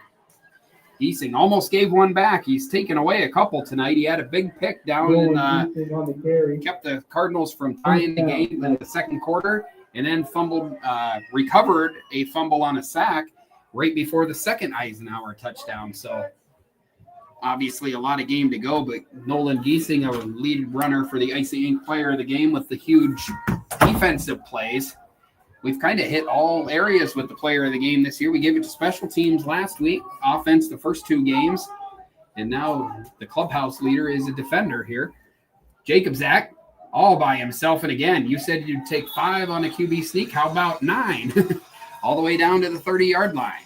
Giesing almost gave one back. He's taken away a couple tonight. He had a big pick down and kept the Cardinals from tying the game in the second quarter, and then recovered a fumble on a sack right before the second Eisenhower touchdown. So obviously a lot of game to go, but Nolan Giesing, our lead runner for the Icy Inc player of the game with the huge defensive plays. We've kind of hit all areas with the player of the game this year. We gave it to special teams last week, offense the first 2 games, and now the clubhouse leader is a defender here. Jacob Zach, all by himself, and again, you said you'd take 5 on a QB sneak. How about 9? All the way down to the 30-yard line.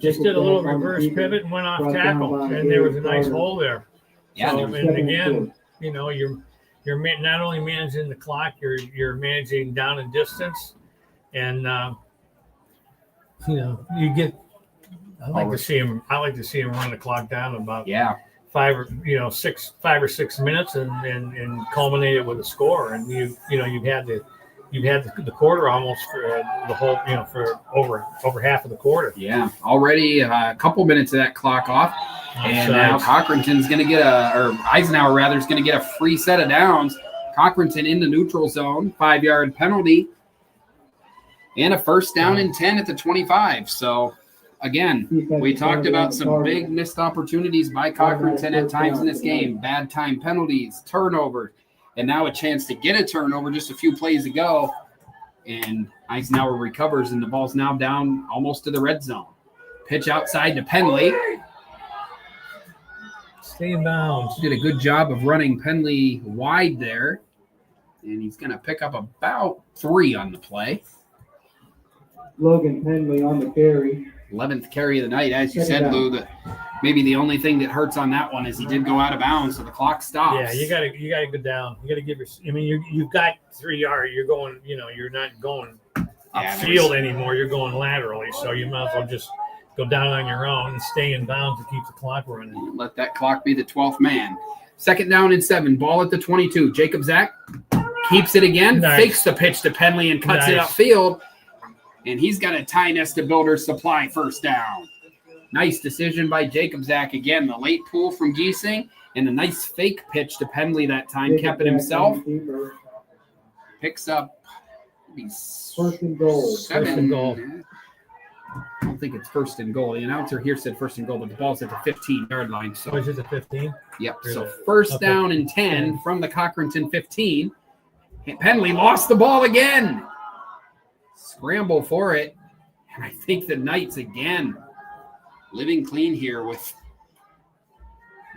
Just did a little reverse pivot and went off tackle, and there was a nice hole there. Yeah, So, there- and again, you know, you're not only managing the clock, you're managing down and distance, and you know, you get. I like to see him run the clock down about 5 or 6 minutes, and culminate it with a score. And you've had the quarter almost for the whole, for over half of the quarter. Yeah, already a couple minutes of that clock off, and now Cochranton's going to get Eisenhower rather is going to get a free set of downs. Cochranton in the neutral zone, 5-yard penalty, and a first down and 10 at the 25. So. Again, we talked about some big missed opportunities by Cochranton at times in this game. Bad time penalties, turnovers, and now a chance to get a turnover just a few plays ago. And Eisenhower recovers, and the ball's now down almost to the red zone. Pitch outside to Penley. Stay in bounds. Did a good job of running Penley wide there. And he's going to pick up about 3 on the play. Logan Penley on the carry. 11th carry of the night. As you said, Lou, maybe the only thing that hurts on that one is he did go out of bounds, so the clock stops. Yeah, you gotta go down. You gotta give your. I mean, you've got 3 yards. You're going. You're not going upfield anymore. You're going laterally, so you might as well just go down on your own and stay in bounds to keep the clock running. Let that clock be the 12th man. 2nd down and 7. Ball at the 22. Jacob Zach keeps it again. Nice. Fakes the pitch to Penley and cuts it upfield. And he's got a Tionesta Builders Supply first down. Nice decision by Jacob Zach. Again, the late pull from Giesing and a nice fake pitch to Penley that time. Kept it himself. Picks up First and goal. 7. First and goal. I don't think it's first and goal. The announcer here said first and goal, but the ball's at the 15-yard line. So is it the 15? Yep. So first down and 10 from the Cochranton 15. Penley lost the ball again. Scramble for it. And I think the Knights again living clean here with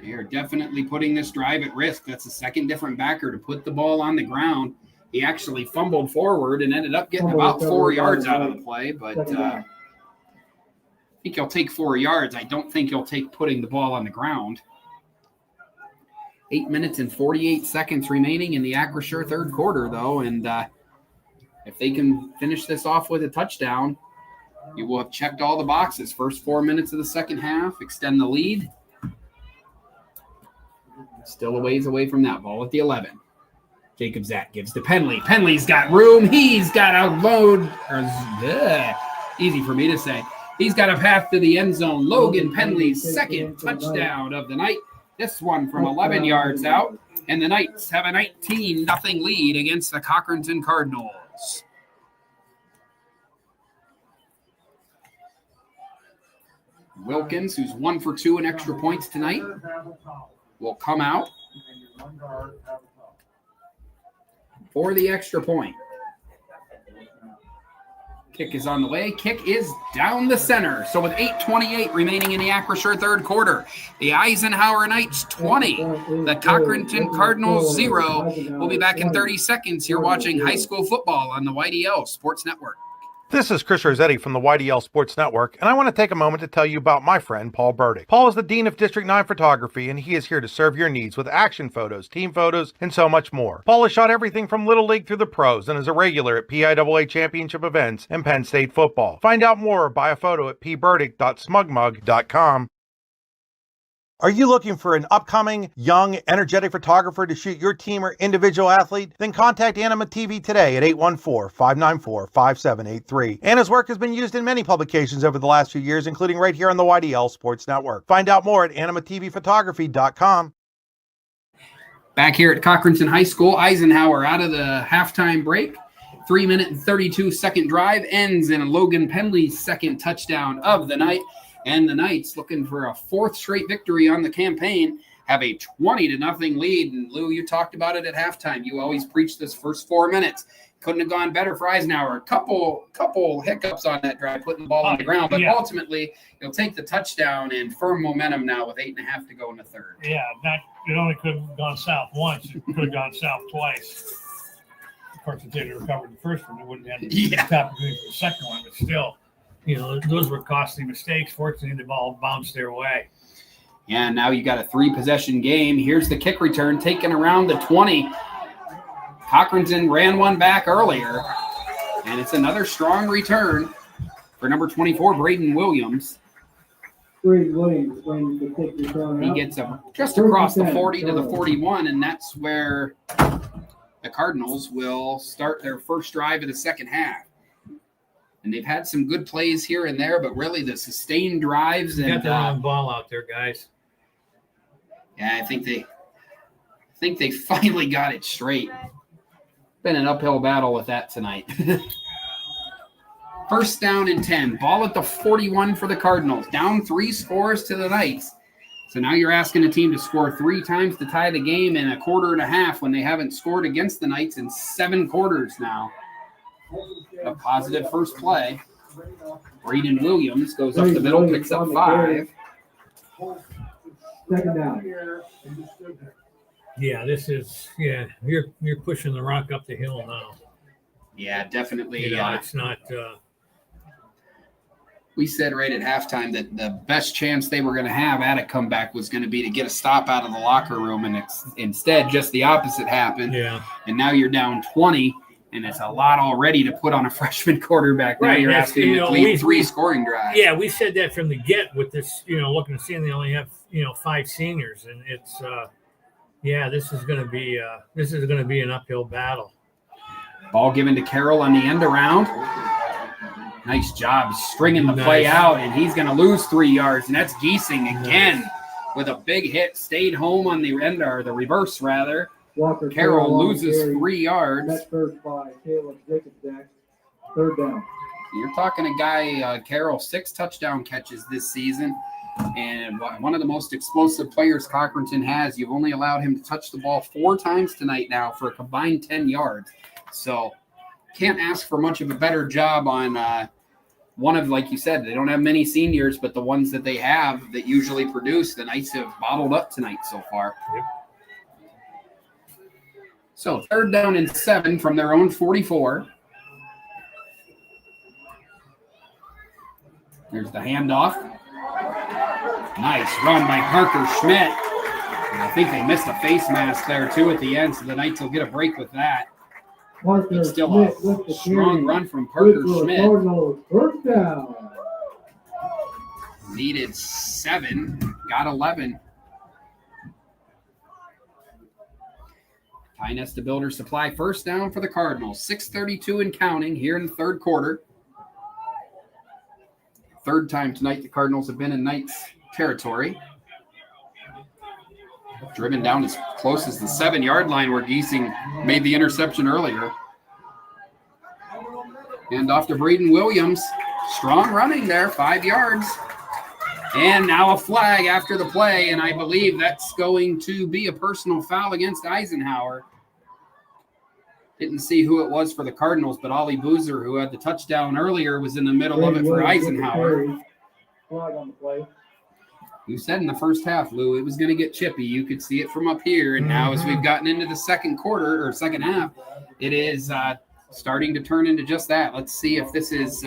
they are definitely putting this drive at risk. That's the second different backer to put the ball on the ground. He actually fumbled forward and ended up getting about 4 yards out of the play, but I think he'll take 4 yards. I don't think he'll take putting the ball on the ground. 8 minutes and 48 seconds remaining in the Acrisure third quarter, though, and if they can finish this off with a touchdown, you will have checked all the boxes. First 4 minutes of the second half, extend the lead. Still a ways away from that. Ball at the 11. Jacob Zach gives to Penley. Penley's got room. He's got a load. Easy for me to say. He's got a path to the end zone. Logan Penley's second touchdown of the night. This one from 11 yards out. And the Knights have a 19-0 lead against the Cochranton Cardinals. Wilkins, who's 1 for 2 in extra points tonight, will come out for the extra point. Kick is on the way. Kick is down the center. So with 8:28 remaining in the Acrisure third quarter, the Eisenhower Knights 20, the Cochranton Cardinals 0. We'll be back in 30 seconds. You're watching high school football on the YDL Sports Network. This is Chris Rossetti from the YDL Sports Network, and I want to take a moment to tell you about my friend Paul Burdick. Paul is the Dean of District 9 Photography, and he is here to serve your needs with action photos, team photos, and so much more. Paul has shot everything from Little League through the pros and is a regular at PIAA championship events and Penn State football. Find out more or buy a photo at pburdick.smugmug.com. Are you looking for an upcoming, young, energetic photographer to shoot your team or individual athlete? Then contact Anima TV today at 814-594-5783. Anna's work has been used in many publications over the last few years, including right here on the YDL Sports Network. Find out more at animatvphotography.com. Back here at Cochranton High School, Eisenhower out of the halftime break. 3 minute and 32 second drive ends in Logan Penley's second touchdown of the night. And the Knights, looking for a 4th straight victory on the campaign, have a 20-0 lead. And Lou, you talked about it at halftime. You always preach this first 4 minutes. Couldn't have gone better for Eisenhower. A couple hiccups on that drive, putting the ball on the ground. But ultimately, he'll take the touchdown and firm momentum now with 8.5 to go in the third. Yeah, it only could have gone south once. It could have gone south twice. Of course, if they'd recovered the first one, they wouldn't have the opportunity for the second one. But still, those were costly mistakes. Fortunately, the ball bounced their way. And now you got a 3-possession game. Here's the kick return taken around the 20. Cochranton ran one back earlier. And it's another strong return for number 24, Braden Williams. He gets just across the 40 to the 41, and that's where the Cardinals will start their first drive of the second half. And they've had some good plays here and there, but really the sustained drives. You got the wrong ball out there, guys. Yeah, I think they finally got it straight. Been an uphill battle with that tonight. First down and 10. Ball at the 41 for the Cardinals. Down 3 scores to the Knights. So now you're asking a team to score 3 times to tie the game in a quarter and a half when they haven't scored against the Knights in 7 quarters now. A positive first play. Braden Williams goes up the middle, picks up 5. Second down. Yeah, this is you're pushing the rock up the hill now. Yeah, definitely. It's not. We said right at halftime that the best chance they were going to have at a comeback was going to be to get a stop out of the locker room, and instead just the opposite happened. Yeah. And now you're down 20, and it's a lot already to put on a freshman quarterback. Now you're asking to lead 3 scoring drives. Yeah, we said that from the get with this, looking to see they only have, 5 seniors, and it's this is going to be an uphill battle. Ball given to Carroll on the end around. Nice job stringing the play out, and he's going to lose 3 yards, and that's Giesing again with a big hit. Stayed home on the end, or the reverse rather. Carroll loses 3 yards. That's first by Caleb Jacobs. Third down. You're talking a guy, Carroll, 6 touchdown catches this season, and one of the most explosive players Cochranton has. You've only allowed him to touch the ball 4 times tonight now for a combined 10 yards. So can't ask for much of a better job on one of, like you said, they don't have many seniors, but the ones that they have that usually produce, the Knights have bottled up tonight so far. Yep. So 3rd down and 7 from their own 44. There's the handoff. Nice run by Parker Schmidt. And I think they missed a face mask there too at the end, so the Knights will get a break with that. It's still a strong run from Parker Schmidt. First down. Needed 7, got 11. Tionesta Builder Supply first down for the Cardinals. 6:32 and counting here in the 3rd quarter. 3rd time tonight the Cardinals have been in Knights territory. Driven down as close as the 7-yard line where Giesing made the interception earlier. And off to Braden Williams. Strong running there, 5 yards. And now a flag after the play, and I believe that's going to be a personal foul against Eisenhower. Didn't see who it was for the Cardinals, but Ollie Boozer, who had the touchdown earlier, was in the middle of it for Eisenhower. Flag on the play. You said in the first half, Lou, it was going to get chippy. You could see it from up here. And now as we've gotten into the second half, it is starting to turn into just that. Let's see if this is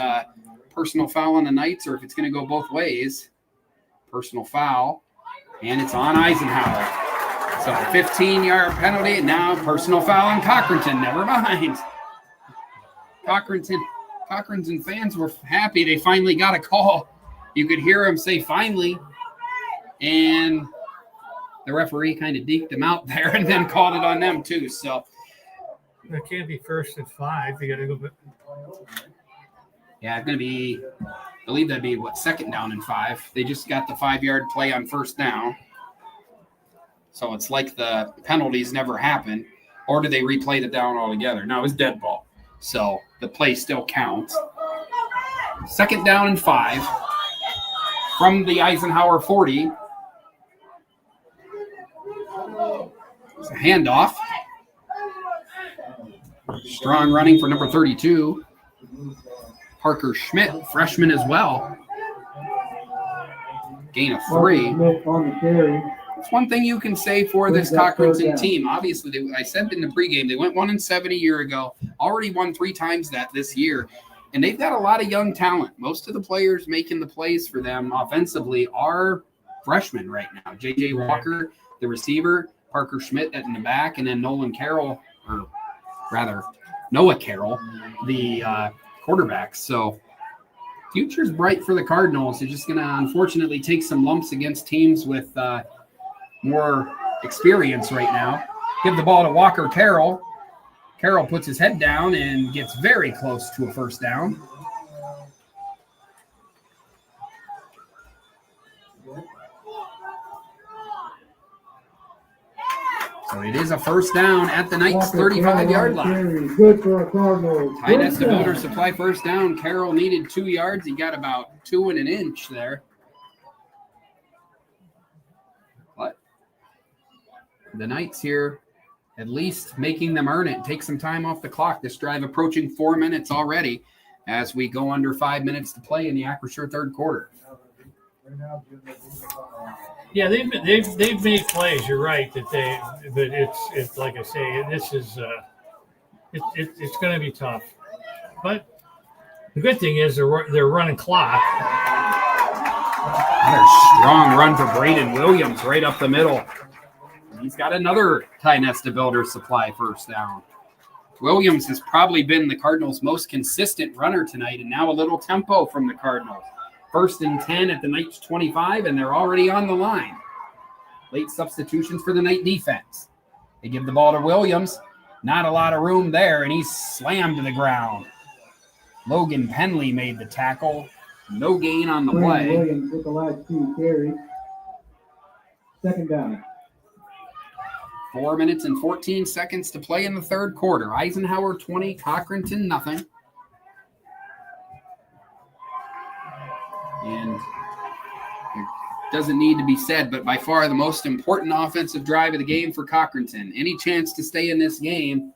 personal foul on the Knights or if it's going to go both ways. Personal foul, and it's on Eisenhower. So 15-yard penalty, and now personal foul on Cochranton. Never mind. Cochranton fans were happy they finally got a call. You could hear them say finally. And the referee kind of deked them out there and then called it on them too. So it can't be 1st and 5. You got to go. Yeah, it's going to be, I believe that'd be 2nd down and 5. They just got the 5-yard play on 1st down. So it's like the penalties never happened. Or do they replay the down altogether? No, it's dead ball. So the play still counts. 2nd down and 5 from the Eisenhower 40. It's a handoff. Strong running for number 32. Parker Schmidt, freshman as well. Gain of 3. It's one thing you can say for this Cochranton team. Obviously, I said in the pregame, they went 1-7 a year ago. Already won 3 times that this year. And they've got a lot of young talent. Most of the players making the plays for them offensively are freshmen right now. J.J. Walker, the receiver, Parker Schmidt in the back, and then Noah Carroll, the quarterback. So future's bright for the Cardinals. They're just going to unfortunately take some lumps against teams with more experience right now. Give the ball to Walker Carroll. Carroll puts his head down and gets very close to a first down. So it is a first down at the Knight's 35-yard line. Good for a Cardinals. Tionesta Builder Supply first down. Carroll needed 2 yards. He got about 2 and an inch there. But the Knights here at least making them earn it. Take some time off the clock. This drive approaching 4 minutes already as we go under 5 minutes to play in the Acrisure third quarter. Yeah, they've made plays. You're right but it's like I say, this is it's going to be tough. But the good thing is they're running clock. Another strong run for Braden Williams right up the middle. He's got another Tionesta Builder Supply first down. Williams has probably been the Cardinals' most consistent runner tonight, and now a little tempo from the Cardinals. 1st and 10 at the Knights 25, and they're already on the line. Late substitutions for the Knight defense. They give the ball to Williams. Not a lot of room there, and he's slammed to the ground. Logan Penley made the tackle. No gain on the play. Williams with the last 2 carries. Second down. 4 minutes and 14 seconds to play in the third quarter. Eisenhower 20, Cochranton nothing. And it doesn't need to be said, but by far the most important offensive drive of the game for Cochranton. Any chance to stay in this game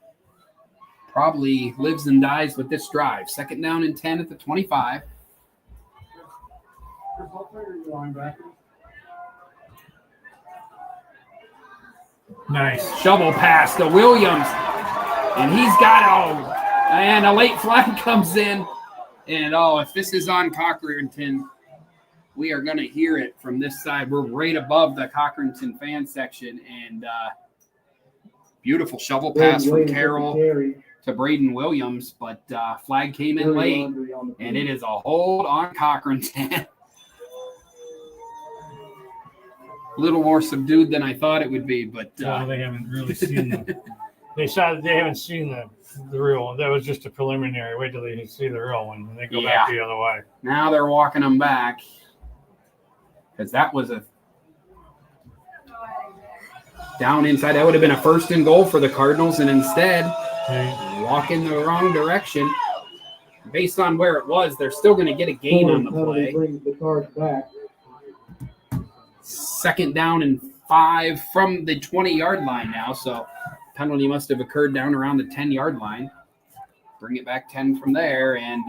probably lives and dies with this drive. 2nd down and 10 at the 25. Nice. Shovel pass to Williams. And he's got and a late flag comes in. And if this is on Cochranton, we are going to hear it from this side. We're right above the Cochranton fan section. And beautiful shovel pass from Carroll to Braden Williams. But flag came in late, and it is a hold on Cochranton. A little more subdued than I thought it would be, but they haven't really seen them. They haven't seen the real one. That was just a preliminary. Wait till they see the real one, and they go back the other way. Now they're walking them back because that was a down inside. That would have been a 1st and goal for the Cardinals, and instead walk in the wrong direction. Based on where it was, they're still going to get a gain on the play. Brings the Cards back. 2nd down and 5 from the 20-yard line now. So penalty must have occurred down around the 10-yard line. Bring it back 10 from there. And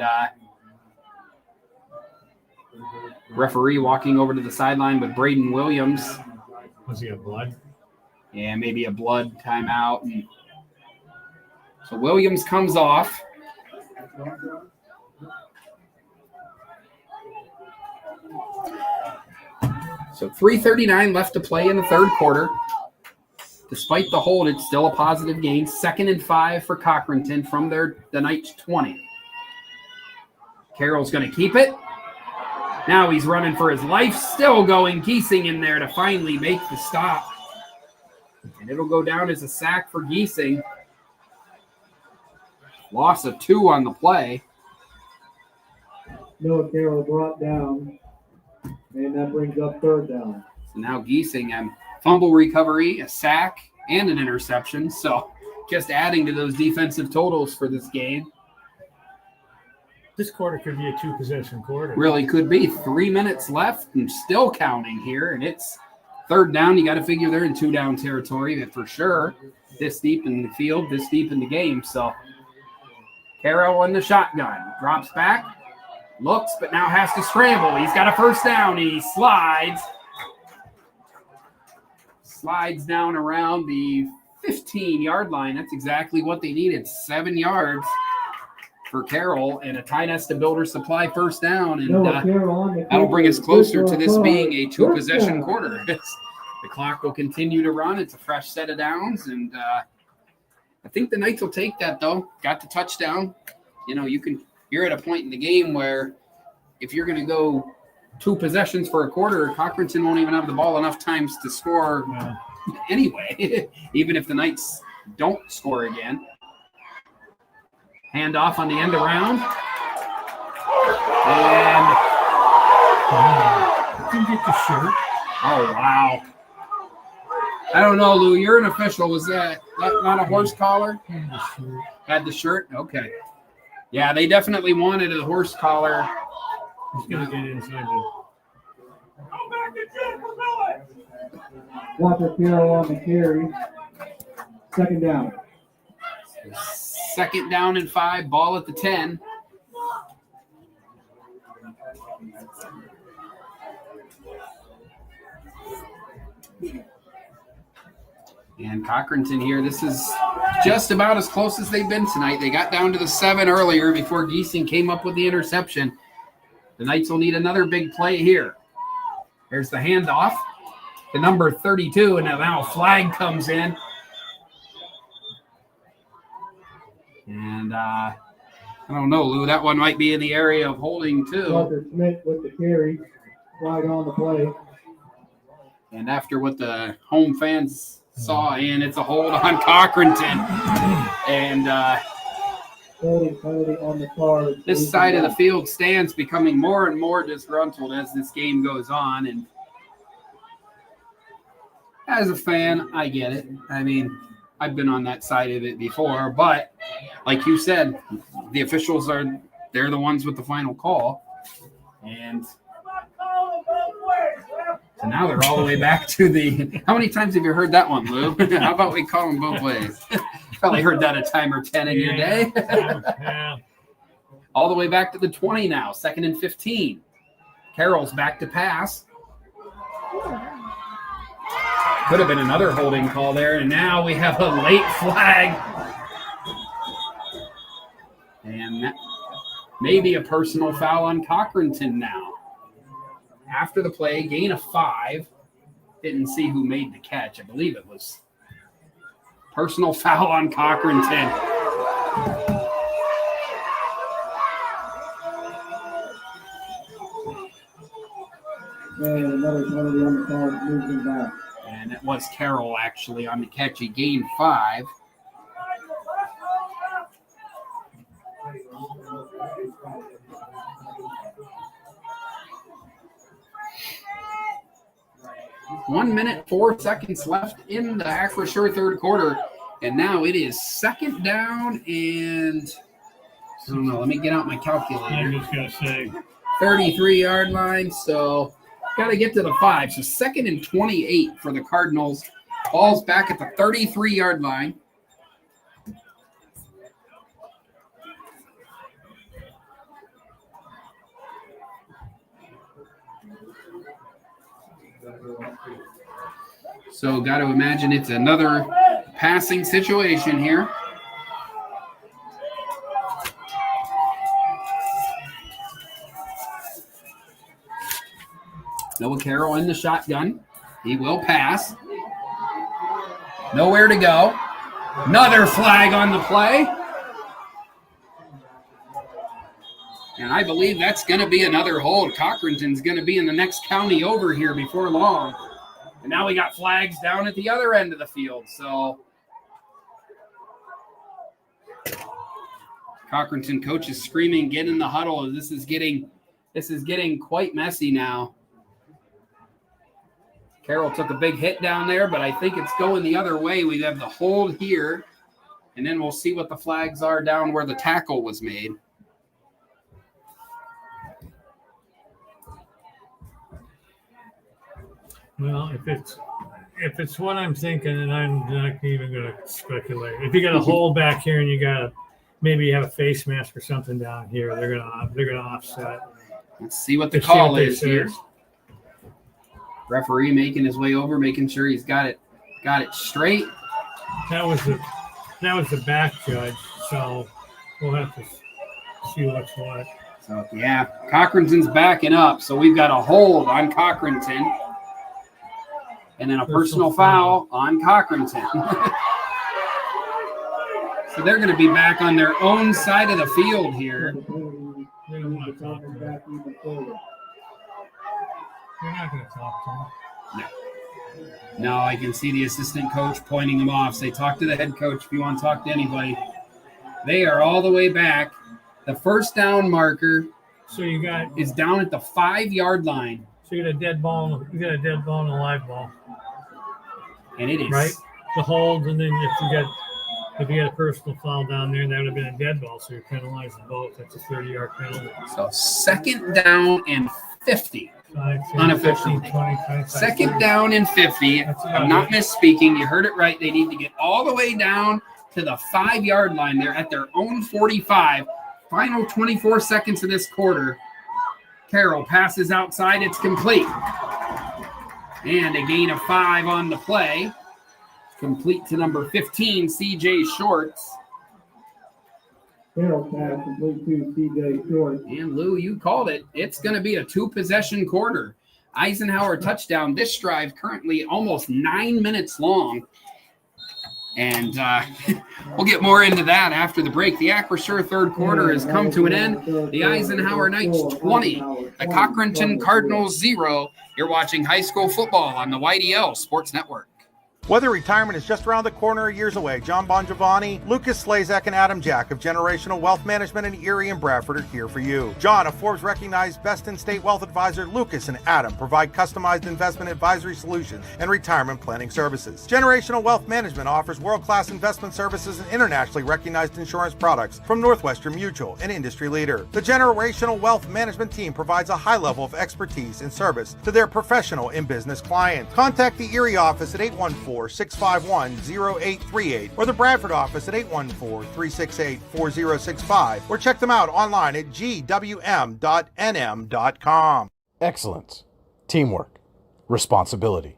referee walking over to the sideline with Braden Williams. Was he a blood? Yeah, maybe a blood timeout. And so Williams comes off. So 3:39 left to play in the third quarter. Despite the hold, it's still a positive gain. 2nd and 5 for Cochranton from the Knights 20. Carroll's going to keep it. Now he's running for his life. Still going. Giesing in there to finally make the stop. And it'll go down as a sack for Giesing. Loss of 2 on the play. Noah Carroll brought down. And that brings up 3rd down. So now Giesing, fumble recovery, a sack, and an interception. So just adding to those defensive totals for this game. This quarter could be a 2-possession quarter. Really could be. 3 minutes left and still counting here. And it's 3rd down. You got to figure they're in 2-down territory for sure. This deep in the field, this deep in the game. So Carroll in the shotgun. Drops back. Looks, but now has to scramble. He's got a 1st down, and he slides. Slides down around the 15-yard line. That's exactly what they needed, 7 yards. for Carroll, and a Tionesta Builder Supply first down, and Noah Carroll on the that'll bring us closer to this field. being a 2-possession Touchdown. quarter. The clock will continue to run. It's a fresh set of downs, and I think the Knights will take that, though. Got the touchdown. You know, you're at a point in the game where if you're going to go 2 possessions for a quarter, Cochranton won't even have the ball enough times to score anyway, even if the Knights don't score again. Hand off on the end around. And you get the shirt. Oh, wow. I don't know, Lou. You're an official. Was that not a horse collar? Had the shirt? Okay. Yeah, they definitely wanted a horse collar. He's going to get inside Walker Carroll on the carry. Second down. Second down and 5. Ball at the 10. And Cochranton here, this is just about as close as they've been tonight. They got down to the 7 earlier before Giesing came up with the interception. The Knights will need another big play here. There's the handoff to number 32, and now a flag comes in. And I don't know, Lou, that one might be in the area of holding too. Walker Smith with the carry. Flag on the play. And after what the home fans saw, and it's a hold on Cochranton. And Holding penalty on the card. this side of the field stands becoming more and more disgruntled as this game goes on. And as a fan, I get it. I mean, I've been on that side of it before, but like you said, the officials they're the ones with the final call. And so now they're all the way back to the – how many times have you heard that one, Lou? How about we call them both ways? Probably heard that a time or 10 in your day. All the way back to the 20 now, 2nd and 15. Carroll's back to pass. Could have been another holding call there, and now we have a late flag. And that may be a personal foul on Cochranton now. After the play, gain of 5. Didn't see who made the catch. I believe it was personal foul on Cochranton. And another penalty on the card. Moving back. And it was Carroll actually on the catch. He gained 5. One minute, 4 seconds left in the Acrisure third quarter. And now it is 2nd down and I don't know. Let me get out my calculator. I'm just going to say 33-yard line. So got to get to the 5. So 2nd and 28 for the Cardinals. Ball's back at the 33-yard line. So got to imagine it's another passing situation here. Noah Carroll in the shotgun. He will pass. Nowhere to go. Another flag on the play. And I believe that's going to be another hold. Cochranton's going to be in the next county over here before long. And now we got flags down at the other end of the field. So Cochranton coach is screaming, get in the huddle. This is getting quite messy now. Carroll took a big hit down there, but I think it's going the other way. We have the hold here, and then we'll see what the flags are down where the tackle was made. well, if it's what I'm thinking, and I'm not even going to speculate. If you got a hole back here and you got to maybe you have a face mask or something down here, they're gonna offset. Let's see what the call is here. Referee making his way over, making sure he's got it straight. That was the back judge, so we'll have to. See what's what. So, yeah, Cochranton's backing up. So we've got a hold on Cochranton. And then a personal foul on Cochranton. So they're going to be back on their own side of the field here. They don't want to talk to him. They're not going to talk to him. No, I can see the assistant coach pointing them off. Say, talk to the head coach if you want to talk to anybody. They are all the way back. The first down marker is down at the 5-yard line. So you got a dead ball. You got a dead ball and a live ball. And it is. Right? The holds, and then if you got a personal foul down there, that would have been a dead ball, so you're penalizing both. That's a 30-yard penalty. So second down and 50. Unofficially. Second down and 50. I'm not misspeaking. You heard it right. They need to get all the way down to the 5-yard line. They're at their own 45. Final 24 seconds of this quarter. Carroll passes outside. It's complete. And a gain of 5 on the play. Complete to number 15, C.J. Shorts. Carroll pass complete to C.J. Shorts. And Lou, you called it. It's going to be a 2-possession quarter. Eisenhower touchdown. This drive currently almost 9 minutes long. And we'll get more into that after the break. The Acrisure third quarter has come to an end. The Eisenhower Knights 20, the Cochranton Cardinals 0. You're watching high school football on the YDL Sports Network. Whether retirement is just around the corner or years away, John Bongiovanni, Lucas Slazak, and Adam Jack of Generational Wealth Management in Erie and Bradford are here for you. John, a Forbes-recognized best-in-state wealth advisor, Lucas and Adam provide customized investment advisory solutions and retirement planning services. Generational Wealth Management offers world-class investment services and internationally recognized insurance products from Northwestern Mutual, an industry leader. The Generational Wealth Management team provides a high level of expertise and service to their professional and business clients. Contact the Erie office at 814-651-0838 or the Bradford office at 814-368-4065 or check them out online at gwm.nm.com. Excellence, teamwork, responsibility.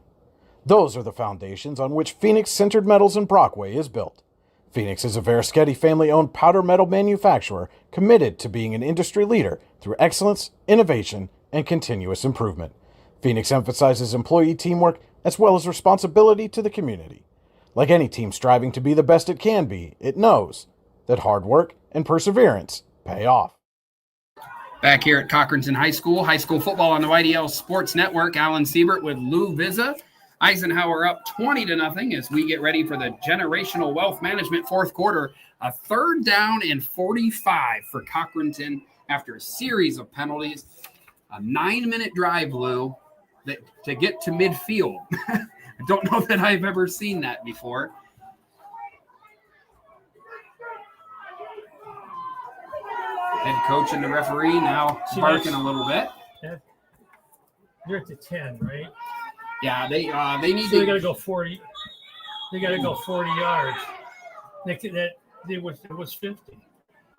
Those are the foundations on which Phoenix Sintered Metals in Brockway is built. Phoenix is a Verischetti family-owned powder metal manufacturer committed to being an industry leader through excellence, innovation, and continuous improvement. Phoenix emphasizes employee teamwork as well as responsibility to the community. Like any team striving to be the best it can be, it knows that hard work and perseverance pay off. Back here at Cochranton high school football on the YDL Sports Network. Alan Siebert with Lou Vizza. Eisenhower up 20-0 as we get ready for the Generational Wealth Management fourth quarter. A third down and 45 for Cochranton after a series of penalties. A 9-minute drive, Lou, to get to midfield. I don't know that I've ever seen that before. Head coach and the referee now barking a little bit. You're at the 10, right? Yeah, they need so they got to go 40. They got to go 40 yards. It was 50.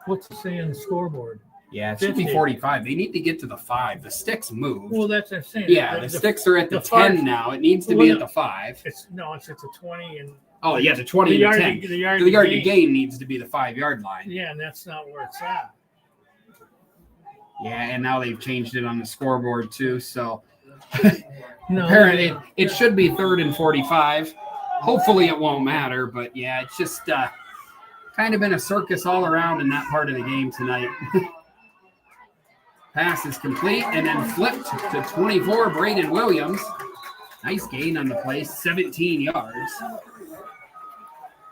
What's it say on the scoreboard? Yeah, it should be 45. They need to get to the 5. The sticks moved. Well, that's what I'm saying. Yeah, the sticks are at the 10 now. It needs to be at the 5. It's at the 20 and. Oh yeah, the 20 and 10. The yard to gain needs to be the 5-yard line. Yeah, and that's not where it's at. Yeah, and now they've changed it on the scoreboard too. So apparently it should be 3rd and 45. Hopefully it won't matter, but yeah, it's just kind of been a circus all around in that part of the game tonight. Pass is complete and then flipped to 24, Braden Williams. Nice gain on the play, 17 yards.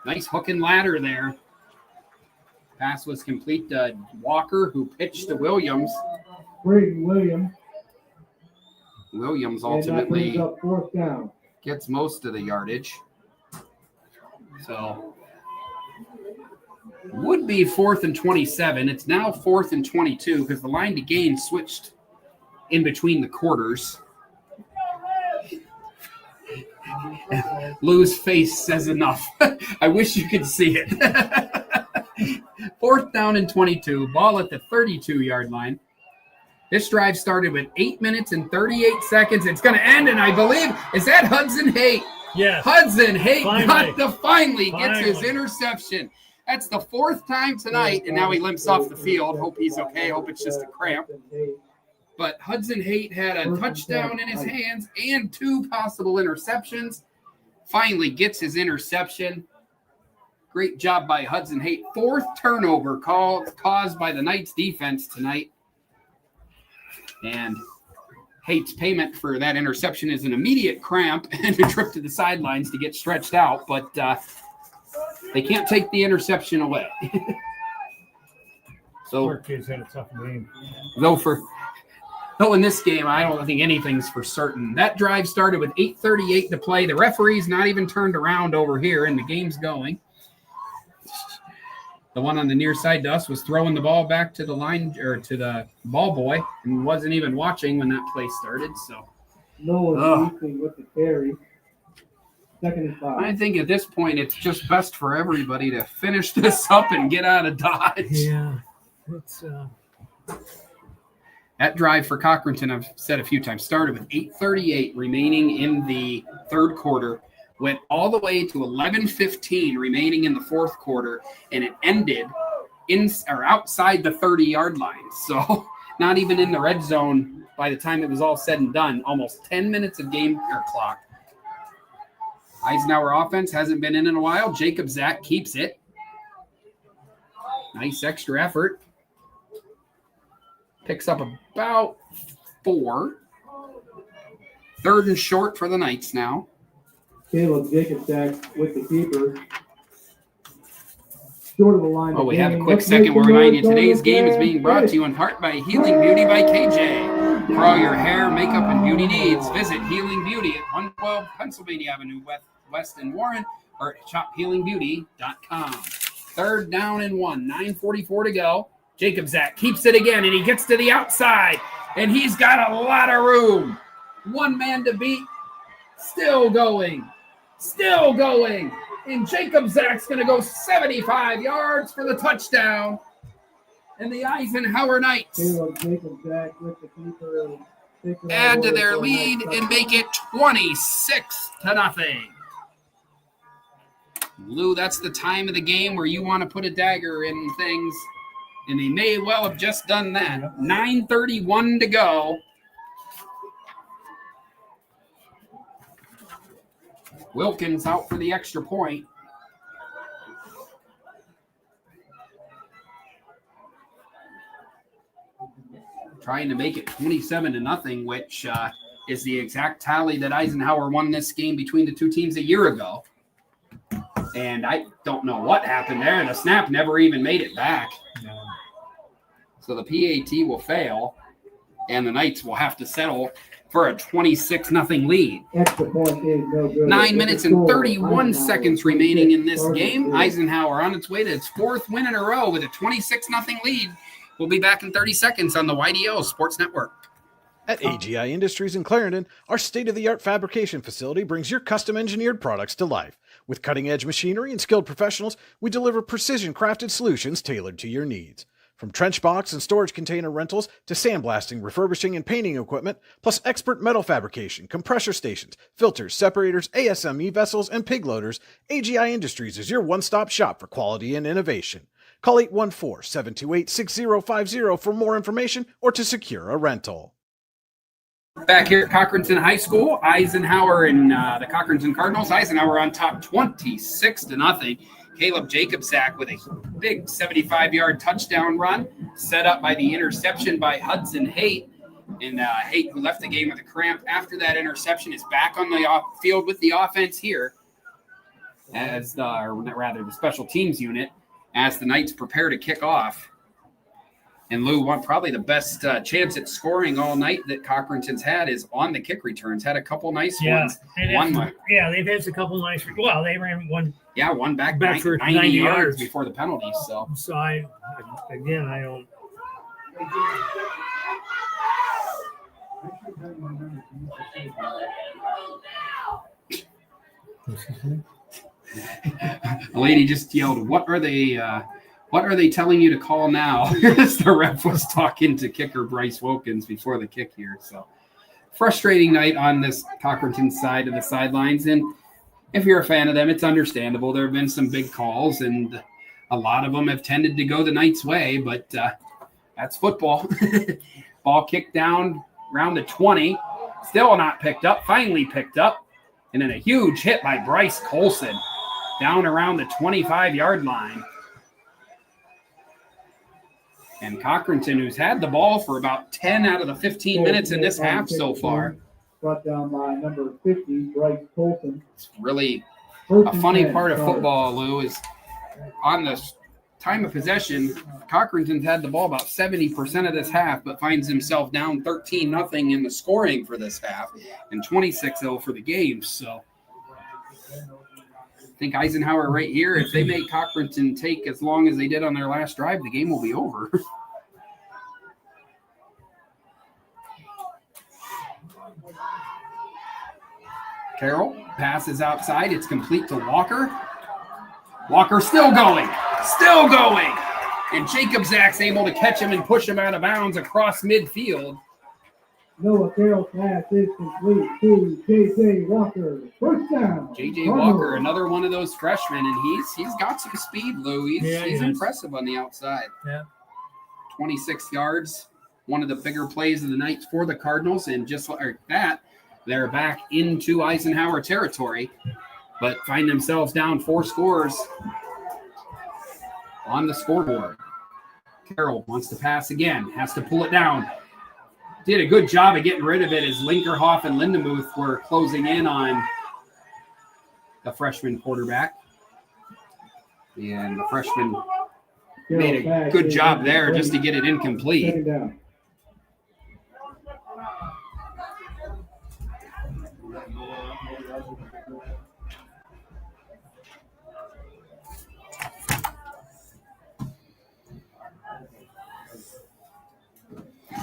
Nice hook and ladder there. Pass was complete to Walker, who pitched to Williams. Braden Williams. Williams ultimately gets most of the yardage. So would be 4th and 27. It's now 4th and 22 because the line to gain switched in between the quarters. Lou's face says enough. I wish you could see it. 4th down and 22. Ball at the 32-yard line. This drive started with 8 minutes and 38 seconds. It's going to end, and I believe, is that Hudson Haight? Yes. Hudson Haight finally gets his interception. That's the fourth time tonight, and now he limps off the field. Hope he's okay. Hope it's just a cramp. But Hudson Haight had a touchdown in his hands and 2 possible interceptions. Finally gets his interception. Great job by Hudson Haight. 4th turnover caused by the Knights defense tonight. And Haight's payment for that interception is an immediate cramp and a trip to the sidelines to get stretched out. But they can't take the interception away. So Poor kids had a tough game. Though in this game, I don't think anything's for certain. That drive started with 8:38 to play. The referee's not even turned around over here, and the game's going. The one on the near side to us was throwing the ball back to the line or to the ball boy and wasn't even watching when that play started. So Noah with the carry. 2nd and 5. I think at this point it's just best for everybody to finish this up and get out of Dodge. Yeah, it's That drive for Cochranton, I've said a few times, started with 8:38 remaining in the 3rd quarter, went all the way to 11:15 remaining in the 4th quarter, and it ended outside the 30-yard line. So not even in the red zone by the time it was all said and done. Almost 10 minutes of game clock. Eisenhower offense hasn't been in a while. Jacob Zach keeps it. Nice extra effort. Picks up about 4. 3rd and short for the Knights now. Caleb Jacobsack with the keeper. Short of the line. Oh, we have a quick second. We'll remind you today's game is being brought to you in part by Healing Beauty by KJ. For all your hair, makeup, and beauty needs, visit Healing Beauty at 112 Pennsylvania Avenue West in Warren or at shophealingbeauty.com. 3rd down and 1. 9:44 to go. Jacob Zach keeps it again, and he gets to the outside, and he's got a lot of room. 1 man to beat. Still going. And Jacob Zach's going to go 75 yards for the touchdown. And the Eisenhower Knights add to their lead and make it 26-0. Lou, that's the time of the game where you want to put a dagger in things, and they may well have just done that. 9:31 to go. Wilkins out for the extra point. Trying to make it 27-0, which is the exact tally that Eisenhower won this game between the two teams a year ago. And I don't know what happened there. The snap never even made it back. So the PAT will fail, and the Knights will have to settle for a 26-0 lead. 9 minutes and 31 seconds remaining in this game. Eisenhower on its way to its 4th win in a row with a 26-0 lead. We'll be back in 30 seconds on the YDL Sports Network. At AGI Industries in Clarendon, our state-of-the-art fabrication facility brings your custom-engineered products to life. With cutting-edge machinery and skilled professionals, we deliver precision-crafted solutions tailored to your needs. From trench box and storage container rentals to sandblasting, refurbishing, and painting equipment, plus expert metal fabrication, compressor stations, filters, separators, ASME vessels, and pig loaders, AGI Industries is your one-stop shop for quality and innovation. Call 814-728-6050 for more information or to secure a rental. Back here at Cochranton High School, Eisenhower and the Cochranton Cardinals. Eisenhower on top 26-0. Caleb Jacobsack with a big 75-yard touchdown run, set up by the interception by Hudson Haight. And Haight, who left the game with a cramp after that interception, is back on the field with the offense here, as the special teams unit, as the Knights prepare to kick off. And Lou, probably the best chance at scoring all night that Cochranton's had is on the kick returns. Had a couple nice ones. They've had a couple nice. Well, they ran one. Yeah, one back for 90 yards before the penalties. So I don't. The lady just yelled, "What are they telling you to call now?" As the ref was talking to kicker Bryce Wilkins before the kick here. So frustrating night on this Cochranton side of the sidelines. And if you're a fan of them, it's understandable. There have been some big calls, and A lot of them have tended to go the Knights' way, but that's football. Ball kicked down around the 20. Still not picked up. Finally picked up. And then a huge hit by Bryce Colson down around the 25-yard line. And Cochranton, who's had the ball for about 10 out of the 15 minutes in this half so far. Brought down by number 50, Bryce Colson. It's really a funny part of football, Lou, is on the time of possession, Cochranton's had the ball about 70% of this half, but finds himself down 13-0 in the scoring for this half and 26-0 for the game. So I think Eisenhower right here, if they make Cochranton take as long as they did on their last drive, the game will be over. Carroll passes outside. It's complete to Walker. Walker still going. And Jacob Zach's able to catch him and push him out of bounds across midfield. Noah Carroll's pass is complete to J.J. Walker. First down. J.J. Walker, another one of those freshmen, and he's got some speed, Lou. He's impressive on the outside. Yeah. 26 yards, one of the bigger plays of the night for the Cardinals, and just like that, they're back into Eisenhower territory, but find themselves down 4 scores on the scoreboard. Carroll wants to pass again, has to pull it down. Did a good job of getting rid of it as Linkerhoff and Lindemuth were closing in on the freshman quarterback. And the freshman made a good job there just to get it incomplete.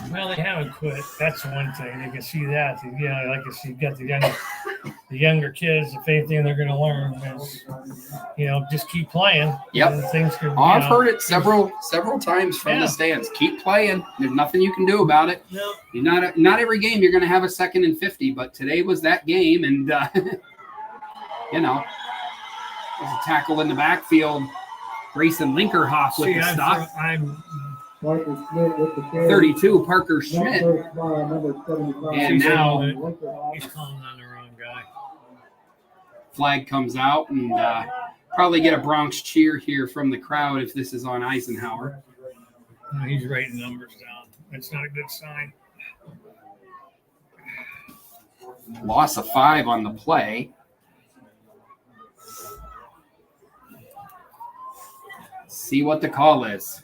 Well, they haven't quit. That's one thing. They can see that. You know, like I see, you've got the younger kids. If anything, they're going to learn is, you know, just keep playing. Yep. Things can, I've heard it several times from the stands. Keep playing. There's nothing you can do about it. No. You're not every game you're going to have a 2nd and 50, but today was that game, and you know, there's a tackle in the backfield. Grayson Linkerhoff with the stop. Parker Schmidt with the carry. 32, Parker Schmidt. And now he's calling on the wrong guy. Flag comes out, and probably get a Bronx cheer here from the crowd if this is on Eisenhower. No, he's writing numbers down. That's not a good sign. Loss of 5 on the play. See what the call is.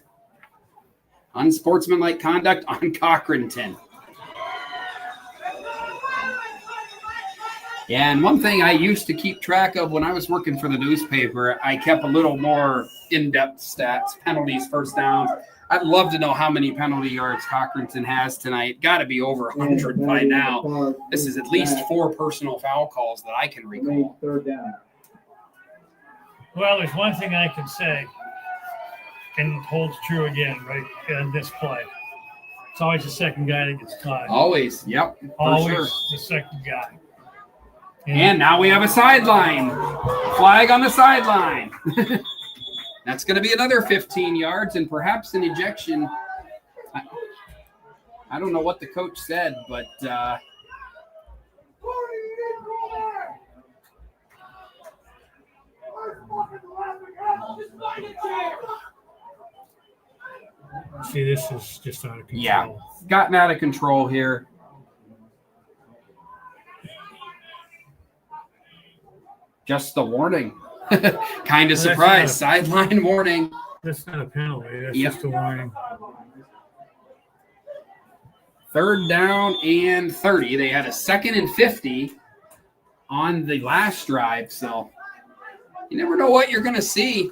Unsportsmanlike conduct on Cochranton. Yeah, and one thing I used to keep track of when I was working for the newspaper, I kept a little more in-depth stats, penalties, first downs. I'd love to know how many penalty yards Cochranton has tonight. Got to be over 100 by now. This is at least 4 personal foul calls that I can recall. Well, there's one thing I can say, and holds true again, right, in this play. It's always the second guy that gets caught. Always, yep. Always sure. the second guy. And now we have a sideline. Flag on the sideline. That's going to be another 15 yards and perhaps an ejection. I don't know what the coach said, but see, this is just out of control. Yeah, gotten out of control here. Just the warning. Kind of surprised. Sideline warning. That's not a penalty. That's Yep. just a warning. 3rd down and 30. They had a 2nd and 50 on the last drive, so you never know what you're going to see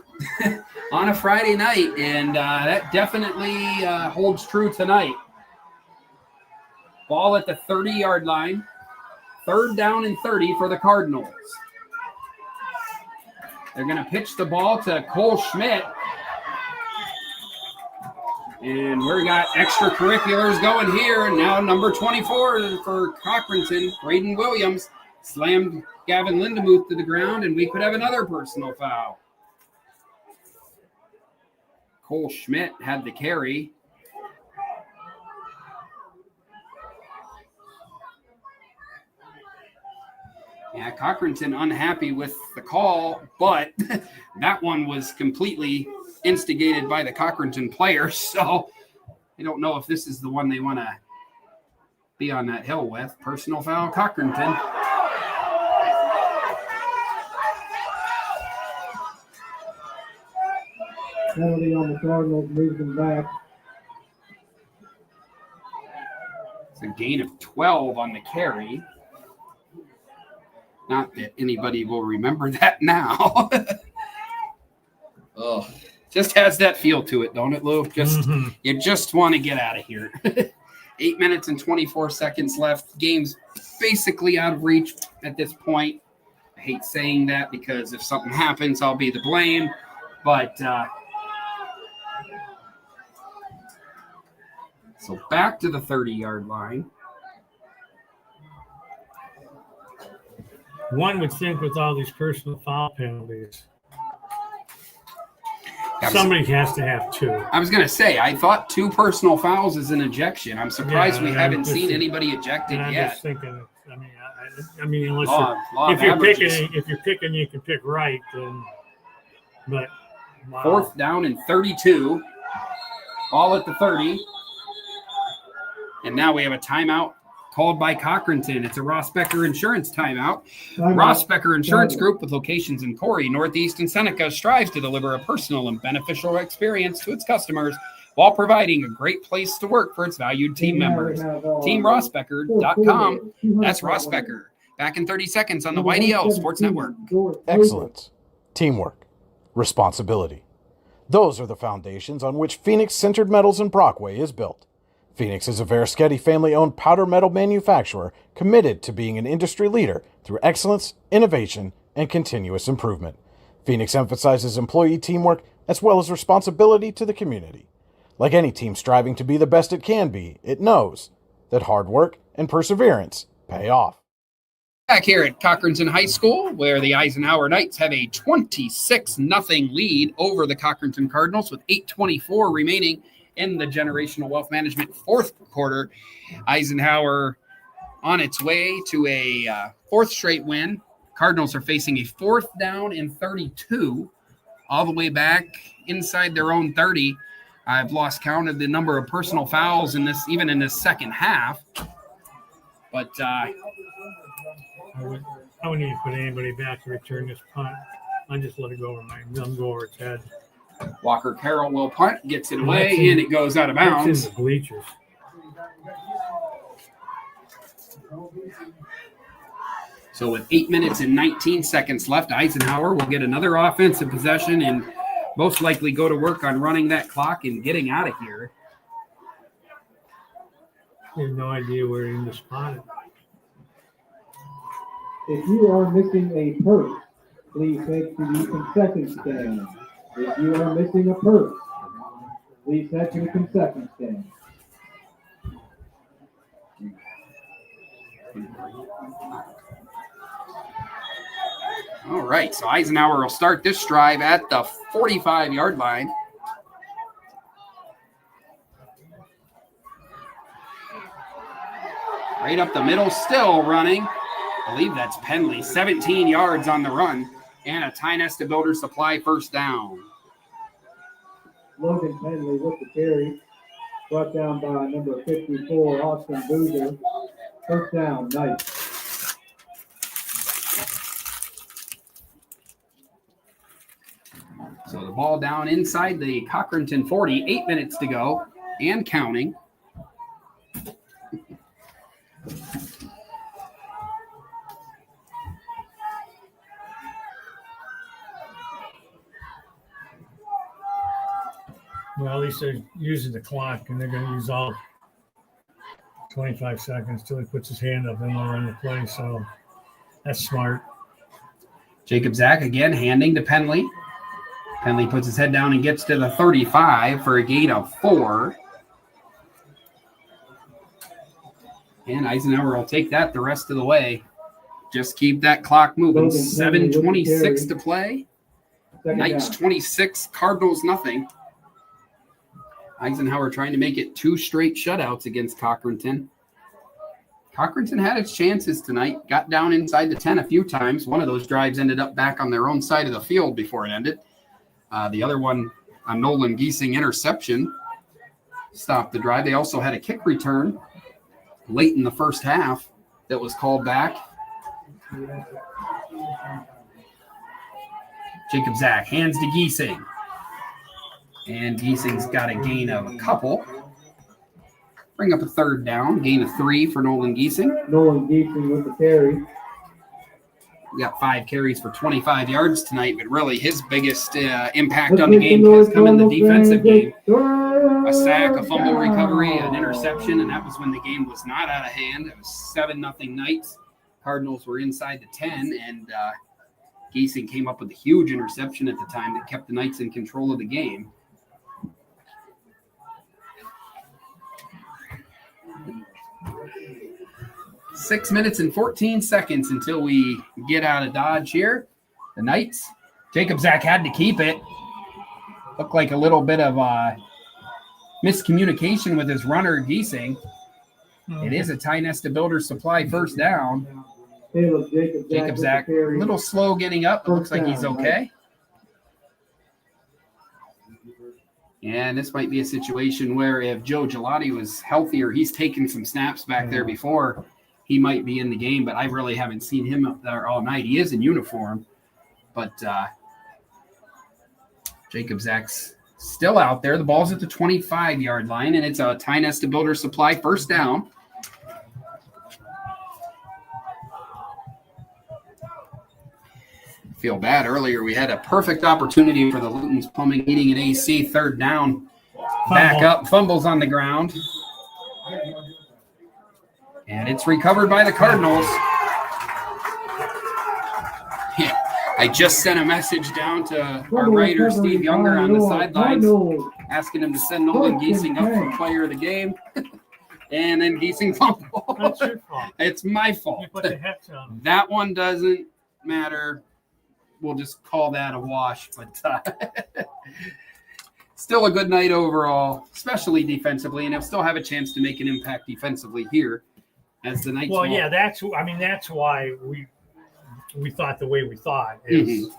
on a Friday night, and that definitely holds true tonight. Ball at the 30-yard line. 3rd down and 30 for the Cardinals. They're going to pitch the ball to Cole Schmidt. And we got extracurriculars going here. And now number 24 for Cochranton, Braden Williams, slammed Gavin Lindemuth to the ground, and we could have another personal foul. Cole Schmidt had the carry. Yeah, Cochranton unhappy with the call, but that one was completely instigated by the Cochranton players. So I don't know if this is the one they want to be on that hill with. Personal foul, Cochranton. Penalty on the Cardinals, moves them back. It's a gain of 12 on the carry. Not that anybody will remember that now. Oh, just has that feel to it, don't it, Lou? You just want to get out of here. 8 minutes and 24 seconds left. Game's basically out of reach at this point. I hate saying that because if something happens, I'll be the blame. But so back to the 30-yard line. One would think with all these personal foul penalties, somebody has to have two. I was going to say, I thought 2 personal fouls is an ejection. I'm surprised we haven't seen anybody ejected I'm yet. just thinking, I mean, unless if you're picking, you can pick right. Then, but wow. 4th down and 32. Ball at the 30. And now we have a timeout called by Cochranton. It's a Rossbacker Insurance timeout. Rossbacker Insurance Group, with locations in Corey, Northeast, and Seneca, strives to deliver a personal and beneficial experience to its customers while providing a great place to work for its valued team members. TeamRossbacker.com. That's Rossbacker. Back in 30 seconds on the YDL Sports Network. Excellence, teamwork, responsibility. Those are the foundations on which Phoenix Sintered Metals in Brockway is built. Phoenix is a Verischetti family-owned powder metal manufacturer committed to being an industry leader through excellence, innovation, and continuous improvement. Phoenix emphasizes employee teamwork as well as responsibility to the community. Like any team striving to be the best it can be, it knows that hard work and perseverance pay off. Back here at Cochranton High School, where the Eisenhower Knights have a 26-0 lead over the Cochranton Cardinals with 8:24 remaining in the Generational Wealth Management 4th quarter. Eisenhower on its way to a 4th straight win. Cardinals are facing a 4th down and 32 all the way back inside their own 30. I've lost count of the number of personal fouls in this, even in this second half. But I wouldn't even put anybody back to return this punt. I just let it go over its head. Walker Carroll will punt, gets it away, and it goes out of bounds. In the bleachers. So with 8 minutes and 19 seconds left, Eisenhower will get another offensive possession and most likely go to work on running that clock and getting out of here. I have no idea where in the spot. If you are missing a purse, please head to the concession stand. If you are missing a purse, please head to the concession stand. All right, so Eisenhower will start this drive at the 45-yard line. Right up the middle, still running. I believe that's Penley, 17 yards on the run. And a Tionesta Builder Supply 1st down. Logan Penley with the carry. Brought down by number 54, Austin Boozer. 1st down, nice. So the ball down inside the Cochranton 40, 8 minutes to go and counting. Well, at least they're using the clock, and they're going to use all 25 seconds till he puts his hand up, and they'll run the play. So that's smart. Jacob Zach again handing to Penley. Penley puts his head down and gets to the 35 for a gain of 4. And Eisenhower will take that the rest of the way. Just keep that clock moving. 7:26 to play. Knights 26, Cardinals nothing. Eisenhower trying to make it 2 straight shutouts against Cochranton. Cochranton had its chances tonight, got down inside the 10 a few times. One of those drives ended up back on their own side of the field before it ended. The other one, a Nolan Giesing interception, stopped the drive. They also had a kick return late in the first half that was called back. Jacob Zach hands to Giesing. And Giesing's got a gain of a couple. Bring up a 3rd down. Gain of 3 for Nolan Giesing. Nolan Giesing with the carry. We got 5 carries for 25 yards tonight, but really his biggest impact on the game has come in the defensive game. A sack, a fumble recovery, an interception, and that was when the game was not out of hand. It was 7-0 Knights. Cardinals were inside the 10, and Giesing came up with a huge interception at the time that kept the Knights in control of the game. Six minutes and 14 seconds until we get out of Dodge here. The Knights, Jacob Zach had to keep it. Looked like a little bit of miscommunication with his runner, Giesing. It is a Tionesta Builder Supply 1st down. Jacob Zach, a little slow getting up, but looks like he's okay. And this might be a situation where if Joe Gelati was healthier, he's taken some snaps back there before, he might be in the game, but I really haven't seen him up there all night. He is in uniform, but Jacob Zach's still out there. The ball's at the 25-yard line, and it's a Tionesta Builder Supply 1st down. Feel bad. Earlier we had a perfect opportunity for the Luton's Plumbing, Heating, and AC 3rd down. Back up, fumbles on the ground. And it's recovered by the Cardinals. Yeah, I just sent a message down to our writer, Steve Younger, on the sidelines, asking him to send Nolan Giesing up for player of the game. And then Giesing fumbled. That's your fault. It's my fault. You put the hex on. That one doesn't matter. We'll just call that a wash. But still a good night overall, especially defensively, and he'll still have a chance to make an impact defensively here as the Knights. Well, yeah, that's why we thought the way we thought is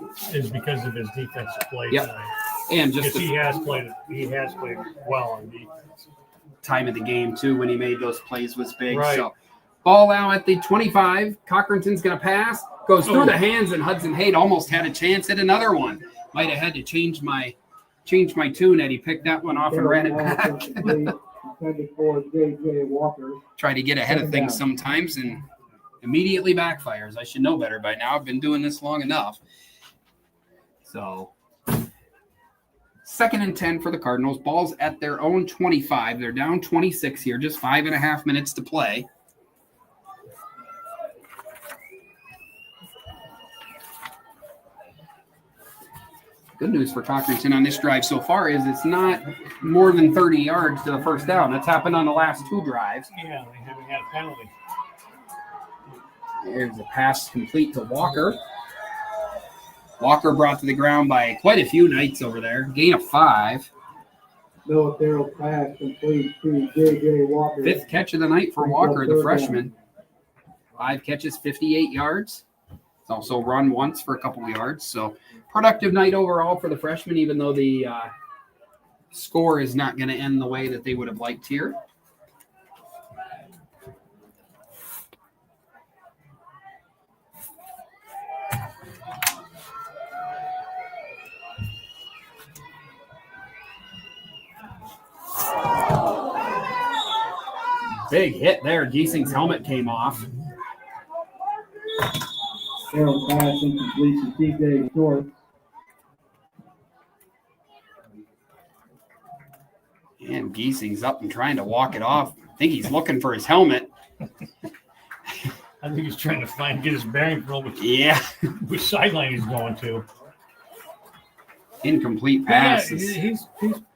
because of his defensive play tonight. And just because he has played well on defense. Time of the game too when he made those plays was big. Right. So ball out at the 25. Cochranton's going to pass. Goes through the hands, and Hudson Haight almost had a chance at another one. Might have had to change my tune, Eddie. Picked that one off and ran it back. Try to get ahead of things sometimes and immediately backfires. I should know better by now. I've been doing this long enough. So 2nd and 10 for the Cardinals. Ball's at their own 25. They're down 26 here, just 5.5 minutes to play. Good news for Cochranton on this drive so far is it's not more than 30 yards to the 1st down. That's happened on the last 2 drives. Yeah, they haven't had a penalty. There's a pass complete to Walker. Walker brought to the ground by quite a few Knights over there. Gain of 5. Noah Farrell pass complete to J.J. Walker. 5th catch of the night for Walker, the freshman. 5 catches, 58 yards. He's also run once for a couple of yards. So productive night overall for the freshman, even though the score is not going to end the way that they would have liked here. Big hit there. Giesing's helmet came off. Farrell pass incomplete to TJ Short. And Giesing's up and trying to walk it off. I think he's looking for his helmet. I think he's trying to get his bearing from which sideline he's going to. Incomplete pass. Yeah,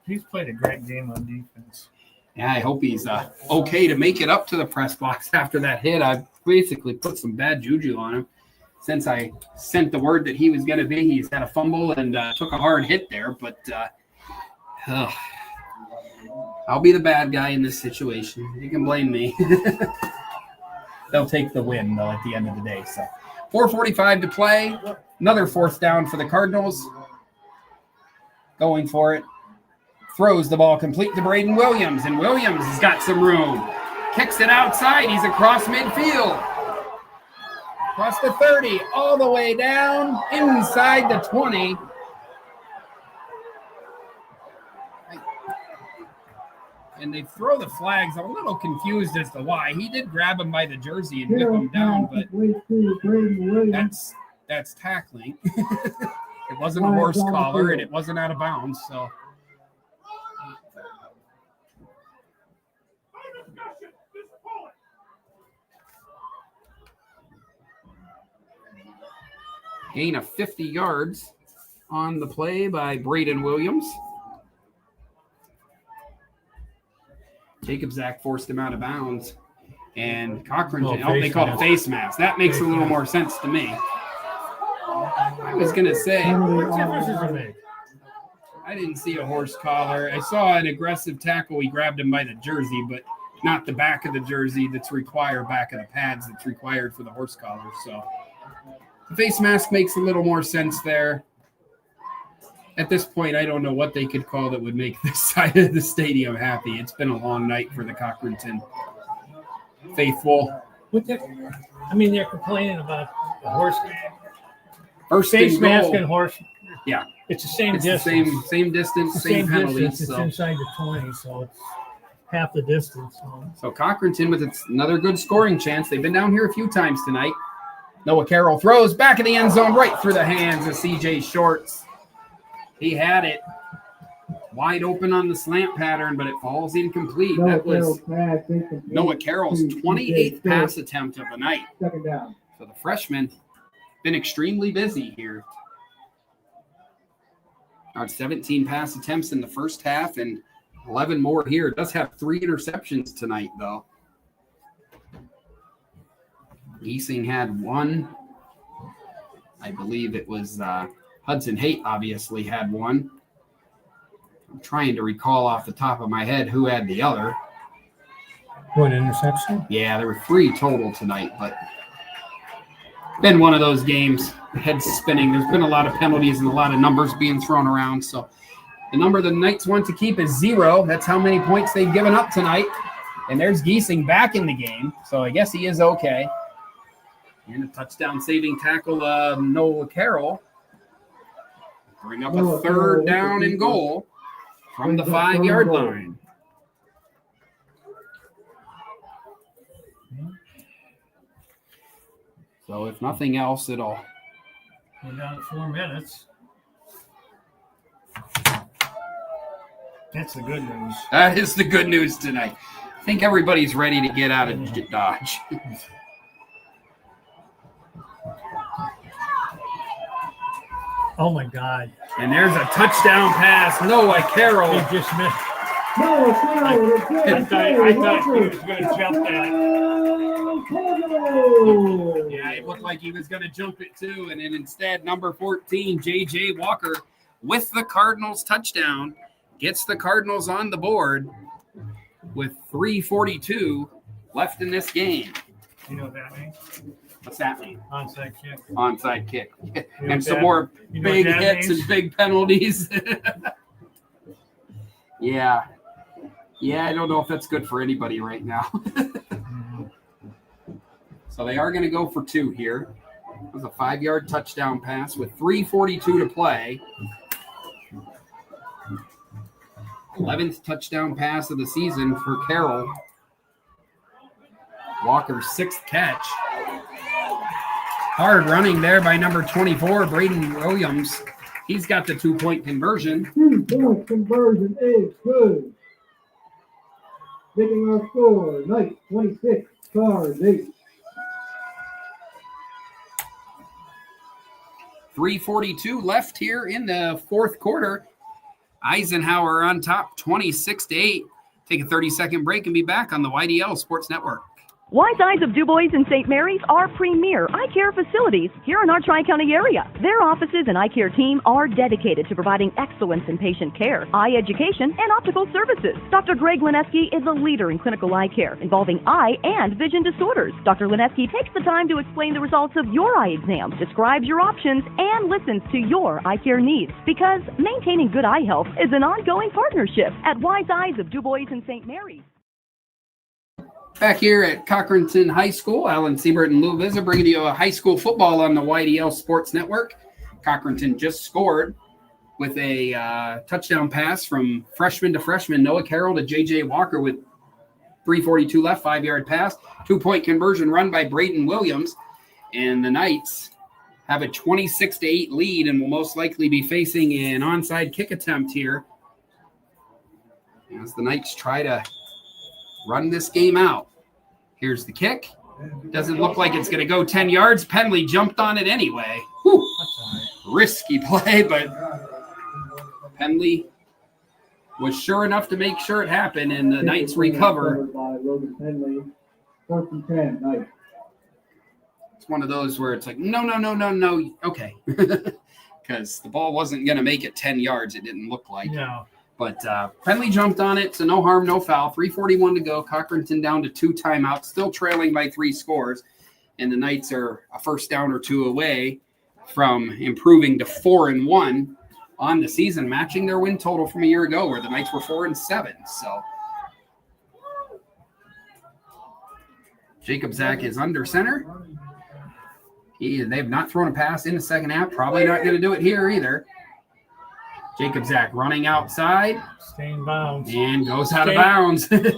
he's played a great game on defense. Yeah, I hope he's okay to make it up to the press box after that hit. I basically put some bad juju on him. Since I sent the word that he was going to be, he's had a fumble and took a hard hit there. But I'll be the bad guy in this situation. You can blame me. They'll take the win, though, at the end of the day. So 4:45 to play. Another fourth down for the Cardinals. Going for it. Throws the ball complete to Braden Williams, and Williams has got some room. Kicks it outside. He's across midfield. Across the 30, all the way down, inside the 20. And they throw the flags. I'm a little confused as to why. He did grab him by the jersey and whip him down, but that's tackling. It wasn't a horse collar, and it wasn't out of bounds, so. Gain of 50 yards on the play by Braden Williams. Jacob Zach forced him out of bounds. And Cochran, they called it face mask. That makes a little more sense to me. I was going to say, I didn't see a horse collar. I saw an aggressive tackle. He grabbed him by the jersey, but not the back of the jersey that's required, back of the pads that's required for the horse collar. So the face mask makes a little more sense there. At this point, I don't know what they could call that would make this side of the stadium happy. It's been a long night for the Cochranton faithful. They're complaining about the horse. First face and goal. mask and horse. Yeah. It's the same It's distance. the same distance, same penalty. Distance. It's inside the 20, so it's half the distance. So Cochranton with another good scoring chance. They've been down here a few times tonight. Noah Carroll throws back in the end zone right through the hands of CJ Shorts. He had it wide open on the slant pattern, but it falls incomplete. That was Noah Carroll's 28th pass attempt of the night. Second down. So the freshman been extremely busy here. Our 17 pass attempts in the first half and 11 more here. It does have 3 interceptions tonight, though. Giesing had 1. I believe it was Hudson Haight obviously had 1. I'm trying to recall off the top of my head who had the other. What, interception? Yeah, there were 3 total tonight, but been one of those games, head spinning. There's been a lot of penalties and a lot of numbers being thrown around. So the number the Knights want to keep is 0. That's how many points they've given up tonight. And there's Giesing back in the game, so I guess he is okay. And a touchdown-saving tackle, Noah Carroll. Bring up a third down and goal from the 5-yard line. So if nothing else, it'll... We're down to 4 minutes. That's the good news. That is the good news tonight. I think everybody's ready to get out of Dodge. Oh, my God. And there's a touchdown pass. Noah Carroll. He just missed. I thought he was going to jump that. Yeah, it looked like he was going to jump it too. And then instead, number 14, J.J. Walker, with the Cardinals touchdown, gets the Cardinals on the board with 3:42 left in this game. You know what that means? What's that mean? Onside kick. Onside kick. You know And some that- more you know big what that hits means? and big penalties. Yeah. Yeah, I don't know if that's good for anybody right now. So they are going to go for 2 here. It was a 5-yard touchdown pass with 3:42 to play. 11th touchdown pass of the season for Carroll. Walker's 6th catch. Hard running there by number 24, Braden Williams. He's got the 2-point conversion. 2-point conversion is good. Making our score, Knights 26, Cards 8. 3:42 left here in the fourth quarter. Eisenhower on top, 26-8. Take a 30-second break and be back on the YDL Sports Network. Wise Eyes of DuBois and St. Mary's are premier eye care facilities here in our Tri-County area. Their offices and eye care team are dedicated to providing excellence in patient care, eye education, and optical services. Dr. Greg Lineski is a leader in clinical eye care involving eye and vision disorders. Dr. Lineski takes the time to explain the results of your eye exam, describes your options, and listens to your eye care needs, because maintaining good eye health is an ongoing partnership at Wise Eyes of DuBois and St. Mary's. Back here at Cochranton High School, Alan Siebert and Lou Vizza bringing you a high school football on the YDL Sports Network. Cochranton just scored with a touchdown pass from freshman to freshman Noah Carroll to J.J. Walker with 3:42 left, 5-yard pass. 2-point conversion run by Braden Williams. And the Knights have a 26-8 lead and will most likely be facing an onside kick attempt here as the Knights try to run this game out. Here's the kick. Doesn't look like it's going to go 10 yards. Penley jumped on it anyway. Whew. Risky play, but Penley was sure enough to make sure it happened, and the Knights recover. It's one of those where it's like, no. Okay. Because the ball wasn't going to make it 10 yards, it didn't look like. No. But Penley jumped on it, so no harm, no foul. 3:41 to go. Cochranton down to 2 timeouts, still trailing by 3 scores. And the Knights are a first down or 2 away from improving to 4-1 on the season, matching their win total from a year ago where the Knights were 4-7. So Jacob Zach is under center. They've not thrown a pass in the second half. Probably not going to do it here either. Jacob Zach running outside. Staying bounds. And goes out of bounds. This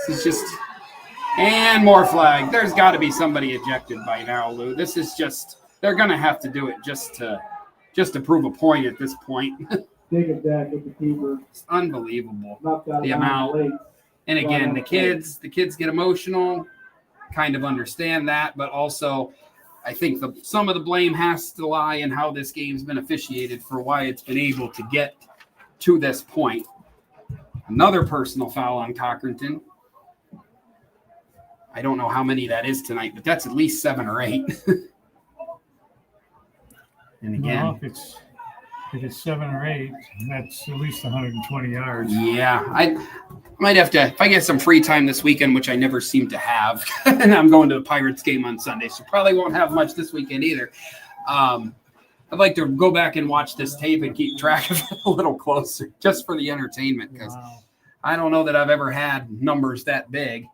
is just... And more flag. There's got to be somebody ejected by now, Lou. This is just... They're going to have to do it just to prove a point at this point. Jacob Zach with the keeper. It's unbelievable. The amount. And again, the kids get emotional. Kind of understand that, but also... I think some of the blame has to lie in how this game's been officiated for why it's been able to get to this point. Another personal foul on Cochranton. I don't know how many that is tonight, but that's at least 7 or 8. And again, well, if it's 7 or 8, that's at least 120 yards. Yeah, I might have to, if I get some free time this weekend, which I never seem to have, and I'm going to the Pirates game on Sunday, so probably won't have much this weekend either. I'd like to go back and watch this tape and keep track of it a little closer, just for the entertainment, because I don't know that I've ever had numbers that big.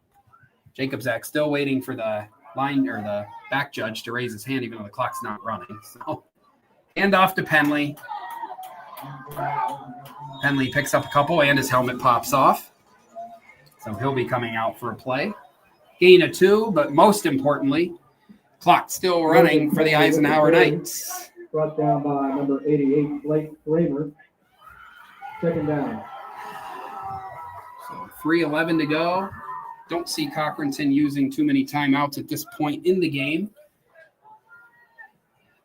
Jacob Zach still waiting for the line or the back judge to raise his hand, even though the clock's not running. So, hand off to Penley. Penley picks up a couple, and his helmet pops off. So he'll be coming out for a play. Gain of 2, but most importantly, clock still running for the Eisenhower Knights. Brought down by number 88, Blake Kramer. Second down. So 3:11 to go. Don't see Cochranton using too many timeouts at this point in the game.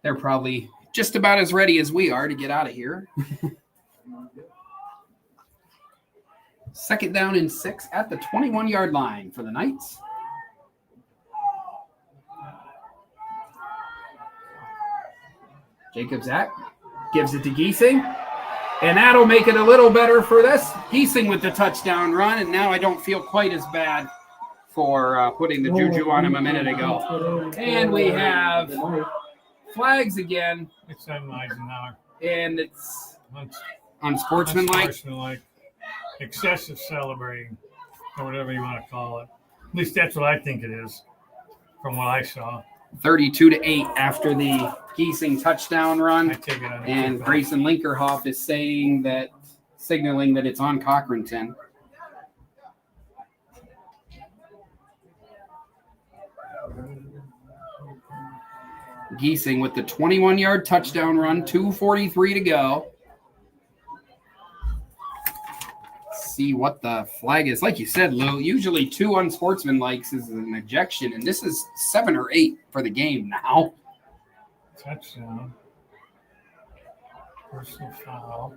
They're probably just about as ready as we are to get out of here. Second down and 6 at the 21-yard line for the Knights. Jacob Zach gives it to Giesing, and that'll make it a little better for this. Giesing with the touchdown run, and now I don't feel quite as bad for putting the juju on him a minute ago. And we have flags again. It's on Eisenhower. And it's unsportsmanlike. Unsportsmanlike. Excessive celebrating, or whatever you want to call it. At least that's what I think it is, from what I saw. 32-8 after the Giesing touchdown run. And Grayson Linkerhoff is signaling that it's on Cochranton. Giesing with the 21-yard touchdown run, 2:43 to go. See what the flag is. Like you said, Lou, usually 2 unsportsmanlikes is an ejection, and this is 7 or 8 for the game now. Touchdown. Personal foul.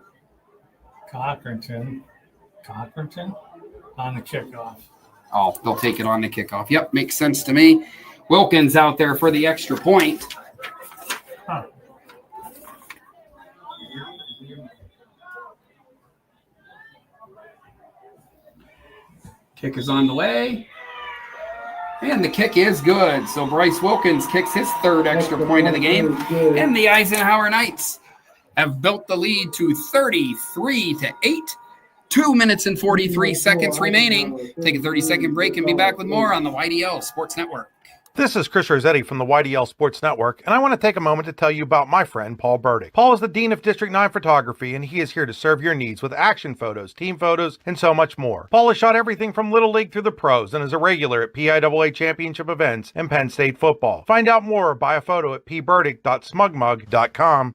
Cochranton. on the kickoff. Oh, they'll take it on the kickoff. Yep, makes sense to me. Wilkins out there for the extra point. Huh. Kick is on the way. And the kick is good. So Bryce Wilkins kicks his third extra point of the game. And the Eisenhower Knights have built the lead to 33-8. 2 minutes and 43 seconds remaining. Take a 30-second break and be back with more on the YDL Sports Network. This is Chris Rossetti from the YDL Sports Network, and I want to take a moment to tell you about my friend Paul Burdick. Paul is the Dean of District 9 Photography, and he is here to serve your needs with action photos, team photos, and so much more. Paul has shot everything from Little League through the pros and is a regular at PIAA championship events and Penn State football. Find out more or buy a photo at pburdick.smugmug.com.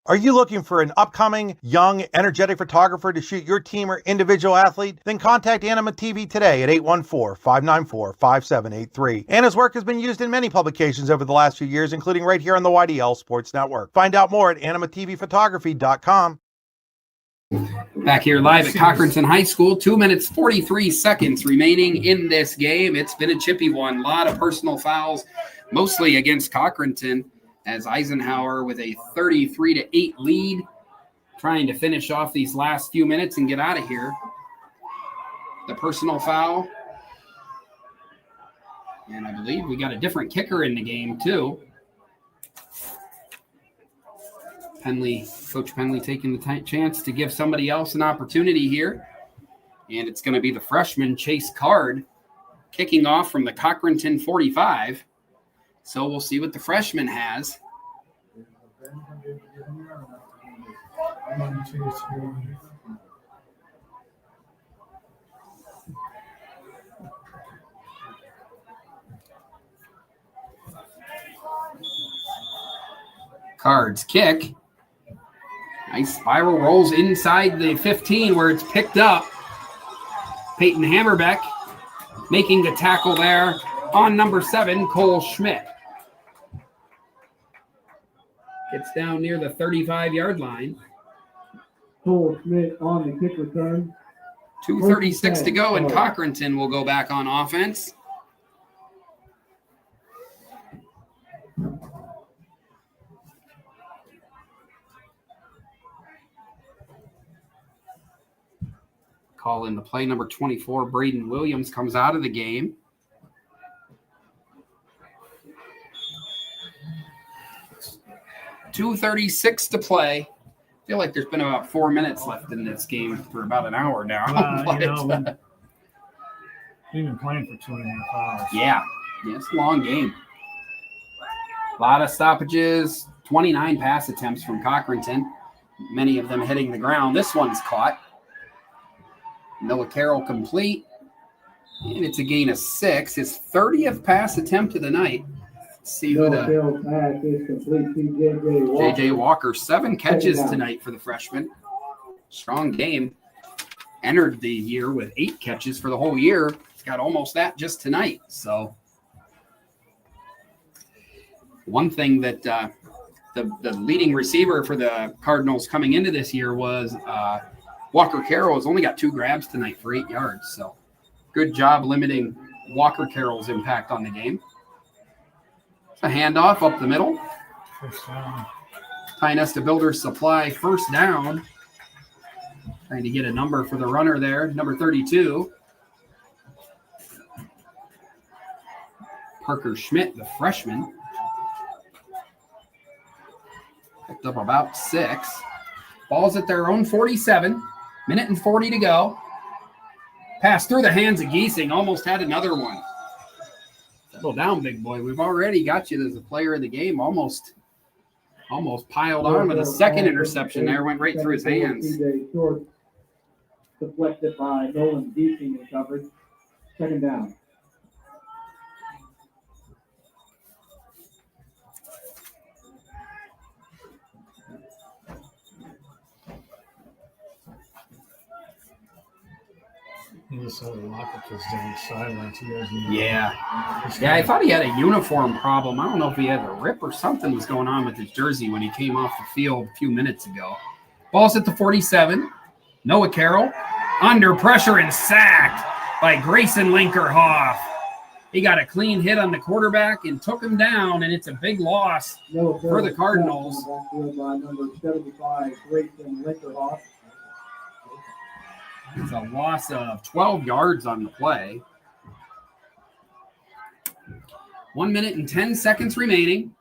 Are you looking for an upcoming, young, energetic photographer to shoot your team or individual athlete? Then contact Anima TV today at 814-594-5783. Anna's work has been used in many publications over the last few years, including right here on the YDL Sports Network. Find out more at animatvphotography.com. Back here live at Cochranton High School, 2 minutes, 43 seconds remaining in this game. It's been a chippy one. A lot of personal fouls, mostly against Cochranton, as Eisenhower with a 33-8 lead, trying to finish off these last few minutes and get out of here. The personal foul. And I believe we got a different kicker in the game, too. Coach Penley taking the chance to give somebody else an opportunity here. And it's going to be the freshman, Chase Card, kicking off from the Cochranton 45. So we'll see what the freshman has. Cards kick. Nice spiral rolls inside the 15 where it's picked up. Peyton Hammerbeck making the tackle there on number 7, Cole Schmidt. Gets down near the 35-yard line. Cole Schmidt on the kick return. 2:36 to go, and Cochranton will go back on offense. Call in the play. Number 24, Braden Williams, comes out of the game. .236 to play. I feel like there's been about 4 minutes left in this game for about an hour now. We've been playing for 2.5 hours. Yeah, it's a long game. A lot of stoppages, 29 pass attempts from Cochranton, many of them hitting the ground. This one's caught. Noah Carroll complete, and it's a gain of 6. His 30th pass attempt of the night. Let's see who J.J. Walker, 7 catches tonight for the freshman. Strong game. Entered the year with 8 catches for the whole year. He's got almost that just tonight. So one thing that the leading receiver for the Cardinals coming into this year was Walker Carroll has only got 2 grabs tonight for 8 yards. So good job limiting Walker Carroll's impact on the game. A handoff up the middle. First down. Tionesta Builders Supply, first down. Trying to get a number for the runner there, number 32. Parker Schmidt, the freshman. Picked up about 6. Ball's at their own 47. Minute and 40 to go. Pass through the hands of Giesing. Almost had another one. Settle down, big boy. We've already got you as a player of the game. Almost piled on with a second interception there. Went right through his hands. Deflected by Nolan Giesing in coverage. Second down. He just had a locket just down the sidelines. Yeah, I thought he had a uniform problem. I don't know if he had a rip or something was going on with his jersey when he came off the field a few minutes ago. Ball's at the 47. Noah Carroll Under pressure and sacked by Grayson Linkerhoff. He got a clean hit on the quarterback and took him down, and it's a big loss for the Cardinals. By number 75, Grayson Linkerhoff. It's a loss of 12 yards on the play. 1 minute and 10 seconds remaining.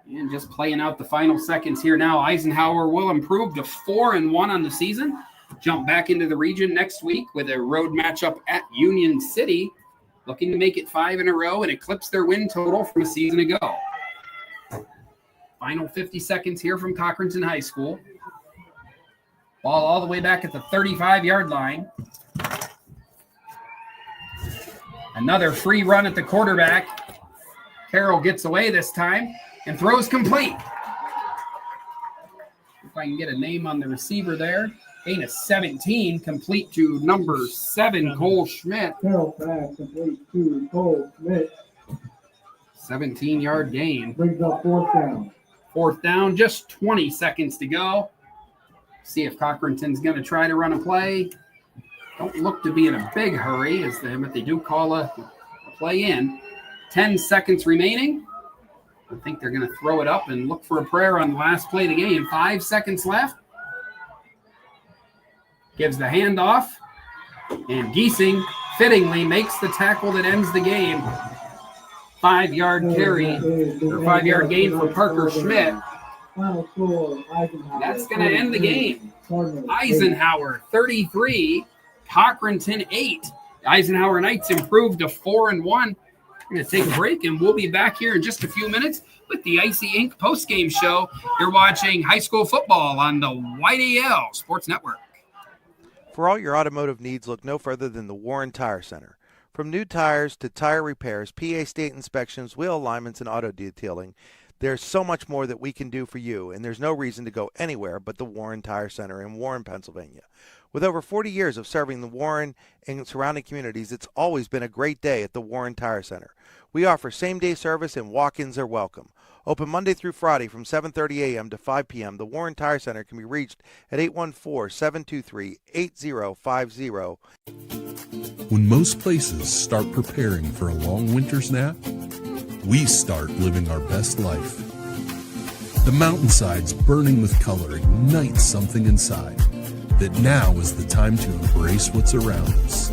And just playing out the final seconds here now. Eisenhower will improve to 4-1 on the season. Jump back into the region next week with a road matchup at Union City, looking to make it 5 in a row and eclipse their win total from a season ago. Final 50 seconds here from Cochranton High School. Ball all the way back at the 35-yard line. Another free run at the quarterback. Carroll gets away this time and throws complete. If I can get a name on the receiver there. Gain of 17, complete to number 7, Cole Schmidt. Carroll pass complete to Cole Schmidt. 17-yard gain. Brings up 4th down. 4th down, just 20 seconds to go. See if Cochranton's going to try to run a play. Don't look to be in a big hurry, but they do call a play in. 10 seconds remaining. I think they're going to throw it up and look for a prayer on the last play of the game. 5 seconds left. Gives the handoff, and Giesing fittingly makes the tackle that ends the game. 5-yard carry, or 5-yard gain for Parker Schmidt. That's going to end the game. Eisenhower 33, Cochranton 8. Eisenhower Knights improved to 4-1. We're going to take a break, and we'll be back here in just a few minutes with the Icy Inc. postgame show. You're watching high school football on the YDL Sports Network. For all your automotive needs, look no further than the Warren Tire Center. From new tires to tire repairs, PA state inspections, wheel alignments, and auto detailing, there's so much more that we can do for you, and there's no reason to go anywhere but the Warren Tire Center in Warren, Pennsylvania. With over 40 years of serving the Warren and surrounding communities, it's always been a great day at the Warren Tire Center. We offer same-day service and walk-ins are welcome. Open Monday through Friday from 7:30 a.m. to 5 p.m. The Warren Tire Center can be reached at 814-723-8050. When most places start preparing for a long winter's nap, we start living our best life. The mountainsides burning with color ignite something inside that now is the time to embrace what's around us.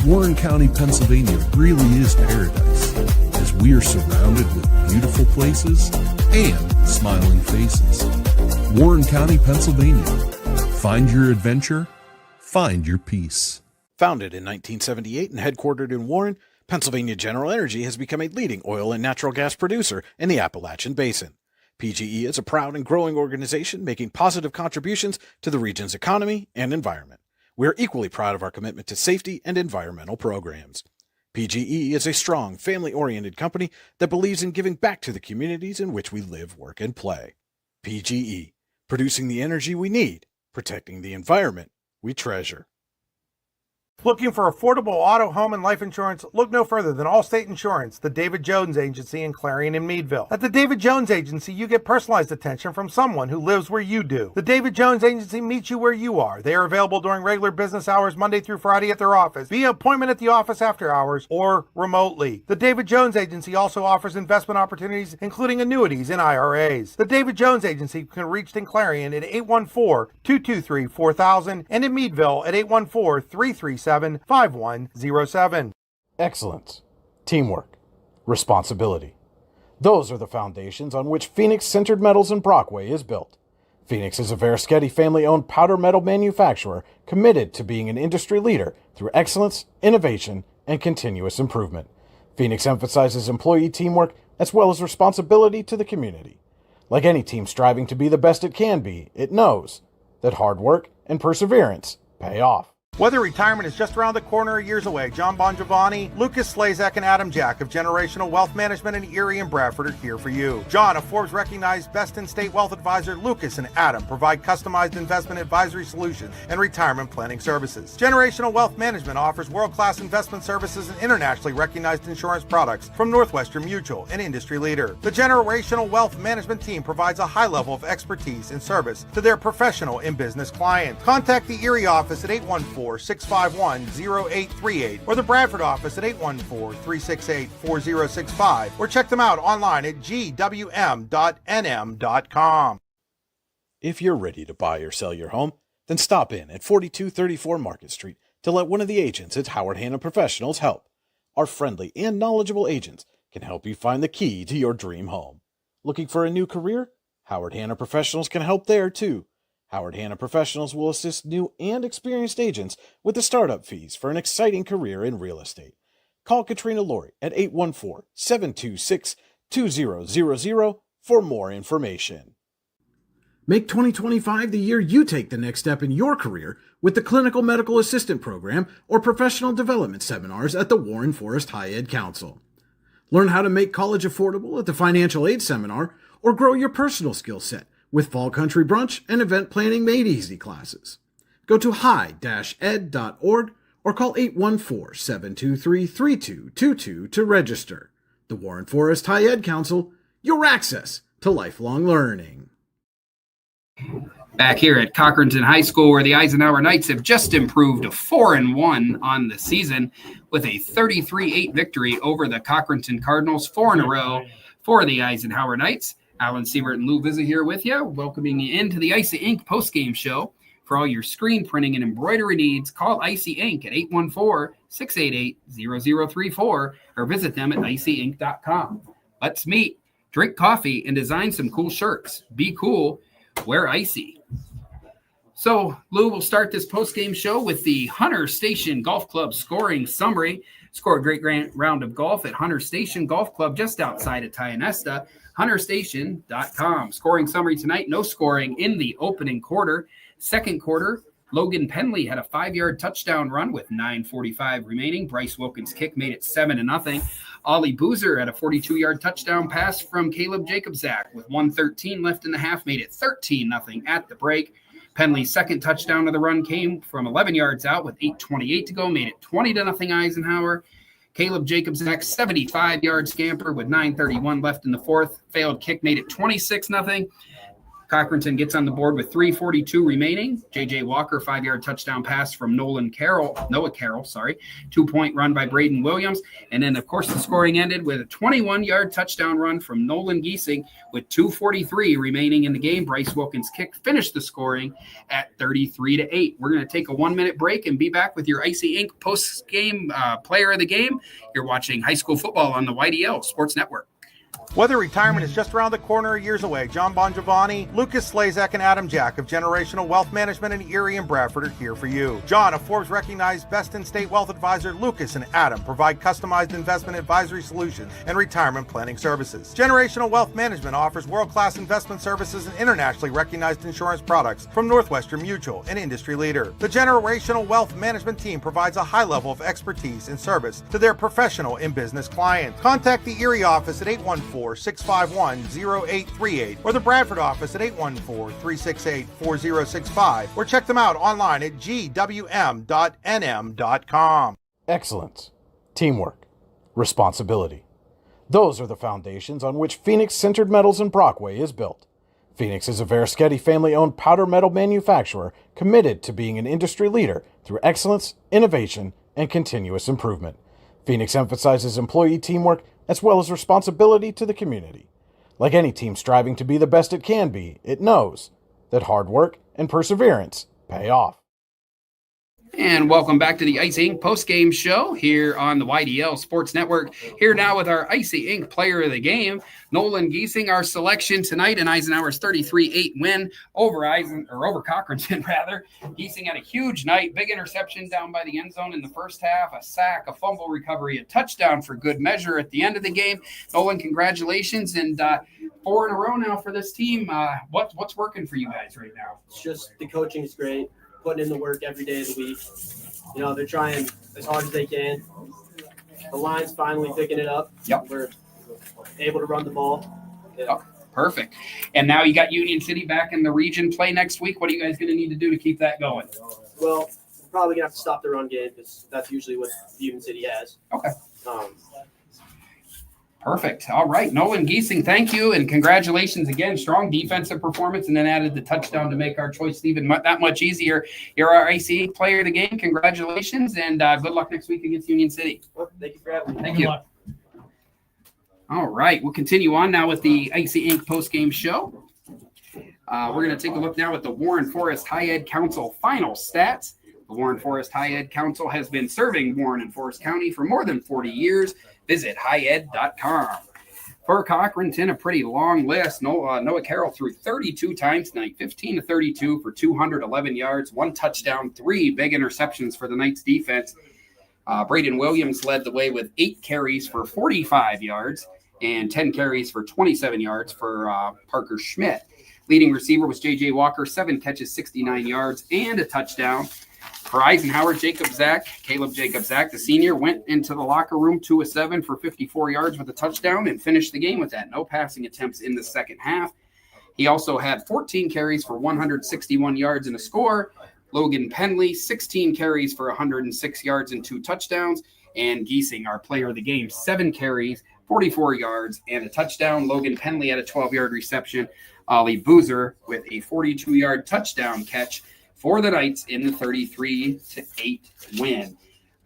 Warren County, Pennsylvania really is paradise, as we are surrounded with beautiful places and smiling faces. Warren County, Pennsylvania. Find your adventure, find your peace. Founded in 1978 and headquartered in Warren, Pennsylvania General Energy has become a leading oil and natural gas producer in the Appalachian Basin. PGE is a proud and growing organization making positive contributions to the region's economy and environment. We are equally proud of our commitment to safety and environmental programs. PGE is a strong, family-oriented company that believes in giving back to the communities in which we live, work, and play. PGE, producing the energy we need, protecting the environment we treasure. Looking for affordable auto, home, and life insurance? Look no further than Allstate Insurance, the David Jones Agency in Clarion and Meadville. At the David Jones Agency, you get personalized attention from someone who lives where you do. The David Jones Agency meets you where you are. They are available during regular business hours, Monday through Friday at their office, via appointment at the office after hours, or remotely. The David Jones Agency also offers investment opportunities, including annuities and IRAs. The David Jones Agency can be reached in Clarion at 814-223-4000 and in Meadville at 814-337-5107. Excellence, teamwork, responsibility. Those are the foundations on which Phoenix Sintered Metals in Brockway is built. Phoenix is a Verischetti family-owned powder metal manufacturer committed to being an industry leader through excellence, innovation, and continuous improvement. Phoenix emphasizes employee teamwork as well as responsibility to the community. Like any team striving to be the best it can be, it knows that hard work and perseverance pay off. Whether retirement is just around the corner or years away, John Bongiovanni, Lucas Slazak, and Adam Jack of Generational Wealth Management in Erie and Bradford are here for you. John, a Forbes-recognized best-in-state wealth advisor, Lucas and Adam provide customized investment advisory solutions and retirement planning services. Generational Wealth Management offers world-class investment services and internationally recognized insurance products from Northwestern Mutual, an industry leader. The Generational Wealth Management team provides a high level of expertise and service to their professional and business clients. Contact the Erie office at 814-651-0838 or the Bradford office at 814-368-4065 or check them out online at gwm.nm.com. If you're ready to buy or sell your home, then stop in at 4234 Market Street to let one of the agents at Howard Hanna Professionals help. Our friendly and knowledgeable agents can help you find the key to your dream home. Looking for a new career? Howard Hanna Professionals can help there too. Howard Hanna Professionals will assist new and experienced agents with the startup fees for an exciting career in real estate. Call Katrina Laurie at 814-726-2000 for more information. Make 2025 the year you take the next step in your career with the Clinical Medical Assistant Program or Professional Development Seminars at the Warren Forest High Ed Council. Learn how to make college affordable at the Financial Aid Seminar or grow your personal skill set with Fall Country Brunch and Event Planning Made Easy classes. Go to high-ed.org or call 814-723-3222 to register. The Warren Forest High Ed Council, your access to lifelong learning. Back here at Cochranton High School, where the Eisenhower Knights have just improved to 4-1 on the season with a 33-8 victory over the Cochranton Cardinals, 4 in a row for the Eisenhower Knights. Alan Siebert and Lou Vizza here with you, welcoming you into the Icy Inc. postgame show. For all your screen printing and embroidery needs, call Icy Inc. at 814-688-0034 or visit them at icyinc.com. Let's meet, drink coffee, and design some cool shirts. Be cool, wear Icy. So, Lou, we'll start this postgame show with the Hunter Station Golf Club scoring summary. Score a great round of golf at Hunter Station Golf Club just outside of Tionesta. HunterStation.com. Scoring summary tonight, no scoring in the opening quarter. Second quarter, Logan Penley had a 5-yard touchdown run with 9:45 remaining. Bryce Wilkins' kick made it 7-0. Ollie Boozer had a 42-yard touchdown pass from Caleb Jacobzak with 1:13 left in the half, made it 13-0 at the break. Penley's second touchdown of the run came from 11 yards out with 8:28 to go, made it 20-0 Eisenhower. Caleb Jacobzak's 75-yard scamper with 9:31 left in the fourth. Failed kick made it 26-0. Cochranton gets on the board with 3:42 remaining. J.J. Walker, 5-yard touchdown pass from Noah Carroll, 2-point run by Braden Williams. And then, of course, the scoring ended with a 21-yard touchdown run from Nolan Giesing with 2:43 remaining in the game. Bryce Wilkins' kick finished the scoring at 33-8. We're going to take a 1-minute break and be back with your Icy Inc. post-game player of the game. You're watching high school football on the YDL Sports Network. Whether retirement is just around the corner or years away, John Bongiovanni, Lucas Slazak, and Adam Jack of Generational Wealth Management in Erie and Bradford are here for you. John, a Forbes-recognized best-in-state wealth advisor, Lucas and Adam provide customized investment advisory solutions and retirement planning services. Generational Wealth Management offers world-class investment services and internationally recognized insurance products from Northwestern Mutual, an industry leader. The Generational Wealth Management team provides a high level of expertise and service to their professional and business clients. Contact the Erie office at 814-651-0838 or the Bradford office at 814-368-4065 or check them out online at gwm.nm.com. Excellence, teamwork, responsibility. Those are the foundations on which Phoenix Sintered Metals in Brockway is built. Phoenix is a Verschetti family-owned powder metal manufacturer committed to being an industry leader through excellence, innovation, and continuous improvement. Phoenix emphasizes employee teamwork as well as responsibility to the community. Like any team striving to be the best it can be, it knows that hard work and perseverance pay off. And welcome back to the Icy Inc. postgame show here on the YDL Sports Network. Here now with our Icy Inc. player of the game, Nolan Giesing, our selection tonight in Eisenhower's 33-8 win over Cochranton, rather. Giesing had a huge night, big interception down by the end zone in the first half, a sack, a fumble recovery, a touchdown for good measure at the end of the game. Nolan, congratulations, and 4 in a row now for this team. What's working for you guys right now? It's just the coaching is great. putting in the work every day of the week. You know, they're trying as hard as they can. The line's finally picking it up. Yep. We're able to run the ball. Yeah. Oh, perfect. And now you got Union City back in the region play next week. What are you guys going to need to do to keep that going? Well, we're probably going to have to stop the run game because that's usually what Union City has. Okay. Perfect. All right. Nolan Giesing, thank you. And congratulations again. Strong defensive performance and then added the touchdown to make our choice even that much easier. You're our Icy Inc player of the game. Congratulations. And good luck next week against Union City. Well, thank you for having me. Thank you. All right. We'll continue on now with the Icy Inc postgame show. We're going to take a look now at the Warren Forest High Ed Council final stats. The Warren Forest High Ed Council has been serving Warren and Forest County for more than 40 years. Visit highed.com. For Cochranton, a pretty long list. Noah Carroll threw 32 times tonight, 15 to 32 for 211 yards, 1 touchdown, 3 big interceptions for the Knights defense. Braden Williams led the way with 8 carries for 45 yards and 10 carries for 27 yards for Parker Schmidt. Leading receiver was J.J. Walker, 7 catches, 69 yards, and a touchdown. For Eisenhower, Caleb Jacob Zach, the senior, went into the locker room 2 of 7 for 54 yards with a touchdown and finished the game with that. No passing attempts in the second half. He also had 14 carries for 161 yards and a score. Logan Penley, 16 carries for 106 yards and 2 touchdowns. And Giesing, our player of the game, 7 carries, 44 yards, and a touchdown. Logan Penley had a 12-yard reception. Ollie Boozer with a 42-yard touchdown catch for the Knights in the 33-8 win.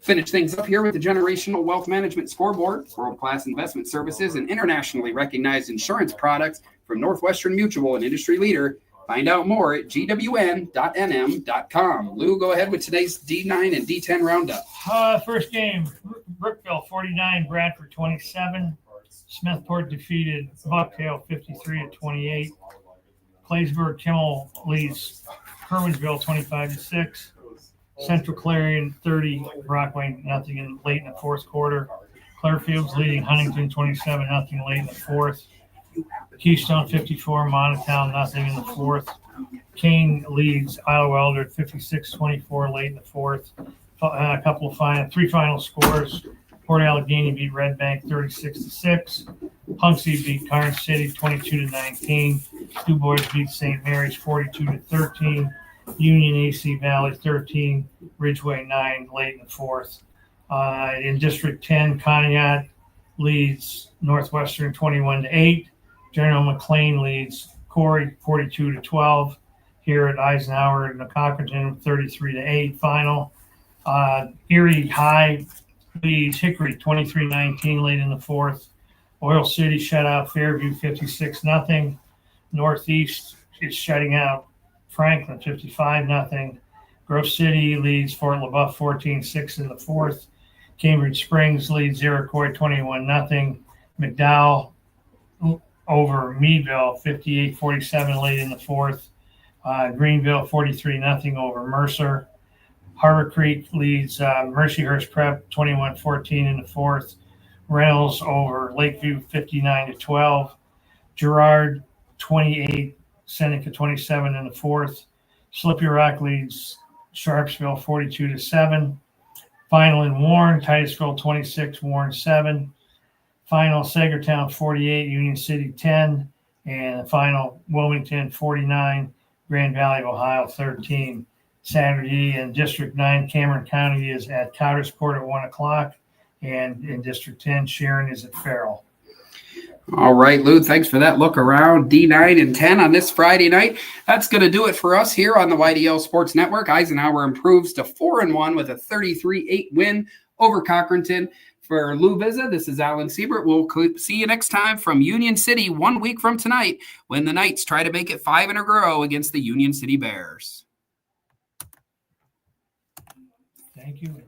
Finish things up here with the Generational Wealth Management Scoreboard, world-class investment services, and internationally recognized insurance products from Northwestern Mutual, an industry leader. Find out more at gwn.nm.com. Lou, go ahead with today's D9 and D10 roundup. First game, Brookville 49, Bradford 27. Smithport defeated Bucktail 53-28. Claysburg Kimmel leads Kerwinsville 25-6. Central Clarion 30, Brockway nothing late in the fourth quarter. Clairfield's leading Huntington 27-0 late in the fourth. Keystone 54, Montown nothing in the fourth. Kane leads Iowa Elder 56-24 late in the fourth. Three final scores. Port Allegheny beat Red Bank 36-6. Punxsutawney beat Carnes City 22-19. Du Bois beat St. Mary's 42-13. Union AC Valley 13. Ridgeway 9 late in the fourth. In District 10, Conneaut leads Northwestern 21-8. General McLean leads Corey 42-12. Here at Eisenhower and Cochranton 33-8 final. Erie High leads Hickory 23-19 late in the fourth. Oil City shut out Fairview 56-0. Northeast is shutting out Franklin 55-0. Grove City leads Fort LaBeouf 14-6 in the fourth. Cambridge Springs leads Iroquois 21-0. McDowell over Meadville 58-47 late in the fourth. Greenville 43-0 over Mercer. Harbor Creek leads Mercyhurst Prep 21-14 in the fourth. Reynolds over Lakeview 59-12. Girard 28, Seneca 27 in the fourth. Slippery Rock leads Sharpsville 42-7. Final in Warren, Titusville 26, Warren 7. Final Sagertown 48, Union City 10. And final Wilmington 49, Grand Valley, Ohio 13. Saturday in District 9, Cameron County is at Coudersport at 1 o'clock. And in District 10, Sharon is at Farrell. All right, Lou, thanks for that look around D9 and 10 on this Friday night. That's going to do it for us here on the YDL Sports Network. Eisenhower improves to 4-1 with a 33-8 win over Cochranton. For Lou Vizza, this is Alan Siebert. We'll see you next time from Union City 1 week from tonight when the Knights try to make it 5 in a row against the Union City Bears. Thank you.